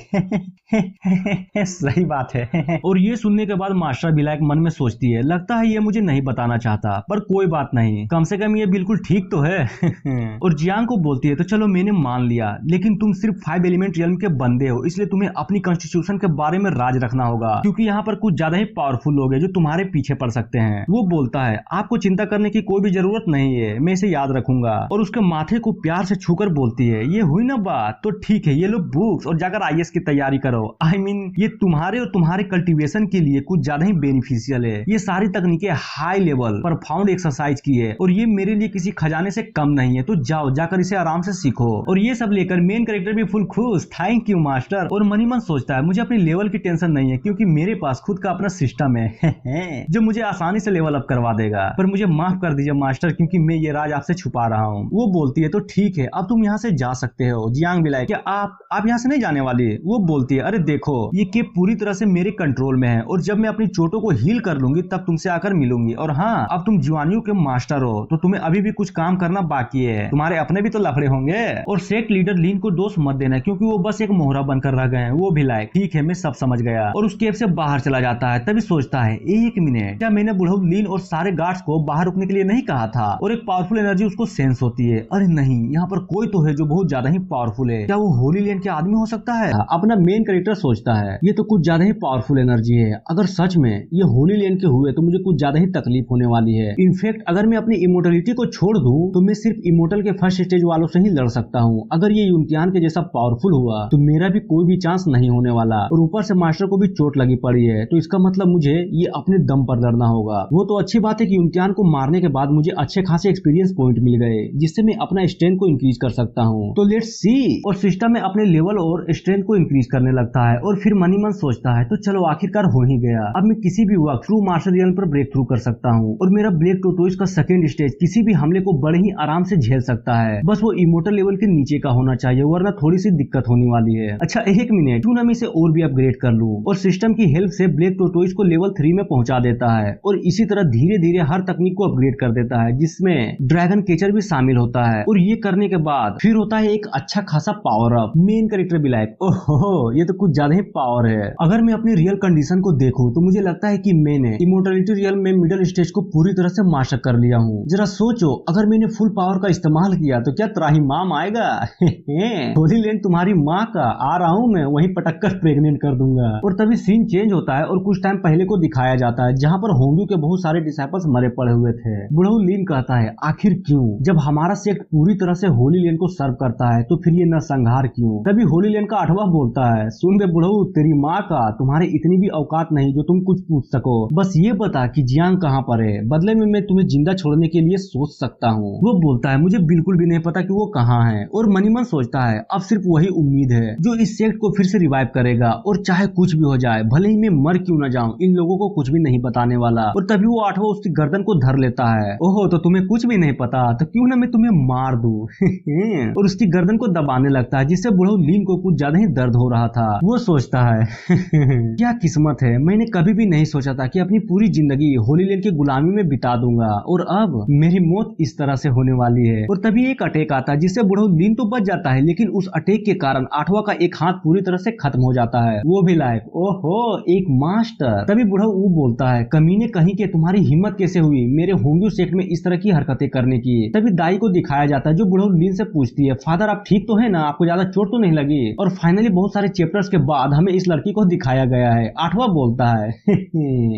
सही बात है। और ये सुनने के बाद मास्टर भी लाइक मन में सोचती है, लगता है ये मुझे नहीं बताना चाहता, पर कोई बात नहीं, कम से कम ये बिल्कुल ठीक तो है। और जियांग को बोलती है, तो चलो मैंने मान लिया, लेकिन तुम सिर्फ 5 एलिमेंट रियल्म के बंदे हो, इसलिए तुम्हें अपनी कॉन्स्टिट्यूशन के बारे में राज रखना होगा, क्योंकि यहाँ पर कुछ ज्यादा ही पावरफुल लोग हैं जो तुम्हारे पीछे पड़ सकते हैं। वो बोलता है, आपको चिंता करने की कोई भी जरूरत नहीं है, मैं इसे याद रखूंगा। और उसके माथे को प्यार से छूकर बोलती है, ये हुई ना बात, तो ठीक है, ये लो बुक्स और जाकर आईएएस की तैयारी करो। आई मीन ये तुम्हारे और तुम्हारे कल्टीवेशन के लिए कुछ ज्यादा ही बेनिफिशियल है। ये सारी तकनीकें हाई लेवल परफॉर्म्ड एक्सरसाइज की है और ये मेरे लिए किसी खजाने से कम नहीं है, तो जाओ जाकर इसे आराम से सीखो। और ये सब लेकर मेन कैरेक्टर भी फुल खुश, थैंक यू मास्टर। और मनी मन सोचता है, मुझे अपनी लेवल की टेंशन नहीं है, क्योंकि मेरे पास खुद का अपना सिस्टम है जो मुझे आसानी से लेवल अप करवा देगा। पर मुझे माफ कर दीजिए मास्टर, क्योंकि मैं ये राज आपसे छुपा रहा हूँ। वो बोलती है, तो ठीक है, अब तुम यहाँ से जा सकते हो। जियांग भी लाइक, क्या आप यहाँ से नहीं जाने वाली? वो बोलती है, अरे देखो, ये केप पूरी तरह से मेरे कंट्रोल में है और जब मैं अपनी चोटों को हील कर लूंगी तब तुमसे आकर मिलूंगी। और हाँ, अब तुम जुआनियों के मास्टर हो, तो तुम्हें अभी भी कुछ काम करना बाकी है, तुम्हारे अपने भी तो लफड़े होंगे। और सेक्ट लीडर लीन को दोष मत देना, क्योंकि वो बस एक मोहरा बनकर रह गए हैं। वो भी लाइक, ठीक है, मैं सब समझ गया। और उस केप से बाहर चला जाता है। तभी सोचता है, एक मिनट, क्या मैंने बुढ़ऊ लीन और सारे गार्ड्स को बाहर रुकने के लिए नहीं कहा था? और एक पावरफुल एनर्जी उसको सेंस होती है। अरे नहीं, यहाँ पर कोई तो है जो बहुत ज्यादा ही पावरफुल है। क्या वो होली लैंड के आदमी हो सकता है? अपना मेन कैरेक्टर सोचता है, ये तो कुछ ज्यादा ही पावरफुल एनर्जी है। अगर सच में ये होली लैंड के हुए तो मुझे कुछ ज्यादा ही तकलीफ होने वाली है। इनफैक्ट अगर मैं अपनी इमोर्टलिटी को छोड़ दूं तो मैं सिर्फ इमोर्टल के फर्स्ट स्टेज वालों से ही लड़ सकता हूँ। अगर ये यूनिटियन के जैसा पावरफुल हुआ तो मेरा भी कोई भी चांस नहीं होने वाला। और ऊपर से मास्टर को भी चोट लगी पड़ी है, तो इसका मतलब मुझे ये अपने दम पर लड़ना होगा। वो तो अच्छी बात है कि यूनिटियन को मारने के बाद मुझे अच्छे खासे एक्सपीरियंस पॉइंट मिल गए, जिससे मैं अपना स्ट्रेंथ को इंक्रीज कर सकता हूँ। तो लेट्स सी। और सिस्टम में अपने लेवल और स्ट्रेंथ को इंक्रीज करने लगता है। और फिर मनी मन सोचता है, तो चलो आखिरकार हो ही गया, अब मैं किसी भी वक्त ट्रू मास्टर रियल पर ब्रेक थ्रू कर सकता हूँ और मेरा ब्लैक टोटोइस का सेकंड स्टेज किसी भी हमले को बड़े ही आराम से झेल सकता है। बस वो इमोर्टल लेवल के नीचे का होना चाहिए, वरना थोड़ी सी दिक्कत होने वाली है। अच्छा एक मिनट, क्यों ना मैं इसे और भी अपग्रेड कर लूं और सिस्टम की हेल्प से ब्लैक टोटोइस को लेवल 3 में पहुंचा देता है। और इसी तरह धीरे धीरे हर तकनीक को अपग्रेड कर देता है, जिसमें ड्रैगन केचर भी शामिल होता है। और ये करने के बाद फिर होता है एक अच्छा खासा पावर अप। मेन कैरेक्टर भी लाइक, ओहो, ये तो कुछ ज्यादा ही पावर है। अगर मैं अपनी रियल कंडीशन को देखूं तो मुझे लगता है कि मैंने इमोर्टलिटी रियल में मिडिल स्टेज को पूरी तरह से मास्टर कर लिया हूँ। जरा सोचो, अगर मैंने फुल पावर का इस्तेमाल किया तो क्या त्राहिमाम आएगा? होली लैंड तुम्हारी माँ का, आ रहा हूँ मैं, वहीं पटक कर प्रेग्नेंट कर दूंगा। और तभी सीन चेंज होता है और कुछ टाइम पहले को दिखाया जाता है, जहाँ पर होंगू के बहुत सारे डिसाइपल्स मरे पड़े हुए थे। बुढ़ऊ लीन कहता है, आखिर क्यों? जब हमारा सेक्ट पूरी तरह से होली लैंड को सर्व करता है तो फिर ये नरसंहार क्यों? तभी होली लैंड का 8वां बोलता है, सुन बे बुढ़ऊ, तेरी माँ का, तुम्हारी इतनी भी औकात नहीं जो तुम कुछ पूछ सको। बस ये बता कि जियांग कहाँ पर है, बदले में मैं तुम्हें जिंदा छोड़ने के लिए सोच सकता हूँ। वो बोलता है, मुझे बिल्कुल भी नहीं पता कि वो कहाँ है। और मनीमन सोचता है, अब सिर्फ वही उम्मीद है जो इस सेक्ट को फिर से रिवाइव करेगा। और चाहे कुछ भी हो जाए, भले ही मैं मर क्यों न जाऊं, इन लोगों को कुछ भी नहीं बताने वाला। और तभी वो 8वां उसकी गर्दन को धर लेता है। ओहो, तो तुम्हें कुछ भी नहीं पता, तो क्यों ना मैं तुम्हें मार दूं। और उसकी गर्दन को दबाने लगता है, जिससे बुढ़ऊ लीन को कुछ ज्यादा ही दर्द हो रहा था। वो सोचता है, क्या किस्मत है, मैंने कभी भी नहीं सोचा था कि अपनी पूरी जिंदगी होली लैंड की गुलामी में बिता दूंगा और अब मेरी मौत इस तरह से होने वाली है। और तभी एक अटैक आता है, जिससे बुढ़ऊ लीन तो बच जाता है, लेकिन उस अटैक के कारण 8वां का एक हाथ पूरी तरह से खत्म हो जाता है। वो भी लाइक, ओहो, एक मास्टर। तभी बुढ़ऊ वो बोलता है, कमीने कहीं के, तुम्हारी हिम्मत कैसे हुई मेरे होंग्यू सेक्ट में इस तरह की हरकतें करने की? तभी दाई को दिखाया जाता है, जो बुढ़ऊ लीन से पूछती है, फादर आप ठीक तो है ना, आपको ज्यादा चोट तो नहीं लगी? और फाइनली बहुत सारे चैप्टर्स के बाद हमें इस लड़की को दिखाया गया है। 8वां बोलता है,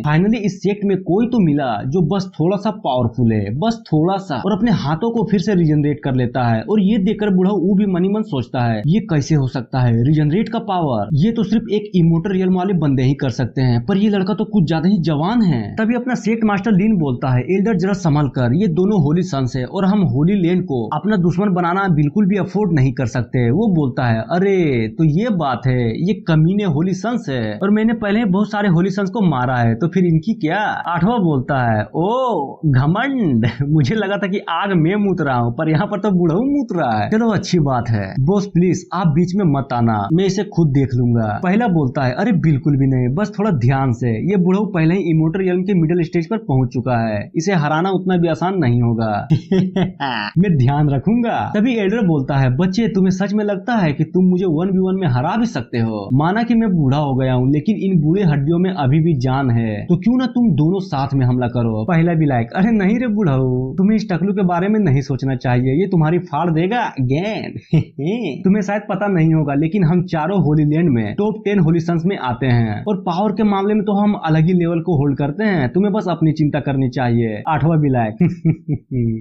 फाइनली इस सेक्ट में कोई तो मिला जो बस थोड़ा सा पावरफुल है, बस थोड़ा सा, और अपने हाथों को फिर से रिजनरेट कर लेता है। और ये देखकर बुढ़ऊ भी मनी मन सोचता है, ये कैसे हो सकता है रिजनरेट का पावर? ये तो सिर्फ एक इमोर्टल रियल वाले बंदे ही कर सकते हैं, पर ये लड़का तो कुछ ज्यादा ही जवान है। तभी अपना सेक्ट मास्टर लीन बोलता है, एल्डर जरा संभल कर, ये दोनों होली सन्स है और हम होली लैंड को अपना दुश्मन बनाना बिल्कुल भी अफोर्ड नहीं कर सकते। वो बोलता है, अरे तो ये बात है, ये कमीने होली सन्स है और मैंने पहले बहुत सारे होली सन्स को मारा है, तो फिर इनकी क्या? 8वां बोलता है, ओ घमंड, मुझे लगा था कि आग में मूत रहा हूँ, पर यहाँ पर तो बुढ़ऊ मूत रहा है। चलो अच्छी बात है बॉस, प्लीज आप बीच में मत आना, मैं इसे खुद देख लूंगा। पहला बोलता है, अरे बिल्कुल भी नहीं, बस थोड़ा ध्यान से, ये बुढ़ऊ पहले ही इमोर्टल रियल्म के मिडिल स्टेज पर पहुंच चुका है, इसे हराना उतना भी आसान नहीं होगा। मैं ध्यान रखूंगा। तभी एल्डर बोलता है, बच्चे तुम्हें सच में लगता है कि तुम मुझे 1v1 में हरा भी सकते हो? माना कि मैं बूढ़ा हो गया हूँ, लेकिन इन बूढ़े हड्डियों में अभी भी जान है, तो क्यों ना तुम दोनों साथ में हमला करो। पहला भी लाइक, अरे नहीं रे बूढ़ाऊ, तुम्हें इस टकलू के बारे में नहीं सोचना चाहिए, ये तुम्हारी फाड़ देगा गेंद। तुम्हें शायद पता नहीं होगा, लेकिन हम चारों होली लैंड में टॉप 10 होली सन्स में आते हैं, और पावर के मामले में तो हम अलग ही लेवल को होल्ड करते हैं। तुम्हें बस अपनी चिंता करनी चाहिए। आठवां भी लाइक,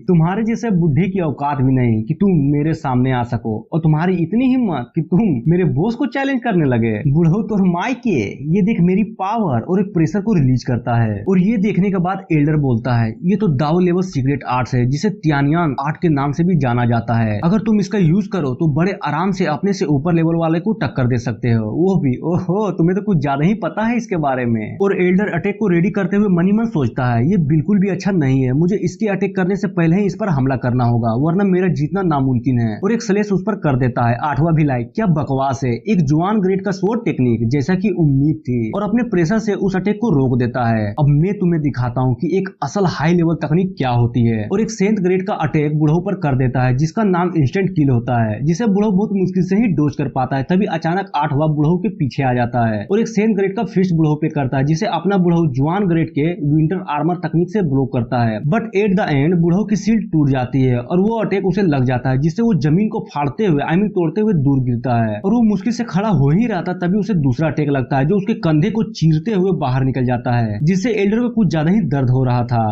तुम्हारे जैसे बुढ़े की औकात भी नहीं कि तुम मेरे सामने आ सको, और तुम्हारी इतनी हिम्मत कि तुम मेरे बॉस को चैलेंज करने लगे। बुढ़ऊ तो माइके, ये देख मेरी पावर, और एक प्रेशर को रिलीज करता है। और ये देखने के बाद एल्डर बोलता है, ये तो दाव लेवल सीक्रेट आर्ट्स है, जिसे तियानियान आर्ट के नाम से भी जाना जाता है। अगर तुम इसका यूज करो तो बड़े आराम से अपने से ऊपर लेवल वाले को टक्कर दे सकते हो, वो भी। ओहो, तुम्हें तो कुछ ज्यादा ही पता है इसके बारे में। और एल्डर अटैक को रेडी करते हुए मनी मन सोचता है, ये बिल्कुल भी अच्छा नहीं है, मुझे इसके अटैक करने से पहले ही इस पर हमला करना होगा, वरना मेरा जीतना नामुमकिन है। और एक स्लेश उस पर कर देता है। आठवां भी लाइक, क्या बकवास है, एक जवान ग्रेड का स्वॉर्ड टेक्निक, जैसा की उम्मीद थी, और अपने प्रेशर से उस अटैक को रोक देता है। अब मैं तुम्हें दिखाता हूँ कि एक असल हाई लेवल तकनीक क्या होती है। और एक 7th ग्रेड का अटैक बुढ़ऊ पर कर देता है, जिसका नाम इंस्टेंट किल होता है, जिसे बुढ़ऊ बहुत मुश्किल से ही डोज कर पाता है। तभी अचानक आठवां बुढ़ऊ के पीछे आ जाता है, और एक 7th ग्रेड का फिस्ट बुढ़ऊ पे करता है, जिसे अपना बुढ़ऊ जवान ग्रेड के विंटर आर्मर तकनीक से ब्लॉक करता है। बट एट द एंड बुढ़ऊ की शील्ड टूट जाती है, और वो अटैक उसे लग जाता है, जिससे वो जमीन को फाड़ते हुए तोड़ते हुए दूर गिरता है। और वो मुश्किल से खड़ा हो ही रहा था, तभी उसे दूसरा अटैक लगता है, जो उसके कंधे को चीरते हुए बाहर निकल जाता है, जिससे एल्डर को कुछ ज्यादा ही दर्द हो रहा था।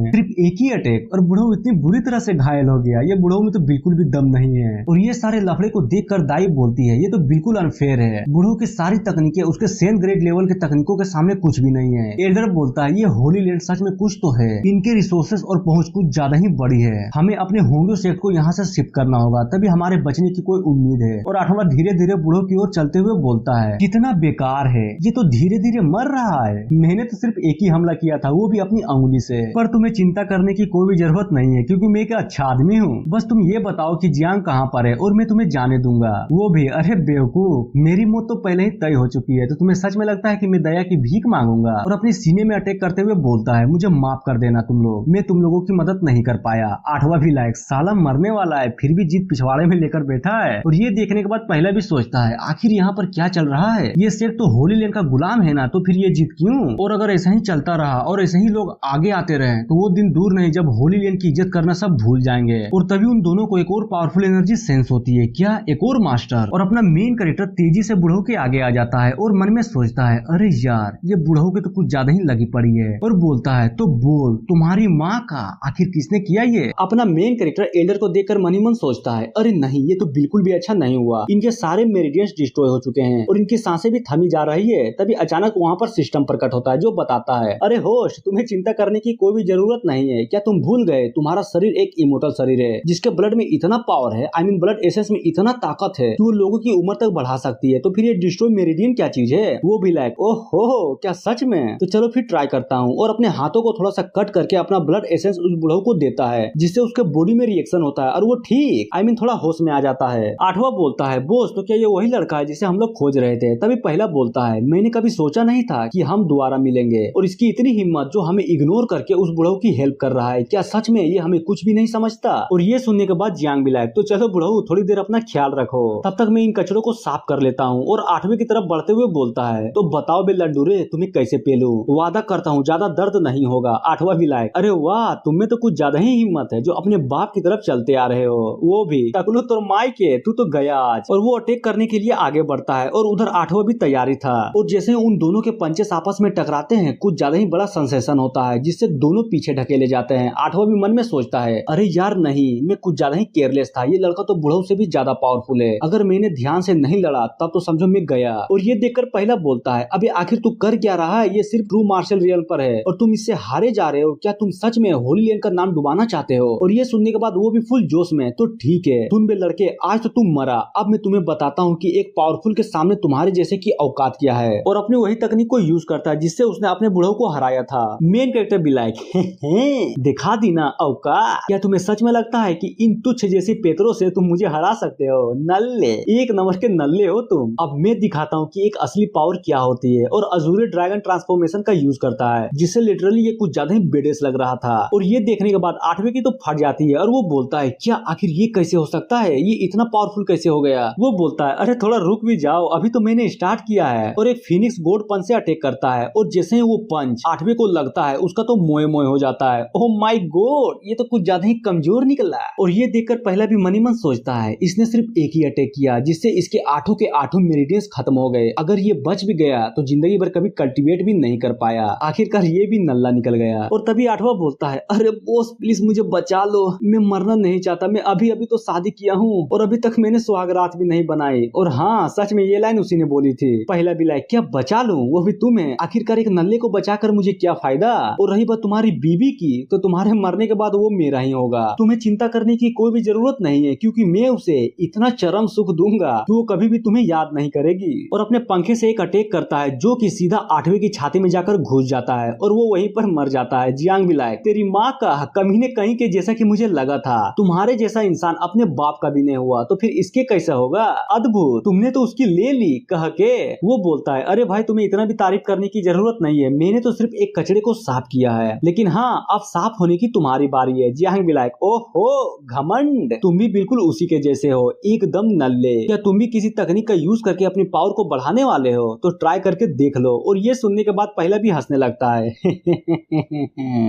सिर्फ एक ही अटैक, और बुढ़ऊ इतनी बुरी तरह से घायल हो गया। ये बुढ़ऊ में तो बिल्कुल भी दम नहीं है। और ये सारे लफड़े को देखकर दाई बोलती है, ये तो बिल्कुल अनफेयर है, बुढ़ऊ की सारी तकनीकें उसके 7th ग्रेड लेवल के तकनीकों के सामने कुछ भी नहीं है। एल्डर बोलता है, ये होली लैंड सच में कुछ तो है, इनके रिसोर्सेस और पहुंच कुछ ज्यादा ही बड़ी है, हमें अपने होंगो सेक्ट को यहाँ से शिफ्ट करना होगा, तभी हमारे बचने की कोई उम्मीद है। और आठवां धीरे धीरे बुढ़ऊ की ओर चलते हुए बोलता है, कितना बेकार है, ये तो धीरे धीरे मर रहा है, मैंने तो सिर्फ एक ही हमला किया था, वो भी अपनी अंगुली से। पर तुम्हें चिंता करने की कोई भी जरूरत नहीं है, क्योंकि मैं एक अच्छा आदमी हूँ। बस तुम ये बताओ कि जियांग कहाँ पर है, और मैं तुम्हें जाने दूंगा। वो भी, अरे बेवकूफ, मेरी मौत तो पहले ही तय हो चुकी है, तो तुम्हें सच में लगता है कि मैं दया की भीख मांगूंगा? और अपने सीने में अटैक करते हुए बोलता है, मुझे माफ कर देना तुम लोग, मैं तुम लोगों की मदद नहीं कर पाया। आठवां भी लायक, साला मरने वाला है, फिर भी जीत पिछवाड़े में लेकर बैठा है। और ये देखने के बाद पहला भी सोचता है, आखिर यहाँ पर क्या चल रहा है, ये सेट तो होली लैंड का गुलाम है ना, तो फिर ये जीत क्यों? और अगर ऐसा ही चलता रहा और ऐसे ही लोग आगे आते रहे, तो वो दिन दूर नहीं जब होली लैंड की इज्जत करना सब भूल जाएंगे। और तभी उन दोनों को एक और पावरफुल एनर्जी सेंस होती है, क्या एक और मास्टर। और अपना मेन कैरेक्टर तेजी से बुढ़ऊ के आगे आ जाता है, और मन में सोचता है, अरे यार, ये बुढ़ऊ के तो कुछ ज्यादा ही लगी पड़ी है। और बोलता है, तो बोल, तुम्हारी माँ का आखिर किसने किया ये? अपना मेन कैरेक्टर एल्डर को देखकर मन ही मन सोचता है, अरे नहीं, ये तो बिल्कुल भी अच्छा नहीं हुआ, इनके सारे मेरिडियंस डिस्ट्रॉय हो चुके हैं, और इनकी सांसें भी थमी जा रही है। तभी अचानक वहाँ पर सिस्टम प्रकट होता है, जो बताता है, अरे होश, तुम्हें चिंता करने की कोई भी जरूरत नहीं है, क्या तुम भूल गए, तुम्हारा शरीर एक इमोर्टल शरीर है, जिसके ब्लड में इतना पावर है, ब्लड एसेंस में इतना ताकत है कि वो लोगों की उम्र तक बढ़ा सकती है। तो फिर ये डिस्ट्रॉय मेरिडियन क्या चीज है? वो भी लाइक, ओहो, क्या सच में? तो चलो फिर ट्राई करता हूँ। और अपने हाथों को थोड़ा सा कट करके अपना ब्लड एसेंस उस बुढ़ऊ को देता है, जिससे उसके बॉडी में रिएक्शन होता है, और वो ठीक थोड़ा होश में आ जाता है। आठवां बोलता है, बोस, तो क्या ये वही लड़का है जिसे हम लोग खोज रहे थे? तभी पहला बोलता है, मैंने कभी सोचा नहीं था कि हम दोबारा मिलेंगे, और इसकी इतनी हिम्मत जो हमें इग्नोर करके उस बुढ़ऊ की हेल्प कर रहा है, क्या सच में ये हमें कुछ भी नहीं समझता? और ये सुनने के बाद जियांग भी लायक, तो चलो बुढ़ऊ, थोड़ी देर अपना ख्याल रखो, तब तक मैं इन कचरों को साफ कर लेता हूँ। और आठवें की तरफ बढ़ते हुए बोलता है, तो बताओ बे लड्डू रे, तुम्हें कैसे पेलूं? वादा करता हूँ ज्यादा दर्द नहीं होगा। आठवां भी लायक, अरे वाह, तुम्हें तो कुछ ज्यादा ही हिम्मत है, जो अपने बाप की तरफ चलते आ रहे हो। वो भी, टकलू तो माई के, तू तो गया आज। और वो अटैक करने के लिए आगे बढ़ता है, और उधर आठवां भी तैयारी था। और जैसे उन दोनों के पंचेस आपस में टकराते हैं, कुछ ज्यादा ही बड़ा सेंसेशन होता है, जिससे दोनों पीछे ढकेले जाते हैं। आठवां भी मन में सोचता है, अरे यार नहीं, मैं कुछ ज्यादा ही केयरलेस था, ये लड़का तो बुढ़ऊ से भी ज्यादा पावरफुल है, अगर मैंने ध्यान से नहीं लड़ा तब तो समझो मैं गया। और ये देखकर पहला बोलता है, अबे आखिर तू कर क्या रहा है, ये सिर्फ ट्रू मार्शल रियल पर है, और तुम इससे हारे जा रहे हो, क्या तुम सच में होली लैंड का नाम डुबाना चाहते हो? और ये सुनने के बाद वो भी फुल जोश में, तो ठीक है, तुम बे लड़के, आज तो तुम मरा, अब मैं तुम्हें बताता हूँ कि एक पावरफुल के सामने तुम्हारे जैसे की औकात क्या है। और अपने वही तकनीक को यूज करता है जिससे उसने अपने बुढ़ऊ को हराया था। मेन कैरेक्टर भी लाइक, दिखा दी ना औकात, क्या तुम्हें सच में लगता है कि इन तुच्छ जैसी पेतरों से तुम मुझे हरा सकते हो? नल्ले, एक नंबर के नल्ले हो तुम। अब मैं दिखाता हूँ कि एक असली पावर क्या होती है। और अजूरे ड्रैगन ट्रांसफॉर्मेशन का यूज करता है, जिससे लिटरली ये कुछ ज्यादा ही बेडेस लग रहा था। और और ये देखने के बाद 8वें की तो फट जाती है और वो बोलता है क्या आखिर ये कैसे हो सकता है, ये इतना पावरफुल कैसे हो गया। वो बोलता है अरे थोड़ा रुक भी जाओ, अभी तो मैंने स्टार्ट किया है। और एक फिनिक्स गोड पंच से अटैक करता है और जैसे ही वो पंच 8वें को लगता है उसका तो मोए मोए हो जाता है। ओह माय गॉड, ये तो कुछ ज्यादा ही कमजोर निकला। और ये देखकर पहला भी मन ही मन सोचता है इसने सिर्फ एक ही अटैक किया जिससे इसके 8 के 8 मेरिडियंस खत्म हो गए। अगर ये बच भी गया तो जिंदगी भर कभी कल्टीवेट भी नहीं कर पाया। आखिरकार ये भी नल्ला निकल गया। और तभी 8वां बोलता है अरे बॉस प्लीज मुझे बचा लो, मैं मरना नहीं चाहता, मैं अभी अभी तो शादी किया हूँ और अभी तक मैंने सुहागरात भी नहीं बनाई। और हाँ सच में ये लाइन उसी ने बोली थी। पहला भी लाइक क्या बचा लूं, वो भी तुम्हें, आखिरकार एक नल्ले को बचाकर मुझे क्या फायदा। और रही बात तुम्हारी बीबी की तो तुम्हारे मरने के बाद वो मेरा ही होगा, तुम्हें चिंता करने की कोई भी जरूरत नहीं है क्योंकि मैं उसे इतना चरम सुख दूंगा कि वो कभी भी तुम्हें याद नहीं करेगी। और अपने पंखे से एक अटैक करता है जो कि सीधा 8वें की छाती में जाकर घुस जाता है और वो वहीं पर मर जाता है। जियांग भी लाइक तेरी माँ का कमीने कहीं के जैसा कि मुझे लगा था, तुम्हारे जैसा इंसान अपने बाप का भी नहीं हुआ तो फिर इसके कैसा होगा। अद्भुत, तुमने तो उसकी ले ली कह के। वो बोलता है अरे भाई तुम्हें इतना भी तारीफ करने की जरूरत नहीं है, मैंने तो सिर्फ एक कचड़े को साफ किया है, लेकिन हाँ अब साफ होने की तुम्हारी बारी है। जियांग भी लाइक ओहो घमंड, तुम भी बिल्कुल उसी के जैसे हो, एकदम नल्ले। क्या तुम भी किसी तकनीक का यूज करके अपनी पावर को बढ़ाने वाले हो? तो ट्राई करके देख लो। और ये सुनने के बाद पहला भी हंसने लगता है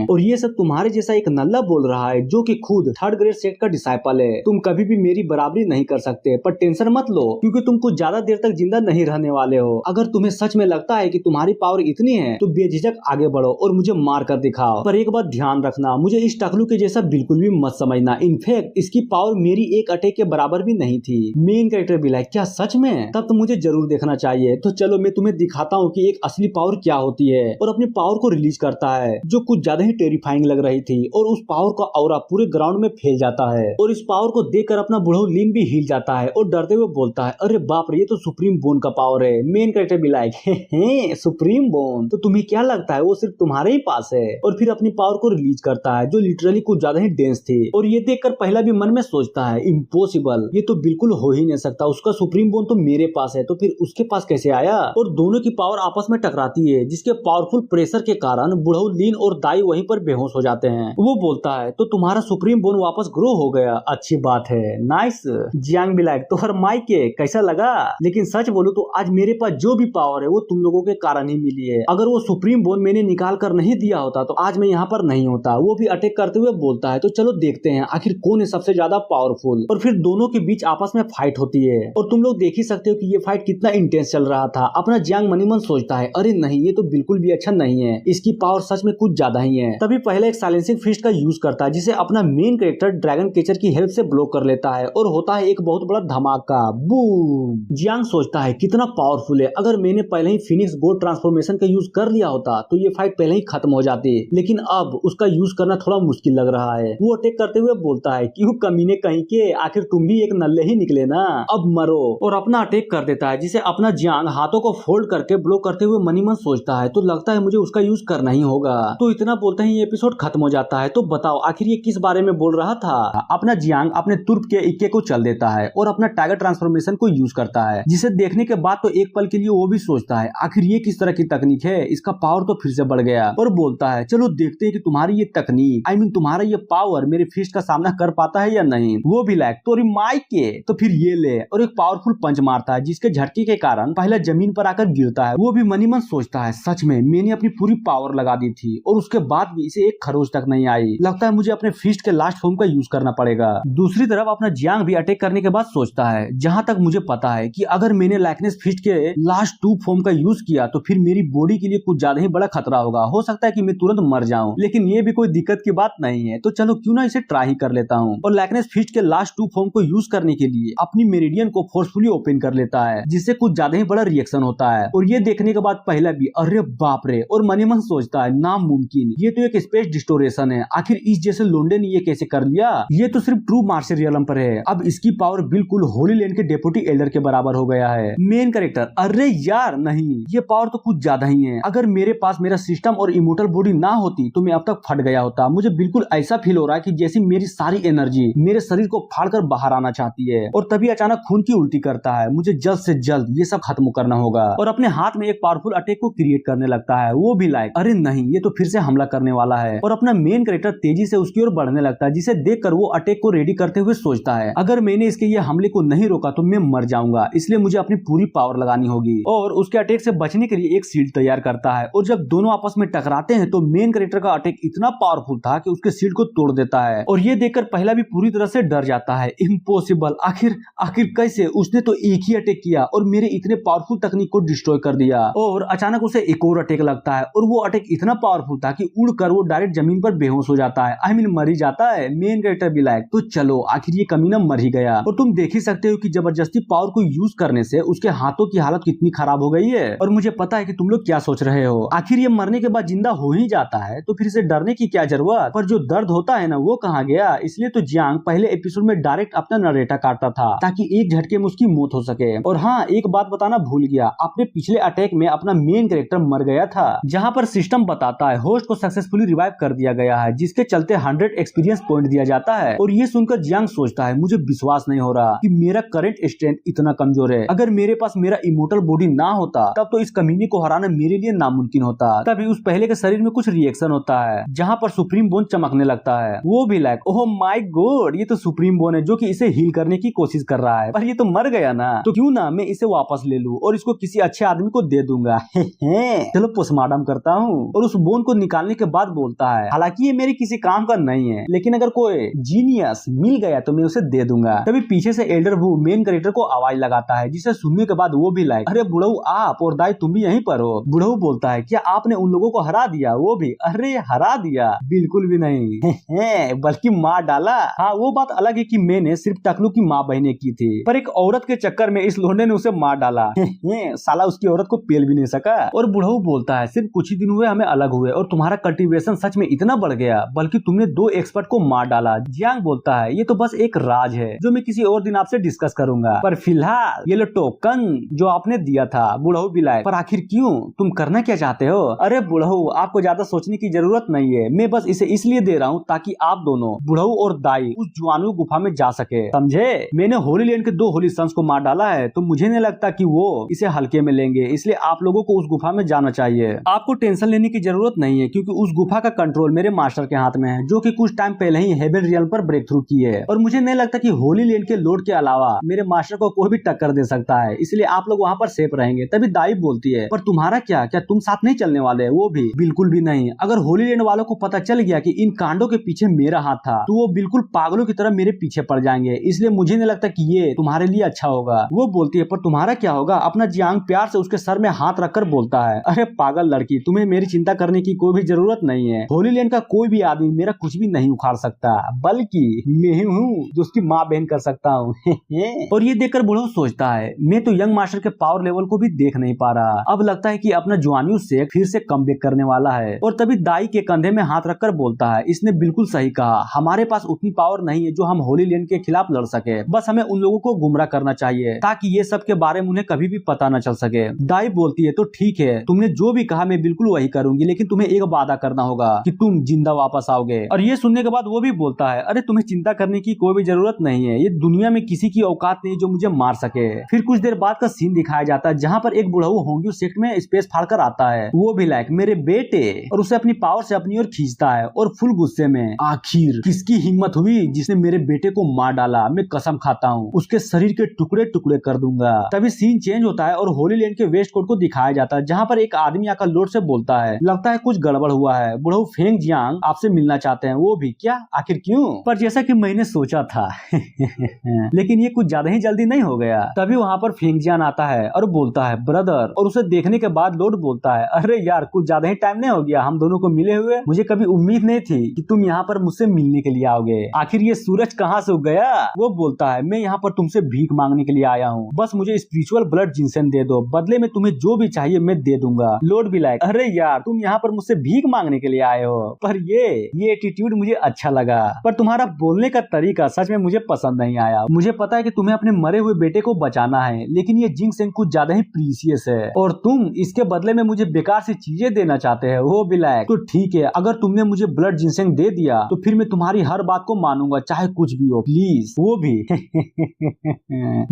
और ये सब तुम्हारे जैसा एक नल्ला बोल रहा है जो कि खुद 3rd ग्रेड सेट का डिसाइपल है। तुम कभी भी मेरी बराबरी नहीं कर सकते, पर टेंशन मत लो क्योंकि तुम कुछ ज्यादा देर तक जिंदा नहीं रहने वाले हो। अगर तुम्हें सच में लगता है कि तुम्हारी पावर इतनी है तो बेझिझक आगे बढ़ो और मुझे मार कर दिखाओ। पर एक बात ध्यान रखना, मुझे इस टकलू के जैसा बिल्कुल भी मत समझना। इनफैक्ट इसकी पावर मेरी एक अटैक के बराबर भी नहीं थी। मेन कैरेक्टर भी लाइक क्या सच में? तब तो मुझे जरूर देखना चाहिए। तो चलो मैं तुम्हें दिखाता हूँ कि एक असली पावर क्या होती है। और अपनी पावर को रिलीज करता है जो कुछ ज्यादा ही टेरिफाइंग लग रही थी और उस पावर का ऑरा पूरे ग्राउंड में फैल जाता है। और इस पावर को देखकर अपना बुढ़ऊ लिन भी हिल जाता है और डरते हुए बोलता है अरे बाप रे, ये तो सुप्रीम बोन का पावर है। मेन कैरेक्टर भी लाइक सुप्रीम बोन, तो तुम्हें क्या लगता है वो सिर्फ तुम्हारे ही पास है? और फिर अपनी पावर को रिलीज करता है जो लिटरली कुछ ज्यादा ही डेंस थी। और ये देखकर पहला भी मन में सोचता है इम्पॉसिबल, ये तो बिल्कुल हो ही नहीं सकता, उसका सुप्रीम बोन तो मेरे पास है, तो फिर उसके पास कैसे आया? और दोनों की पावर आपस में टकराती है जिसके पावरफुल प्रेशर के कारण बुढ़ऊ लिन और दाई वहीं पर बेहोश हो जाते हैं। वो बोलता है तो तुम्हारा सुप्रीम बोन वापस ग्रो हो गया, अच्छी बात है, नाइस। जियांग भी लाइक तो हर माइक के कैसा लगा? लेकिन सच बोलूं तो आज मेरे पास जो भी पावर है वो तुम लोगों के कारण ही मिली है। अगर वो सुप्रीम बोन मैंने निकाल कर नहीं दिया होता तो आज मैं यहाँ पर नहीं होता। वो भी अटैक करते हुए बोलता है तो चलो देखते हैं आखिर कौन है सबसे ज्यादा पावरफुल। और फिर दोनों के बीच आपस में फाइट होती है और तुम लोग देख ही सकते हो कि ये फाइट कितना इंटेंस चल रहा था। अपना जियांग मनी मन सोचता है अरे नहीं, ये तो बिल्कुल भी अच्छा नहीं है, इसकी पावर सच में कुछ ज्यादा ही है। तभी पहले एक साइलेंसिंग फिस्ट का यूज करता है जिसे अपना मेन कैरेक्टर ड्रैगन कैचर की हेल्प से ब्लॉक कर लेता है और होता है एक बहुत बड़ा धमाका, बूम। जियांग सोचता है कितना पावरफुल है, अगर मैंने पहले ही फिनिक्स गोड ट्रांसफॉर्मेशन का यूज कर लिया होता तो ये फाइट पहले ही खत्म हो जाती, लेकिन अब उसका यूज करना थोड़ा मुश्किल लग रहा है। वो अटैक करते हुए बोलता है क्यों कमीने कहीं के, आखिर तुम भी एक नल्ले ही निकले ना, अब मरो। और अपना अटैक कर देता है जिसे अपना जियांग हाथों को फोल्ड करके ब्लॉक करते हुए मनी मन सोचता है तो लगता है मुझे उसका यूज करना ही होगा। तो इतना बोलते ही ये एपिसोड खत्म हो जाता है। तो बताओ आखिर ये किस बारे में बोल रहा था? अपना जियांग अपने तुर्प के इक्के को चल देता है और अपना टाइगर ट्रांसफॉर्मेशन को यूज करता है, जिसे देखने के बाद तो एक पल के लिए वो भी सोचता है आखिर ये किस तरह की तकनीक है, इसका पावर तो फिर से बढ़ गया। और बोलता है चलो देखते हैं कि तुम्हारी ये तकनीक तुम्हारा ये पावर मेरे फिस्ट का सामना कर पाता है या नहीं। वो भी लाइक तोरी माइक के, तो फिर ये ले और एक पावरफुल पंच मारता है जिसके झटके के कारण पहले जमीन पर आकर गिरता है। वो भी मनी मन सोचता है सच में मैंने अपनी पूरी पावर लगा दी थी और उसके बाद भी इसे एक खरोच तक नहीं आई, लगता है मुझे अपने फिस्ट के लास्ट फॉर्म का यूज करना पड़ेगा। दूसरी तरफ अपना जियांग भी अटैक करने के बाद सोचता है जहां तक मुझे पता है कि अगर मैंने लाइकनेस फिस्ट के लास्ट 2 फॉर्म का यूज किया तो फिर मेरी बॉडी के लिए कुछ ज्यादा ही बड़ा खतरा होगा, हो सकता है कि मैं तुरंत मर जाऊं, लेकिन ये भी कोई दिक्कत की बात नहीं है, तो चलो क्यों ना इसे ट्राई ही कर लेता हूँ। और लाइकनेस फिस्ट के लास्ट 2 फॉर्म को यूज करने के लिए अपनी मेरिडियन को फोर्सफुली ओपन कर लेता है जिससे कुछ ज्यादा ही बड़ा रिएक्शन होता है। और ये देखने के बाद पहला भी अरे बाप रे, और मनी मन सोचता है नामुमकिन, ये तो एक स्पेस डिस्टोरेशन है, आखिर इस जैसे लोंडे ने ये कैसे कर लिया, ये तो सिर्फ ट्रू मार्शल रियलम पर है। अब इसकी पावर बिल्कुल होली लैंड के डेप्यूटी एल्डर के बराबर हो गया है। मेन कैरेक्टर अरे यार नहीं, ये पावर तो कुछ ज्यादा ही है, अगर मेरे पास मेरा सिस्टम और इमोर्टल बॉडी ना होती तो मैं अब तक फट गया होता। मुझे बिल्कुल ऐसा फील हो रहा है कि जैसे मेरी सारी एनर्जी मेरे शरीर को फाड़कर बाहर आना चाहती है। और तभी अचानक खून की उल्टी करता है, मुझे जल्द से जल्द ये सब खत्म करना होगा। और अपने हाथ में एक पावरफुल अटैक को क्रिएट करने लगता है। वो भी लाइक अरे नहीं, ये तो फिर से हमला करने वाला है। और अपना मेन कैरेक्टर तेजी से उसकी ओर बढ़ने लगता है, जिसे देखकर वो अटैक को रेडी करते हुए सोचता है अगर मैंने इसके ये हमले को नहीं रोका तो मैं मर जाऊंगा, इसलिए मुझे अपनी पूरी पावर लगानी होगी। और उसके अटैक से बचने के लिए एक शील्ड तैयार करता है और जब दोनों आपस में टकराते हैं तो मेन कैरेक्टर का अटैक इतना पावरफुल था कि उसके शील्ड को तोड़ देता है। और ये देखकर पहला भी पूरी तरह से डर जाता है। इम्पॉसिबल, आखिर कैसे? उसने तो एक ही अटैक किया और मेरे इतने पावरफुल तकनीक को डिस्ट्रॉय कर दिया। और अचानक उसे एक और अटैक लगता है और वो अटैक इतना पावरफुल था कि उड़कर वो डायरेक्ट जमीन पर बेहोश हो जाता है। आई मीन मर ही जाता है। मेन कैरेक्टर भी लाइक तो चलो आखिर ये कमीना मर ही गया। और तुम देख ही सकते हो कि जबरदस्ती पावर को यूज करने से उसके हाथों की हालत कितनी खराब हो गई है। और मुझे पता है कि तुम लोग क्या सोच रहे हो, आखिर ये मरने के बाद जिंदा हो ही जाता है तो फिर से डरने की क्या जरूरत। पर जो दर्द होता है ना वो कहाँ गया। इसलिए तो जियांग पहले एपिसोड में डायरेक्ट अपना नरेटा काटता था ताकि एक झटके में उसकी मौत हो सके। और हाँ, एक बात बताना भूल गया, अपने पिछले अटैक में अपना मेन कैरेक्टर मर गया था, जहाँ पर सिस्टम बताता है होस्ट को सक्सेसफुली रिवाइव कर दिया गया है, जिसके चलते 100 एक्सपीरियंस पॉइंट दिया जाता है। और ये सुनकर जियांग सोचता है मुझे विश्वास नहीं हो रहा कि मेरा करंट स्ट्रेंथ इतना कमजोर है। अगर मेरे पास मेरा इमोर्टल बॉडी ना होता तब तो इस कमीने को हराना मेरे लिए नामुमकिन होता। तभी उस पहले के शरीर में कुछ रिएक्शन होता है जहाँ पर सुप्रीम बोन चमकने लगता है। वो भी लाइक ओह माय गॉड, ये तो सुप्रीम बोन है जो कि इसे हील करने की कोशिश कर रहा है, पर ये तो मर गया ना, तो क्यों ना मैं इसे वापस ले लूं और इसको किसी अच्छे आदमी को दे दूंगा। चलो पोस्टमार्टम करता हूँ। और उस बोन को निकालने के बाद बोलता है हालांकि ये मेरे किसी काम का नहीं है, लेकिन अगर कोई जीनियस मिल गया तो मैं उसे दे दूंगा। तभी पीछे से एल्डर वू मेन कैरेक्टर को आवाज लगाता है, जिसे सुनने के बाद वो भी लाइक अरे बुढ़ऊ आप और दाई तुम भी यहीं पर हो। बुढ़ऊ बोलता है क्या आपने उन लोगों को हरा दिया? वो भी अरे हरा दिया? बिल्कुल भी नहीं बल्कि मार डाला। हाँ वो बात अलग है कि मैंने सिर्फ टकलू की माँ बहने की थी, पर एक औरत के चक्कर में इस लोंडे ने उसे मार डाला। साला उसकी औरत को पेल भी नहीं सका। और बुढ़ऊ बोलता है सिर्फ कुछ ही दिन हुए हमें अलग हुए और तुम्हारा कल्टीवेशन सच में इतना बढ़ गया, बल्कि तुमने 2 एक्सपर्ट को मार डाला। जियांग बोलता है ये तो बस एक राज है जो मैं किसी और दिन आपसे डिस्कस करूंगा, पर फिलहाल ये लो टोकन जो आपने दिया था। बुढ़ऊ भी लाए पर आखिर क्यों, तुम करना क्या चाहते हो? अरे बुढ़ऊ आपको ज्यादा सोचने की जरूरत नहीं है, मैं बस इसे इसलिए दे रहा हूँ ताकि आप दोनों बुढ़ऊ और दाई उस जुआनू गुफा में जा सके, समझे? मैंने होली लैंड के 2 होली सन्स को मार डाला है तो मुझे नहीं लगता कि वो इसे हल्के में लेंगे, इसलिए आप लोगों को उस गुफा में जाना चाहिए। आपको टेंशन लेने की जरूरत नहीं है क्योंकि उस गुफा का कंट्रोल मेरे मास्टर के हाथ में है, जो कि कुछ टाइम पहले ही हेवन रियल्म पर ब्रेक थ्रू की है। और मुझे नहीं लगता कि होली लैंड के लॉर्ड के अलावा मेरे मास्टर को कोई भी टक्कर दे सकता है, इसलिए आप लोग वहाँ पर सेफ रहेंगे। तभी दाई बोलती है पर तुम्हारा क्या तुम साथ नहीं चलने वाले? वो भी बिल्कुल भी नहीं। अगर होली लैंड वालों को पता चल गया कि इन कांडों के पीछे मेरा हाथ था तो वो बिल्कुल पागलों की तरह मेरे पीछे पड़ जाएंगे, इसलिए मुझे नहीं लगता कि ये तुम्हारे लिए अच्छा होगा। वो बोलती है पर तुम्हारा क्या होगा? अपना जियांग प्यार से उसके सर में हाथ रखकर बोलता है अरे पागल लड़की, तुम्हें मेरी चिंता करने की कोई भी जरूरत नहीं है। होली लैंड का कोई भी आदमी मेरा कुछ भी नहीं उखाड़ सकता, बल्कि मैं ही हूँ जो उसकी माँ बहन कर सकता हूँ। और ये देखकर बुढ़ऊ सोचता है मैं तो यंग मास्टर के पावर लेवल को भी देख नहीं पा रहा, अब लगता है कि अपना जुआनियों से फिर से कमबैक करने वाला है। और तभी दाई के कंधे में हाथ रखकर बोलता है इसने बिल्कुल सही कहा, हमारे पास उतनी पावर नहीं है जो हम होली लैंड के खिलाफ लड़ सके, बस हमें उन लोगों को गुमराह करना चाहिए ताकि ये सब के बारे में उन्हें कभी भी पता न चल सके। दाई बोलती है तो ठीक है, तुमने जो भी कहा मैं बिल्कुल वही करूंगी, लेकिन तुम्हें एक वादा करना होगा कि तुम जिंदा वापस आओगे। और ये सुनने के बाद वो भी बोलता है अरे तुम्हें चिंता करने की कोई भी जरूरत नहीं है, ये दुनिया में किसी की औकात नहीं जो मुझे मार सके। फिर कुछ देर बाद का सीन दिखाया जाता है जहाँ पर एक बुढ़ऊ होंग्यू सेक्ट में स्पेस फाड़कर आता है, वो भी लाइक मेरे बेटे, और उसे अपनी पावर से अपनी ओर खींचता है और फुल गुस्से में आखिर किसकी हिम्मत हुई जिसने मेरे बेटे को मार डाला, मैं कसम खाता हूँ उसके शरीर के टुकड़े टुकड़े कर दूंगा। तभी सीन चेंज होता है और होली लैंड के वेस्ट कोर्ट को दिखाया जाता है जहाँ पर एक आदमी आकर लॉर्ड से बोलता है लगता है कुछ गड़बड़ हुआ है, बुढ़ऊ फेंग जियांग आपसे मिलना चाहते हैं। वो भी क्या, आखिर क्यों? पर जैसा कि मैंने सोचा था लेकिन ये कुछ ज्यादा ही जल्दी नहीं हो गया। तभी वहाँ पर फेंग जियांग आता है और बोलता है ब्रदर, और उसे देखने के बाद लॉर्ड बोलता है अरे यार कुछ ज्यादा ही टाइम नहीं हो गया हम दोनों को मिले हुए, मुझे कभी उम्मीद नहीं थी कि तुम यहाँ पर मुझसे मिलने के लिए आओगे, आखिर ये सूरज कहाँ से उग गया? वो बोलता है मैं यहाँ पर तुमसे भीख मांगने के लिए आया हूँ, बस मुझे स्पिरिचुअल ब्लड जिनसेन दे दो, बदले में तुम्हें जो भी चाहिए मैं दे दूंगा। लॉर्ड भी लाइक अरे यार तुम यहाँ पर मुझसे भीख मांगने के लिए आए हो, पर ये एटीट्यूड मुझे अच्छा लगा, पर तुम्हारा बोलने का तरीका सच में मुझे पसंद नहीं आया। मुझे पता है कि तुम्हें अपने मरे हुए बेटे को बचाना है, लेकिन ये जिनसेन कुछ ज्यादा ही प्रीसियस है और तुम इसके बदले में मुझे बेकार सी चीजें देना चाहते हो। वो भी लाइक तो ठीक है, अगर तुमने मुझे ब्लड जिनसेन दे दिया तो फिर मैं तुम्हारी हर बात को मानूंगा चाहे कुछ भी हो, प्लीज। वो भी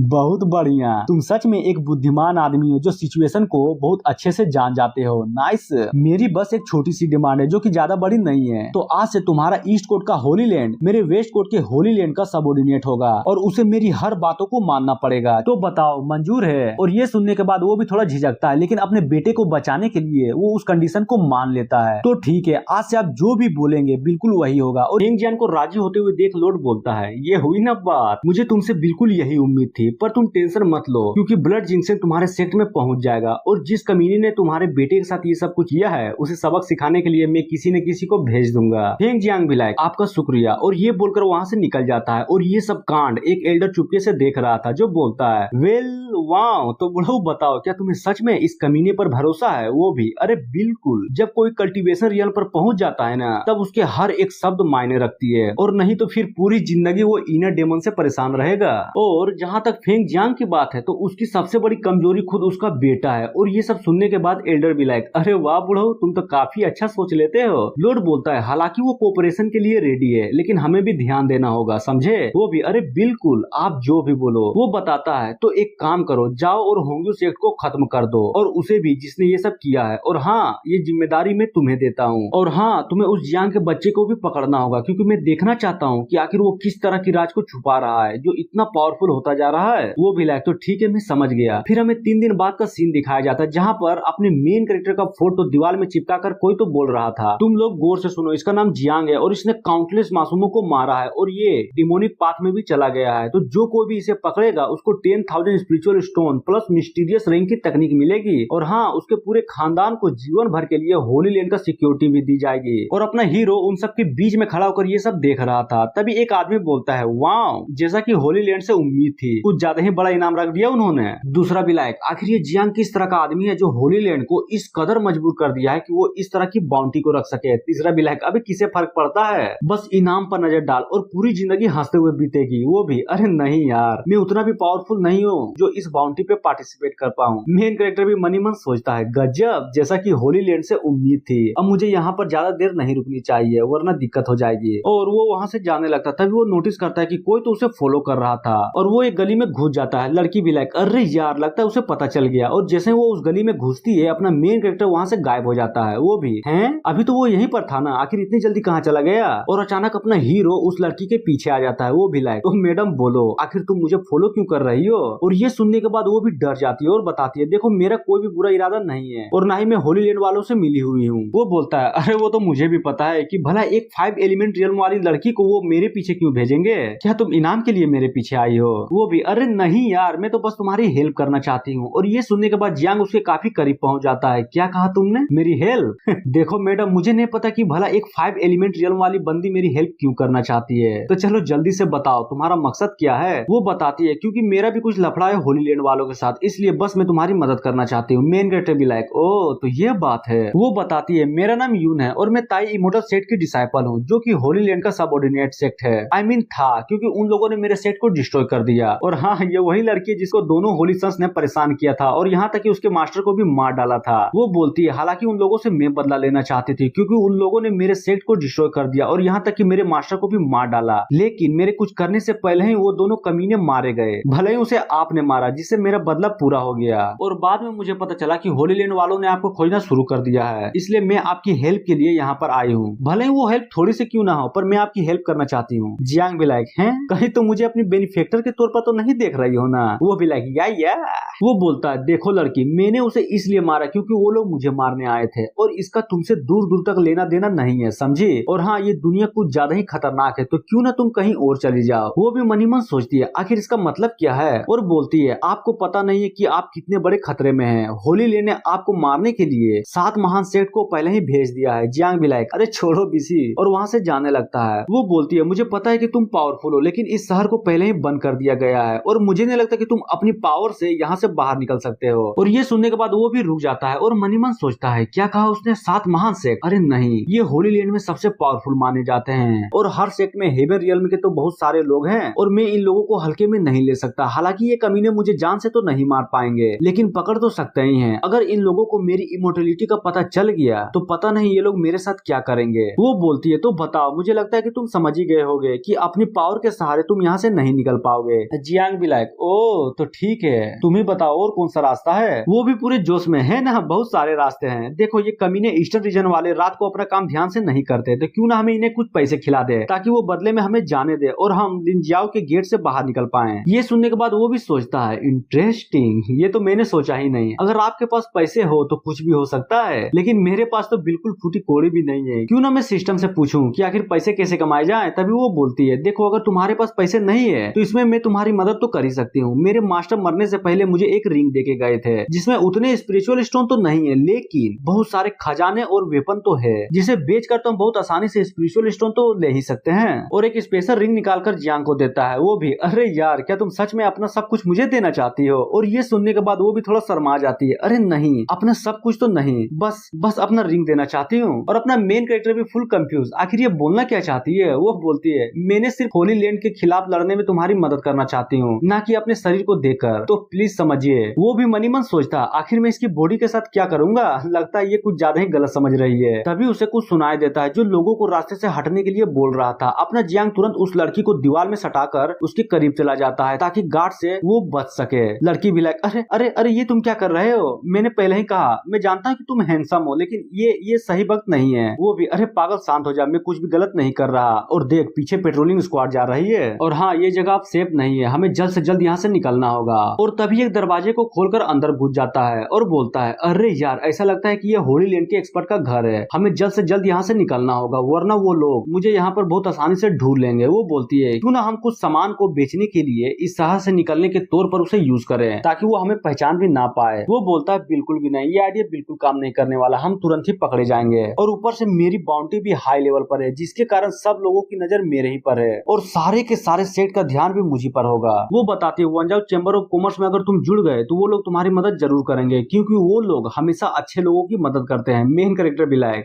बहुत बढ़िया, तुम सच में एक बुद्धिमान आदमी हो जो सिचुएशन को बहुत अच्छे से जान जाते हो। नाइस। मेरी बस एक छोटी सी डिमांड है जो कि ज्यादा ज्यादा बड़ी नहीं है, तो आज से तुम्हारा ईस्ट कोस्ट का होली लैंड मेरे वेस्ट कोस्ट के होली लैंड का सबऑर्डिनेट होगा और उसे मेरी हर बातों को मानना पड़ेगा। तो बताओ मंजूर है? और ये सुनने के बाद वो भी थोड़ा झिझकता है, लेकिन अपने बेटे को बचाने के लिए वो उस कंडीशन को मान लेता है। तो ठीक है, आज से आप जो भी बोलेंगे बिल्कुल वही होगा। और फेंग जियान को राजी होते हुए देख लॉर्ड बोलता है, ये हुई ना बात, मुझे तुमसे बिल्कुल यही उम्मीद थी, पर तुम टेंशन मत लो क्योंकि ब्लड जिंक्शन तुम्हारे सेक्ट में पहुंच जाएगा और जिस कमीने ने तुम्हारे बेटे के साथ ये सब कुछ किया है उसे सबक सिखाने के लिए मैं किसी न किसी को भेज दूंगा। फेंग जियांग भी लाइक आपका शुक्रिया और ये बोलकर वहाँ से निकल जाता है। और ये सब कांड एक एल्डर चुपके से देख रहा था जो बोलता है, वेल वाओ, तो बुढ़ऊ बताओ क्या तुम्हें सच में इस कमीने पर भरोसा है? वो भी अरे बिल्कुल, जब कोई कल्टीवेशन रियल पर पहुंच जाता है ना तब उसके हर एक शब्द मायने रखती है और नहीं तो फिर पूरी जिंदगी वो इनर डेमन से परेशान रहेगा। और जहाँ तक फेंग जियांग की बात है तो उसकी सबसे बड़ी कमजोरी खुद उसका बेटा है। और ये सब सुनने के बाद एल्डर भी लाइक, अरे वाह बुढ़ऊ, तुम तो काफी अच्छा सोच लेते हो। लॉर्ड बोलता है, हालांकि वो कोऑपरेशन के लिए रेडी है लेकिन हमें भी ध्यान देना होगा, समझे? वो भी अरे बिल्कुल, आप जो भी बोलो। वो बताता है, तो एक काम करो, जाओ और होंग्यू सेक्ट को खत्म कर दो और उसे भी जिसने ये सब किया है। और हाँ, ये जिम्मेदारी मैं तुम्हें देता हूँ। और हाँ, तुम्हें उस जियांग के बच्चे को भी पकड़ना होगा क्योंकि मैं देखना चाहता हूँ कि आखिर वो किस तरह की राज को छुपा रहा है जो इतना पावरफुल होता जा रहा है। वो भी लाइक, तो ठीक है मैं समझ गया। फिर हमें 3 दिन बाद का सीन दिखाया जाता है जहाँ पर अपने मेन कैरेक्टर का फोटो दीवार में चिपका कर कोई तो बोल रहा था, तुम लोग गौर से सुनो, इसका नाम जियांग है और इसने काउंटलेस मासूमों को मारा है और ये डिमोनिक पाथ में भी चला गया है। तो जो कोई भी इसे पकड़ेगा उसको 10,000 spiritual stone plus mysterious ring की तकनीक मिलेगी और हाँ, उसके पूरे खानदान को जीवन भर के लिए होली लैंड का सिक्योरिटी भी दी जाएगी। और अपना हीरो उन सब के बीच में खड़ा होकर ये सब देख रहा था। तभी एक आदमी बोलता है, वाओ, जैसा कि होली लैंड से उम्मीद थी, कुछ ज्यादा ही बड़ा इनाम रख दिया उन्होंने। दूसरा भी लाइक, आखिर ये जियांग किस तरह का आदमी है जो होली लैंड को इस कदर मजबूर कर दिया है कि वो इस तरह की बाउंटी को रख सके। तीसरा भी लाइक, अबे किसे फर्क पड़ता है, बस इनाम पर नजर डाल और पूरी जिंदगी हंसते हुए बीतेगी। वो भी अरे नहीं यार, मैं उतना भी पावरफुल नहीं हूँ जो इस बाउंटी पे पार्टिसिपेट कर पाऊँ। मेन कैरेक्टर भी मनी मन सोचता है, गजब, जैसा कि होली लैंड से उम्मीद थी। अब मुझे यहाँ पर ज्यादा देर नहीं रुकनी चाहिए वरना दिक्कत हो जाएगी। और वो वहाँ से जाने लगता, तभी वो नोटिस करता है कि कोई तो उसे फॉलो कर रहा था और वो एक गली में घुस जाता है। लड़की भी लाइक, अरे यार, लगता है उसे पता चल गया। और जैसे वो उस गली में घुसती है अपना मेन कैरेक्टर वहाँ से गायब हो जाता है। वो भी हैं, अभी तो वो यहीं पर था ना, आखिर इतनी जल्दी कहाँ चला गया? और अचानक अपना हीरो उस लड़की के पीछे आ जाता है। वो भी लाइक, तो मैडम बोलो, आखिर तुम मुझे फॉलो क्यों कर रही हो? और ये सुनने के बाद वो भी डर जाती है और बताती है, देखो मेरा कोई भी बुरा इरादा नहीं है और ना ही मैं होली लैंड वालों से मिली हुई हूँ। वो बोलता है, अरे वो तो मुझे भी पता है कि भला एक 5 एलिमेंट रियल वाली लड़की को वो मेरे पीछे क्यों भेजेंगे? क्या तुम इनाम के लिए मेरे पीछे आई हो? वो भी अरे नहीं यार, मैं तो बस तुम्हारी हेल्प करना चाहती हूँ। और ये सुनने के बाद जियांग उसके काफी करीब पहुंच जाता है। क्या कहा तुमने, मेरी हेल्प? देखो मैडम, मुझे नहीं पता कि भला एक 5 एलिमेंट रियल वाली बंदी मेरी हेल्प क्यों करना चाहती है, तो चलो जल्दी से बताओ तुम्हारा मकसद क्या है? वो बताती है, क्योंकि मेरा भी कुछ लफड़ा है होली लैंड वालों के साथ, इसलिए बस मैं तुम्हारी मदद करना चाहती हूँ। मेन कैरेक्टर भी लाइक, ओ तो ये बात है। वो बताती है, मेरा नाम यून है और मैं ताई इमोर्टल सेक्ट की डिसाइपल हूँ जो कि होली लैंड का सबऑर्डिनेट सेक्ट है। आई मीन था, क्योंकि उन लोगों ने मेरे सेक्ट को डिस्ट्रॉय कर दिया। और हाँ, ये वही लड़की है जिसको दोनों होली सन्स ने परेशान किया था और यहाँ तक कि उसके मास्टर को भी मार डाला था। वो बोलती है, हालांकि उन लोगों से मैं बदला लेना चाहती थी क्योंकि उन लोगों ने मेरे सेक्ट को डिस्ट्रॉय कर दिया और यहाँ तक कि मेरे मास्टर को भी मार डाला, लेकिन मेरे कुछ करने से पहले ही वो दोनों कमीने मारे गए। भले ही उसे आपने मारा जिससे मेरा बदला पूरा हो गया। और बाद में मुझे पता चला कि होली लैंड वालों ने आपको खोजना शुरू कर दिया है, इसलिए मैं आपकी हेल्प के लिए यहाँ पर आई हूँ। भले ही वो हेल्प थोड़ी सी क्यों ना हो, पर मैं आपकी हेल्प करना चाहती हूँ। जियांग भी लाइक, हैं, कहीं तो मुझे अपनी बेनिफेक्टर के तौर पर तो नहीं देख रही हो ना? वो भी लाइक, या वो बोलता है, देखो लड़की, मैंने उसे इसलिए मारा क्योंकि वो लोग मुझे मारने आए थे और इसका तुमसे दूर दूर तक लेना देना नहीं है, समझी? और हाँ, ये दुनिया कुछ ज्यादा ही खतरनाक है, तो क्यों ना तुम कहीं और चली जाओ। वो भी मनी मन सोचती है, आखिर इसका मतलब क्या है? और बोलती है, आपको पता नहीं है कि आप कितने बड़े खतरे में हैं। होली लैंड ने आपको मारने के लिए 7 महान सेक्ट को पहले ही भेज दिया है। जियांग भी लाइक, अरे छोड़ो बिसी, और वहाँ से जाने लगता है। वो बोलती है, मुझे पता है कि तुम पावरफुल हो, लेकिन इस शहर को पहले ही बंद कर दिया गया है और मुझे नहीं लगता कि तुम अपनी पावर से यहाँ से बाहर निकल सकते हो। और ये सुनने के बाद वो भी रुक जाता है और मनी मन सोचता है, क्या कहा उसने, 7 महान सेक्ट? अरे नहीं, ये होली लैंड में सबसे पावरफुल माने जाते हैं और हर सेक्ट में हेवन रियल्म के तो बहुत सारे लोग हैं और मैं इन लोगों को हल्के में नहीं ले सकता। हालांकि ये कमीने मुझे जान से तो नहीं मार पाएंगे, लेकिन पकड़ तो सकते ही हैं। अगर इन लोगों को मेरी इमोर्टलिटी का पता चल गया तो पता नहीं ये लोग मेरे साथ क्या करेंगे। वो बोलती है, तो बताओ, मुझे लगता है कि तुम समझ ही गए होगे कि अपनी पावर के सहारे तुम यहाँ से नहीं निकल पाओगे। जियांग भी लाइक, ओ तो ठीक है, तुम ही बताओ और कौन सा रास्ता है? वो भी पूरे जोश में है ना, बहुत सारे रास्ते हैं। देखो, ये कमीने ईस्टर्न रीजन वाले रात को अपना काम ध्यान से नहीं करते, तो क्यों ना हमें इन्हें कुछ पैसे खिला दे ताकि वो बदले में हमें जाने दे और हम लिंजियाओ के गेट से बाहर निकल पाए। ये सुनने के बाद वो भी सोचता है इंटरेस्टिंग, ये तो मैंने सोचा ही नहीं। अगर आपके पास पैसे हो तो कुछ भी हो सकता है, लेकिन मेरे पास तो बिल्कुल फूटी कोड़ी भी नहीं है। क्यों ना मैं सिस्टम से पूछूं कि आखिर पैसे कैसे कमाए जाए। तभी वो बोलती है देखो अगर तुम्हारे पास पैसे नहीं है तो इसमें मैं तुम्हारी मदद तो कर ही सकती हूँ। मेरे मास्टर मरने से पहले मुझे एक रिंग देके गए थे जिसमें उतने स्पिरिचुअल स्टोन तो नहीं है, लेकिन बहुत सारे खजाने और वेपन तो है जिसे बेचकर तुम बहुत आसानी से स्पिरिचुअल स्टोन तो ले ही सकते हैं। और एक स्पेशल रिंग निकालकर जियांग को देता है, वो भी अरे यार क्या तुम सच में अपना सब कुछ मुझे देना चाहती हो। और ये सुनने के बाद वो भी थोड़ा शर्मा जाती है, अरे नहीं अपना सब कुछ तो नहीं, बस अपना रिंग देना चाहती हूँ। और अपना मेन कैरेक्टर भी फुल कंफ्यूज, आखिर ये बोलना क्या चाहती है। वो बोलती है मैंने सिर्फ होली लैंड के खिलाफ लड़ने में तुम्हारी मदद करना चाहती हूँ, ना कि अपने शरीर को देकर, तो प्लीज समझिए। वो भी मनी मन सोचता आखिर मैं इसकी बॉडी के साथ क्या करूंगा, लगता है ये कुछ ज्यादा ही गलत समझ रही है। तभी उसे कुछ सुनाई देता है जो लोगों को रास्ते से हटने के लिए बोल रहा था। अपना जियांग तुरंत उस लड़की को दीवार में सटाकर उसके करीब चला जाता है ताकि गार्ड से वो बच सके। लड़की भी लाइक अरे अरे अरे ये तुम क्या कर रहे हो, मैंने पहले ही कहा मैं जानता हूँ कि तुम हैंडसम हो, लेकिन ये सही वक्त नहीं है। वो भी अरे पागल शांत हो जा, मैं कुछ भी गलत नहीं कर रहा, और देख पीछे पेट्रोलिंग स्क्वाड जा रही है, और हाँ ये जगह अब सेफ नहीं है, हमें जल्द से जल्द यहाँ से निकलना होगा। और तभी एक दरवाजे को खोलकर अंदर घुस जाता है और बोलता है अरे यार ऐसा लगता है कि ये होली लैंड के एक्सपर्ट का घर है, हमें जल्द से जल्द यहाँ से निकलना होगा वरना वो लोग मुझे यहाँ पर बहुत आसानी से ढूंढ लेंगे। वो बोलती है क्यों ना हम कुछ सामान को बेचने के लिए इस शहर से निकलने के तौर पर उसे यूज करें ताकि वो हमें पहचान भी ना पाए। वो बोलता है बिल्कुल भी नहीं, ये आइडिया बिल्कुल काम नहीं करने वाला, हम तुरंत ही पकड़े जाएंगे, और ऊपर से मेरी बाउंड्री भी हाई लेवल पर है जिसके कारण सब लोगों की नजर मेरे ही पर है और सारे के सारे सेट का ध्यान भी मुझी पर होगा। वो बताती है वनजाओ चैम्बर ऑफ कॉमर्स में अगर तुम जुड़ गए तो वो लोग तुम्हारी मदद जरूर करेंगे क्योंकि वो लोग हमेशा अच्छे लोगों की मदद करते हैं। मेन कैरेक्टर भी लायक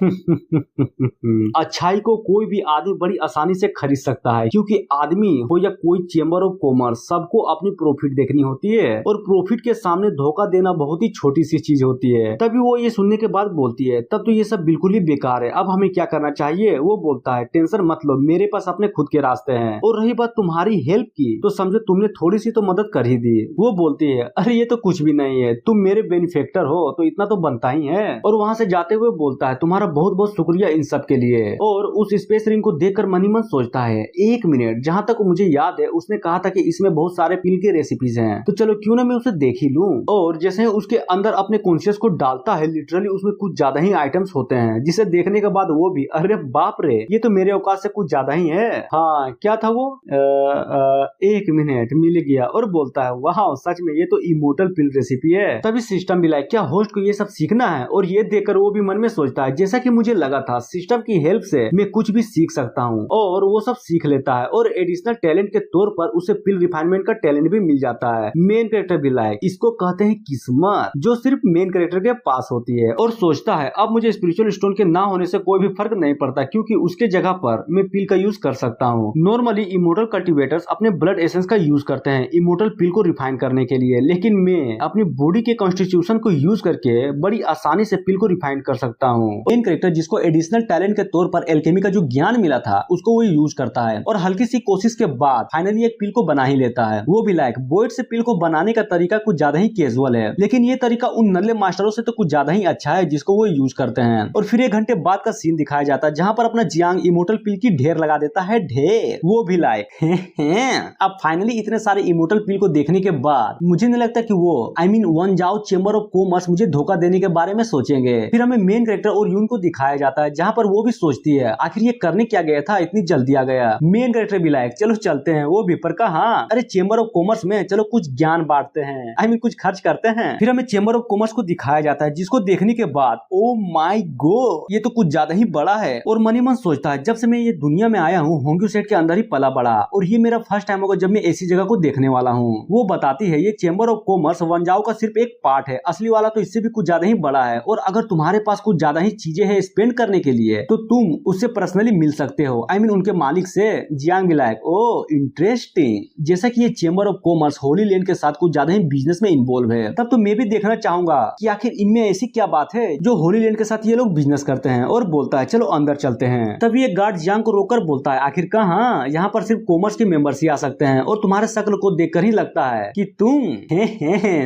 अच्छाई को कोई भी आदमी बड़ी आसानी से खरीद सकता है क्योंकि आदमी हो या कोई चैम्बर ऑफ कॉमर्स सबको अपनी प्रॉफिट देखनी होती है और प्रॉफिट के सामने धोखा देना बहुत ही छोटी सी चीज होती है। तभी वो ये सुनने के बाद बोलती है तब तो ये सब बिल्कुल ही बेकार है, अब हमें क्या करना चाहिए। वो बोलता है टेंशन मत लो, मेरे पास अपने खुद के रास्ते हैं, और रही बात तुम्हारी हेल्प की तो समझो तुमने थोड़ी सी तो मदद कर ही दी। वो बोलती है अरे ये तो कुछ भी नहीं है, तुम मेरे बेनिफेक्टर हो तो इतना तो बनता ही है। और वहाँ से जाते हुए बोलता है तुम्हारा बहुत बहुत शुक्रिया इन सब के लिए। और उस स्पेस रिंग को देखकर मनी मन सोचता है एक मिनट, जहाँ तक मुझे याद है उसने कहा था कि इसमें बहुत सारे पिल के रेसिपीज हैं, तो चलो क्यों ना मैं उसे देख ही लूं। और जैसे ही उसके अंदर अपने कॉन्शियस को डालता है लिटरली उसमें कुछ ज्यादा ही आइटम्स होते हैं जिसे देखने के बाद वो भी अरे बाप रे ये तो मेरे औकात से कुछ ज्यादा ही है। हाँ क्या था वो एक मिनट मिल गया, और बोलता है वाह सच में ये तो इमोर्टल पिल रेसिपी है। तभी सिस्टम भी लाइक क्या होस्ट को ये सब सीखना है, और ये देखकर वो भी मन में सोचता है जैसा कि मुझे लगा था सिस्टम की हेल्प से मैं कुछ भी सीख सकता हूँ, और वो सब सीख लेता है और एडिशनल टैलेंट के तौर पर उसे पिल रिफाइनमेंट का टैलेंट भी मिल जाता है। मेन कैरेक्टर भी लाइक इसको कहते हैं किस्मत जो सिर्फ मेन कैरेक्टर के पास होती है, और सोचता है अब मुझे स्पिरिचुअल स्टोन के ना होने से कोई भी फर्क नहीं पड़ता क्योंकि उसके जगह पर मैं पिल का यूज कर सकता हूँ। नॉर्मली इमोर्टल कल्टीवेटर्स अपने ब्लड एसेंस का यूज करते हैं इमोर्टल पिल को रिफाइन करने के लिए, लेकिन मैं अपनी बॉडी के कॉन्स्टिट्यूशन को यूज करके बड़ी आसानी से पिल को रिफाइन कर सकता हूँ। मेन कैरेक्टर जिसको एडिशनल टैलेंट के तौर पर एल्केमी का जो ज्ञान मिला था उसको वो यूज करता है, और हल्की सी कोशिश के बाद फाइनली एक पिल को बना ही लेता है। वो भी लाइक बोइड से पिल को बनाने का तरीका कुछ ज्यादा ही कैजुअल है, लेकिन ये तरीका उन नल्ले मास्टरों से तो कुछ ज्यादा ही अच्छा है जिसको वो यूज करते हैं। और फिर 1 घंटे बाद का सीन दिखाया जाता है जहाँ पर अपना जियांग इमोर्टल पिल की ढेर लगा देता है, ढेर। वो भी लाइक अब फाइनली इतने सारे इमोर्टल पिल को देखने के बाद मुझे नहीं लगता कि वो वनजाओ चैम्बर ऑफ कॉमर्स मुझे धोखा देने के बारे में सोचेंगे। फिर हमें मेन कैरेक्टर और यून को दिखाया जाता है जहाँ पर वो भी सोचती है आखिर ये करने क्या गया था, इतनी जल्दी आ गया। मेन कैरेक्टर भी लाइक चलो चलते हैं, वो भी पर कहा अरे चैम्बर ऑफ कॉमर्स में चलो कुछ ज्ञान बांटते हैं, कुछ खर्च करते हैं। फिर हमें चैम्बर ऑफ कॉमर्स को दिखाया जाता है जिसको देखने के बाद ओ माय गॉड ये तो कुछ ज्यादा ही बड़ा है। और मनी मन सोचता है जब से मैं ये दुनिया में आया हूँ होंग्यू सेट के अंदर ही पला बड़ा, और ये मेरा फर्स्ट टाइम होगा जब मैं ऐसी जगह को देखने वाला हूँ। वो बताती है ये चैम्बर ऑफ कॉमर्स वनजाओ का सिर्फ एक पार्ट है, असली वाला तो इससे भी कुछ ज्यादा ही बड़ा है, और अगर तुम्हारे पास कुछ ज्यादा ही चीजें हैं स्पेंड करने के लिए तो तुम उससे पर्सनली मिल सकते हो, उनके मालिक से। जियांग भी लाइक ओ इंटरेस्टिंग, जैसा कि ये chamber of commerce Holi land के साथ कुछ ज्यादा ही बिजनेस में इन्वॉल्व है, तब तो मैं भी देखना चाहूंगा कि आखिर इनमें ऐसी क्या बात है जो होली लैंड के साथ ये लोग बिजनेस करते हैं। और बोलता है चलो अंदर चलते हैं। तभी एक गार्ड जियांग को रोककर बोलता है आखिर कहाँ, यहाँ पर सिर्फ कॉमर्स के मेंबर्स ही आ सकते हैं, और तुम्हारे शक्ल को देखकर ही लगता है कि तुम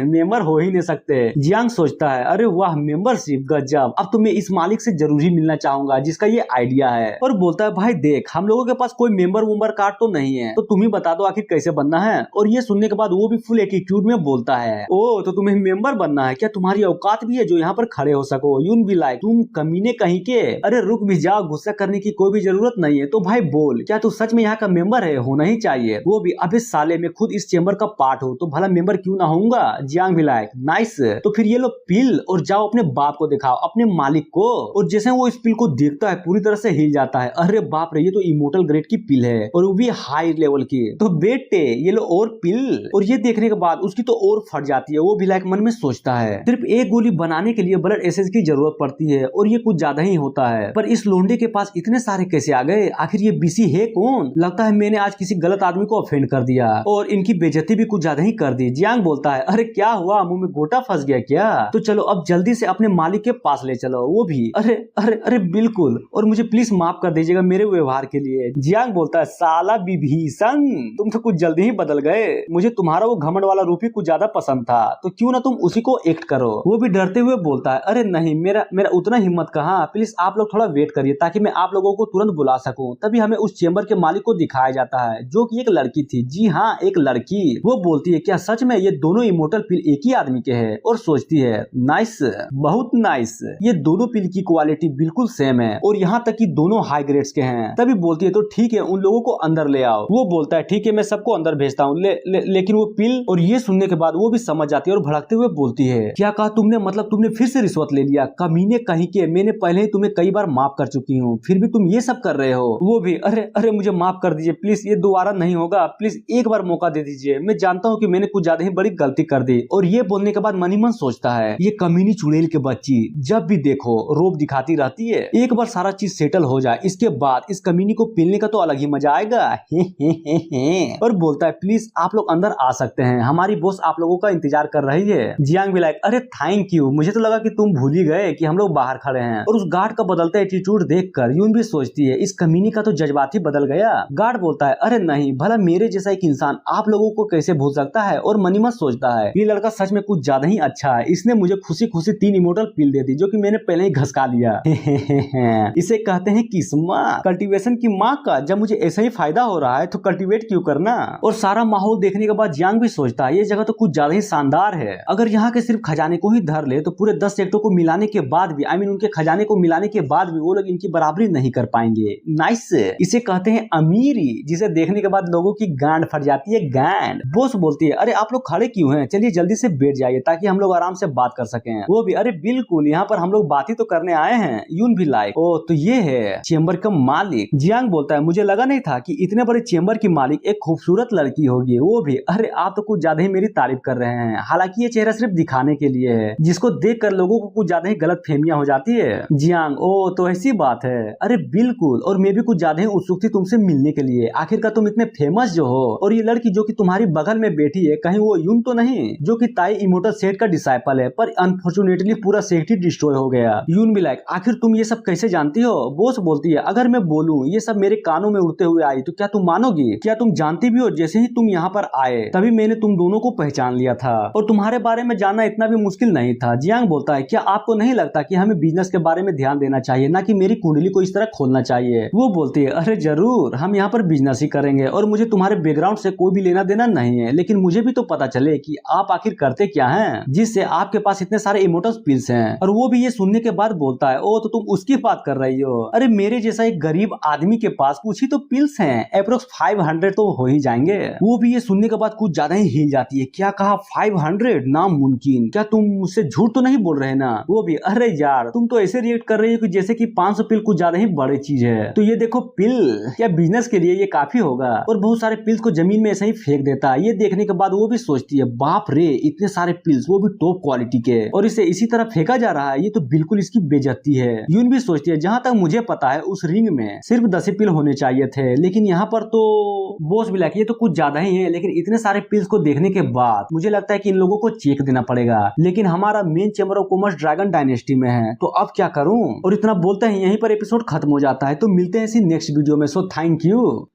मेंबर हो ही नहीं सकते। जियांग सोचता है अरे वाह मेंबरशिप गजब, अब तो मैं इस मालिक से जरूर ही मिलना चाहूंगा जिसका ये आइडिया है। और बोलता है भाई देख हम लोगों के पास कोई मेंबर वुम्बर कार्ड तो नहीं है, तो तुम ही बता दो आखिर कैसे बनना है। और ये सुनने के बाद वो भी फुल एटीट्यूड में बोलता है ओ तो तुम्हें मेंबर बनना है क्या, तुम्हारी औकात भी है जो यहाँ पर खड़े हो सको। यून भी लाइक तुम कमीने कहीं के, अरे रुक भी जाओ, गुस्सा करने की कोई भी जरूरत नहीं है, तो भाई बोल क्या तू सच में यहाँ का मेंबर है, होना ही चाहिए। वो भी अबे साले में खुद इस चेंबर का पार्ट हो तो भला मेंबर क्यों ना होऊंगा। जियांग भी लाइक नाइस, तो फिर ये लो पिल और जाओ अपने बाप को दिखाओ, अपने मालिक को। और जैसे वो इस पिल को देखता है पूरी तरह से हिल जाता है, अरे बाप रे ये तो इमोर्टल ग्रेड की पिल है और वो भी हाई लेवल की। तो बेटे ये लो और पिल। और ये देखने के बाद उसकी तो और फट जाती है। वो भी लाइक मन में सोचता है सिर्फ एक गोली बनाने के लिए ब्लड एसेंस की जरूरत पड़ती है और ये कुछ ज्यादा ही होता है, पर इस लोंडे के पास इतने सारे कैसे आ गए, आखिर ये बीसी है कौन। लगता है मैंने आज किसी गलत आदमी को ऑफेंड कर दिया और इनकी बेइज्जती भी कुछ ज्यादा ही कर दी। जियांग बोलता है अरे क्या हुआ, मुंह में गोटा फंस गया क्या, तो चलो अब जल्दी से अपने मालिक के पास ले चलो। वो भी अरे अरे अरे बिल्कुल, और मुझे प्लीज माफ कर दीजिएगा मेरे व्यवहार के लिए। जियांग बोलता है साला विभीषण तुम तो कुछ जल्दी ही बदल गए, मुझे तुम्हारा वो घमंड वाला रूप ही कुछ ज्यादा पसंद था, तो क्यों ना तुम उसी को एक्ट करो। वो भी डरते हुए बोलता है अरे नहीं मेरा उतना हिम्मत कहाँ, प्लीज आप लोग थोड़ा वेट करिए ताकि मैं आप लोगों को तुरंत बुला सकूं। तभी हमें उस चेंबर के मालिक को दिखाया जाता है जो कि एक लड़की थी। जी हाँ एक लड़की। वो बोलती है क्या सच में ये दोनों इमोर्टल पिल एक ही आदमी के हैं, और सोचती है नाइस बहुत नाइस, ये दोनों पिल की क्वालिटी बिल्कुल सेम है और यहाँ तक कि दोनों हाई ग्रेड्स के हैं। तभी बोलती है तो ठीक है उन लोगों को अंदर ले आओ। वो बोलता है ठीक है मैं सबको अंदर भेजता हूँ, लेकिन वो पिल। और ये सुनने के बाद वो भी समझ जाती है और भड़कते हुए बोलती है क्या कहा तुमने, मतलब तुमने फिर से रिश्वत ले लिया, कमीने कहीं के, मैंने पहले ही तुम्हें कई बार माफ कर चुकी हूँ फिर भी तुम ये सब कर रहे हो। वो भी अरे अरे मुझे माफ कर दीजिए प्लीज, ये दोबारा नहीं होगा, प्लीज एक बार मौका दे दीजिए, मैं जानता हूँ कि मैंने कुछ ज्यादा ही बड़ी गलती कर दी। और ये बोलने के बाद मन ही मन सोचता है ये कमीनी चुड़ैल के बच्ची जब भी देखो रोब दिखाती रहती है, एक बार सारा चीज सेटल हो जाए इसके बाद इस कमीनी को पीलने का तो अलग ही मजा आएगा। और बोलता है प्लीज आप लोग अंदर आ सकते हैं, हमारी बॉस आप लोगों का इंतजार कर रही है। जियांग भी लाइक अरे थैंक यू, मुझे तो लगा कि तुम भूल ही गए कि हम लोग बाहर खड़े हैं। और उस गार्ड का बदलता एटीट्यूड देखकर यून भी सोचती है इस कमीनी का तो जज्बात ही बदल गया। गार्ड बोलता है अरे नहीं, भला मेरे जैसा एक इंसान आप लोगों को कैसे भूल सकता है। और मनी मत सोचता है ये लड़का सच में कुछ ज्यादा ही अच्छा है, इसने मुझे खुशी खुशी 3 इमोर्टल पिल दे दी जो कि मैंने पहले ही घसका दिया। इसे कहते हैं किस्मत, कल्टीवेशन की माँ का। जब मुझे ऐसा ही फायदा हो रहा है तो कल्टीवेट क्यों करना। और सारा माहौल देखने के बाद जियांग भी सोचता है ये जगह तो कुछ ज्यादा ही शानदार है, अगर यहाँ के सिर्फ खजाने को ही धर ले तो पूरे 10 सेक्टरों को मिलाने के बाद भी, आई मीन उनके खजाने को मिलाने के बाद भी वो लोग इनकी बराबरी नहीं कर पाएंगे। नाइस, इसे कहते हैं अमीरी, जिसे देखने के बाद लोगों की गांड फट जाती है। गांड। बॉस बोलती है अरे आप लोग खड़े क्यों हैं, चलिए जल्दी से बैठ जाइए ताकि हम लोग आराम से बात कर सकें। वो भी अरे बिल्कुल, यहाँ पर हम लोग बात ही तो करने आए हैं। यून भी लाइक ओ तो ये है चेंबर का मालिक। जियांग बोलता है मुझे लगा नहीं था कि इतने बड़े चेंबर की मालिक एक खूबसूरत लड़की होगी। वो भी अरे आप तो कुछ ज्यादा ही मेरी तारीफ कर रहे हैं, हालांकि ये चेहरा सिर्फ दिखाने के लिए है जिसको देख कर लोगों को कुछ ज्यादा ही गलत फहमियां हो जाती है। जियांग ओ तो ऐसी बात है, अरे बिल्कुल, और मैं भी कुछ ज्यादा ही उत्सुक थी तुमसे मिलने के लिए, आखिरकार तुम इतने फेमस जो हो। और ये लड़की जो कि तुम्हारी बगल में बैठी है कहीं वो यून तो नहीं जो कि ताई इमोर्टल सेट का डिसाइपल है, पर अनफॉर्चुनेटली पूरा सेट ही डिस्ट्रॉय हो गया। यून भी लाइक आखिर तुम ये सब कैसे जानती हो। बॉस बोलती है अगर मैं बोलूं ये सब मेरे कानों में उड़ते हुए आई तो क्या तुम मानोगी, क्या तुम जानती भी हो जैसे ही तुम यहाँ पर आए तभी मैंने तुम दोनों को पहचान लिया था और तुम्हारे बारे में जानना इतना भी मुश्किल नहीं था। जियांग बोलता है क्या आपको नहीं लगता कि हमें बिजनेस के बारे में ध्यान देना चाहिए, ना कि मेरी कुंडली को इस तरह खोलना चाहिए। वो बोलती है अरे जरूर, हम यहाँ पर बिजनेस ही करेंगे और मुझे तुम्हारे बैकग्राउंड से कोई भी लेना देना नहीं है, लेकिन मुझे भी तो पता चले कि आप आखिर करते क्या हैं जिससे आपके पास इतने सारे इमोर्टल पिल्स हैं। और वो भी ये सुनने के बाद बोलता है ओ तो तुम उसकी बात कर रही हो, अरे मेरे जैसा एक गरीब आदमी के पास कुछ ही तो पिल्स हैं, अप्रोक्स 500 तो हो ही जाएंगे। वो भी ये सुनने के बाद कुछ ज्यादा ही हिल जाती है, क्या कहा 500, नामुमकिन, क्या तुम मुझसे झूठ तो नहीं बोल रहे ना। वो भी अरे यार तुम तो ऐसे रिएक्ट कर रही हो कि जैसे कि 500 पिल कुछ ज्यादा ही बड़ी चीज है, तो ये देखो पिल क्या बिजनेस के लिए ये काफी होगा। और बहुत सारे पिल्स को जमीन में ऐसे ही फेंक देता है। ये देखने के बाद वो भी सोचती है बाप रे इतने सारे पिल्स, वो भी टॉप क्वालिटी के, और इसे इसी तरह फेंका जा रहा है, ये तो बिल्कुल इसकी बेइज्जती है। यून भी सोचती है जहां तक मुझे पता है उस रिंग में सिर्फ 10 पिल होने चाहिए थे, लेकिन यहाँ पर तो बॉस भी लाइक ये तो कुछ ज्यादा ही है, लेकिन इतने सारे पिल्स को देखने के बाद मुझे लगता है कि इन लोगों को चेक देना पड़ेगा, लेकिन हमारा main chamber of commerce dragon dynasty में है, तो अब क्या करूं। और इतना बोलते हैं यहीं पर एपिसोड खत्म हो जाता है। तो मिलते हैं इसी नेक्स्ट वीडियो में। So thank you.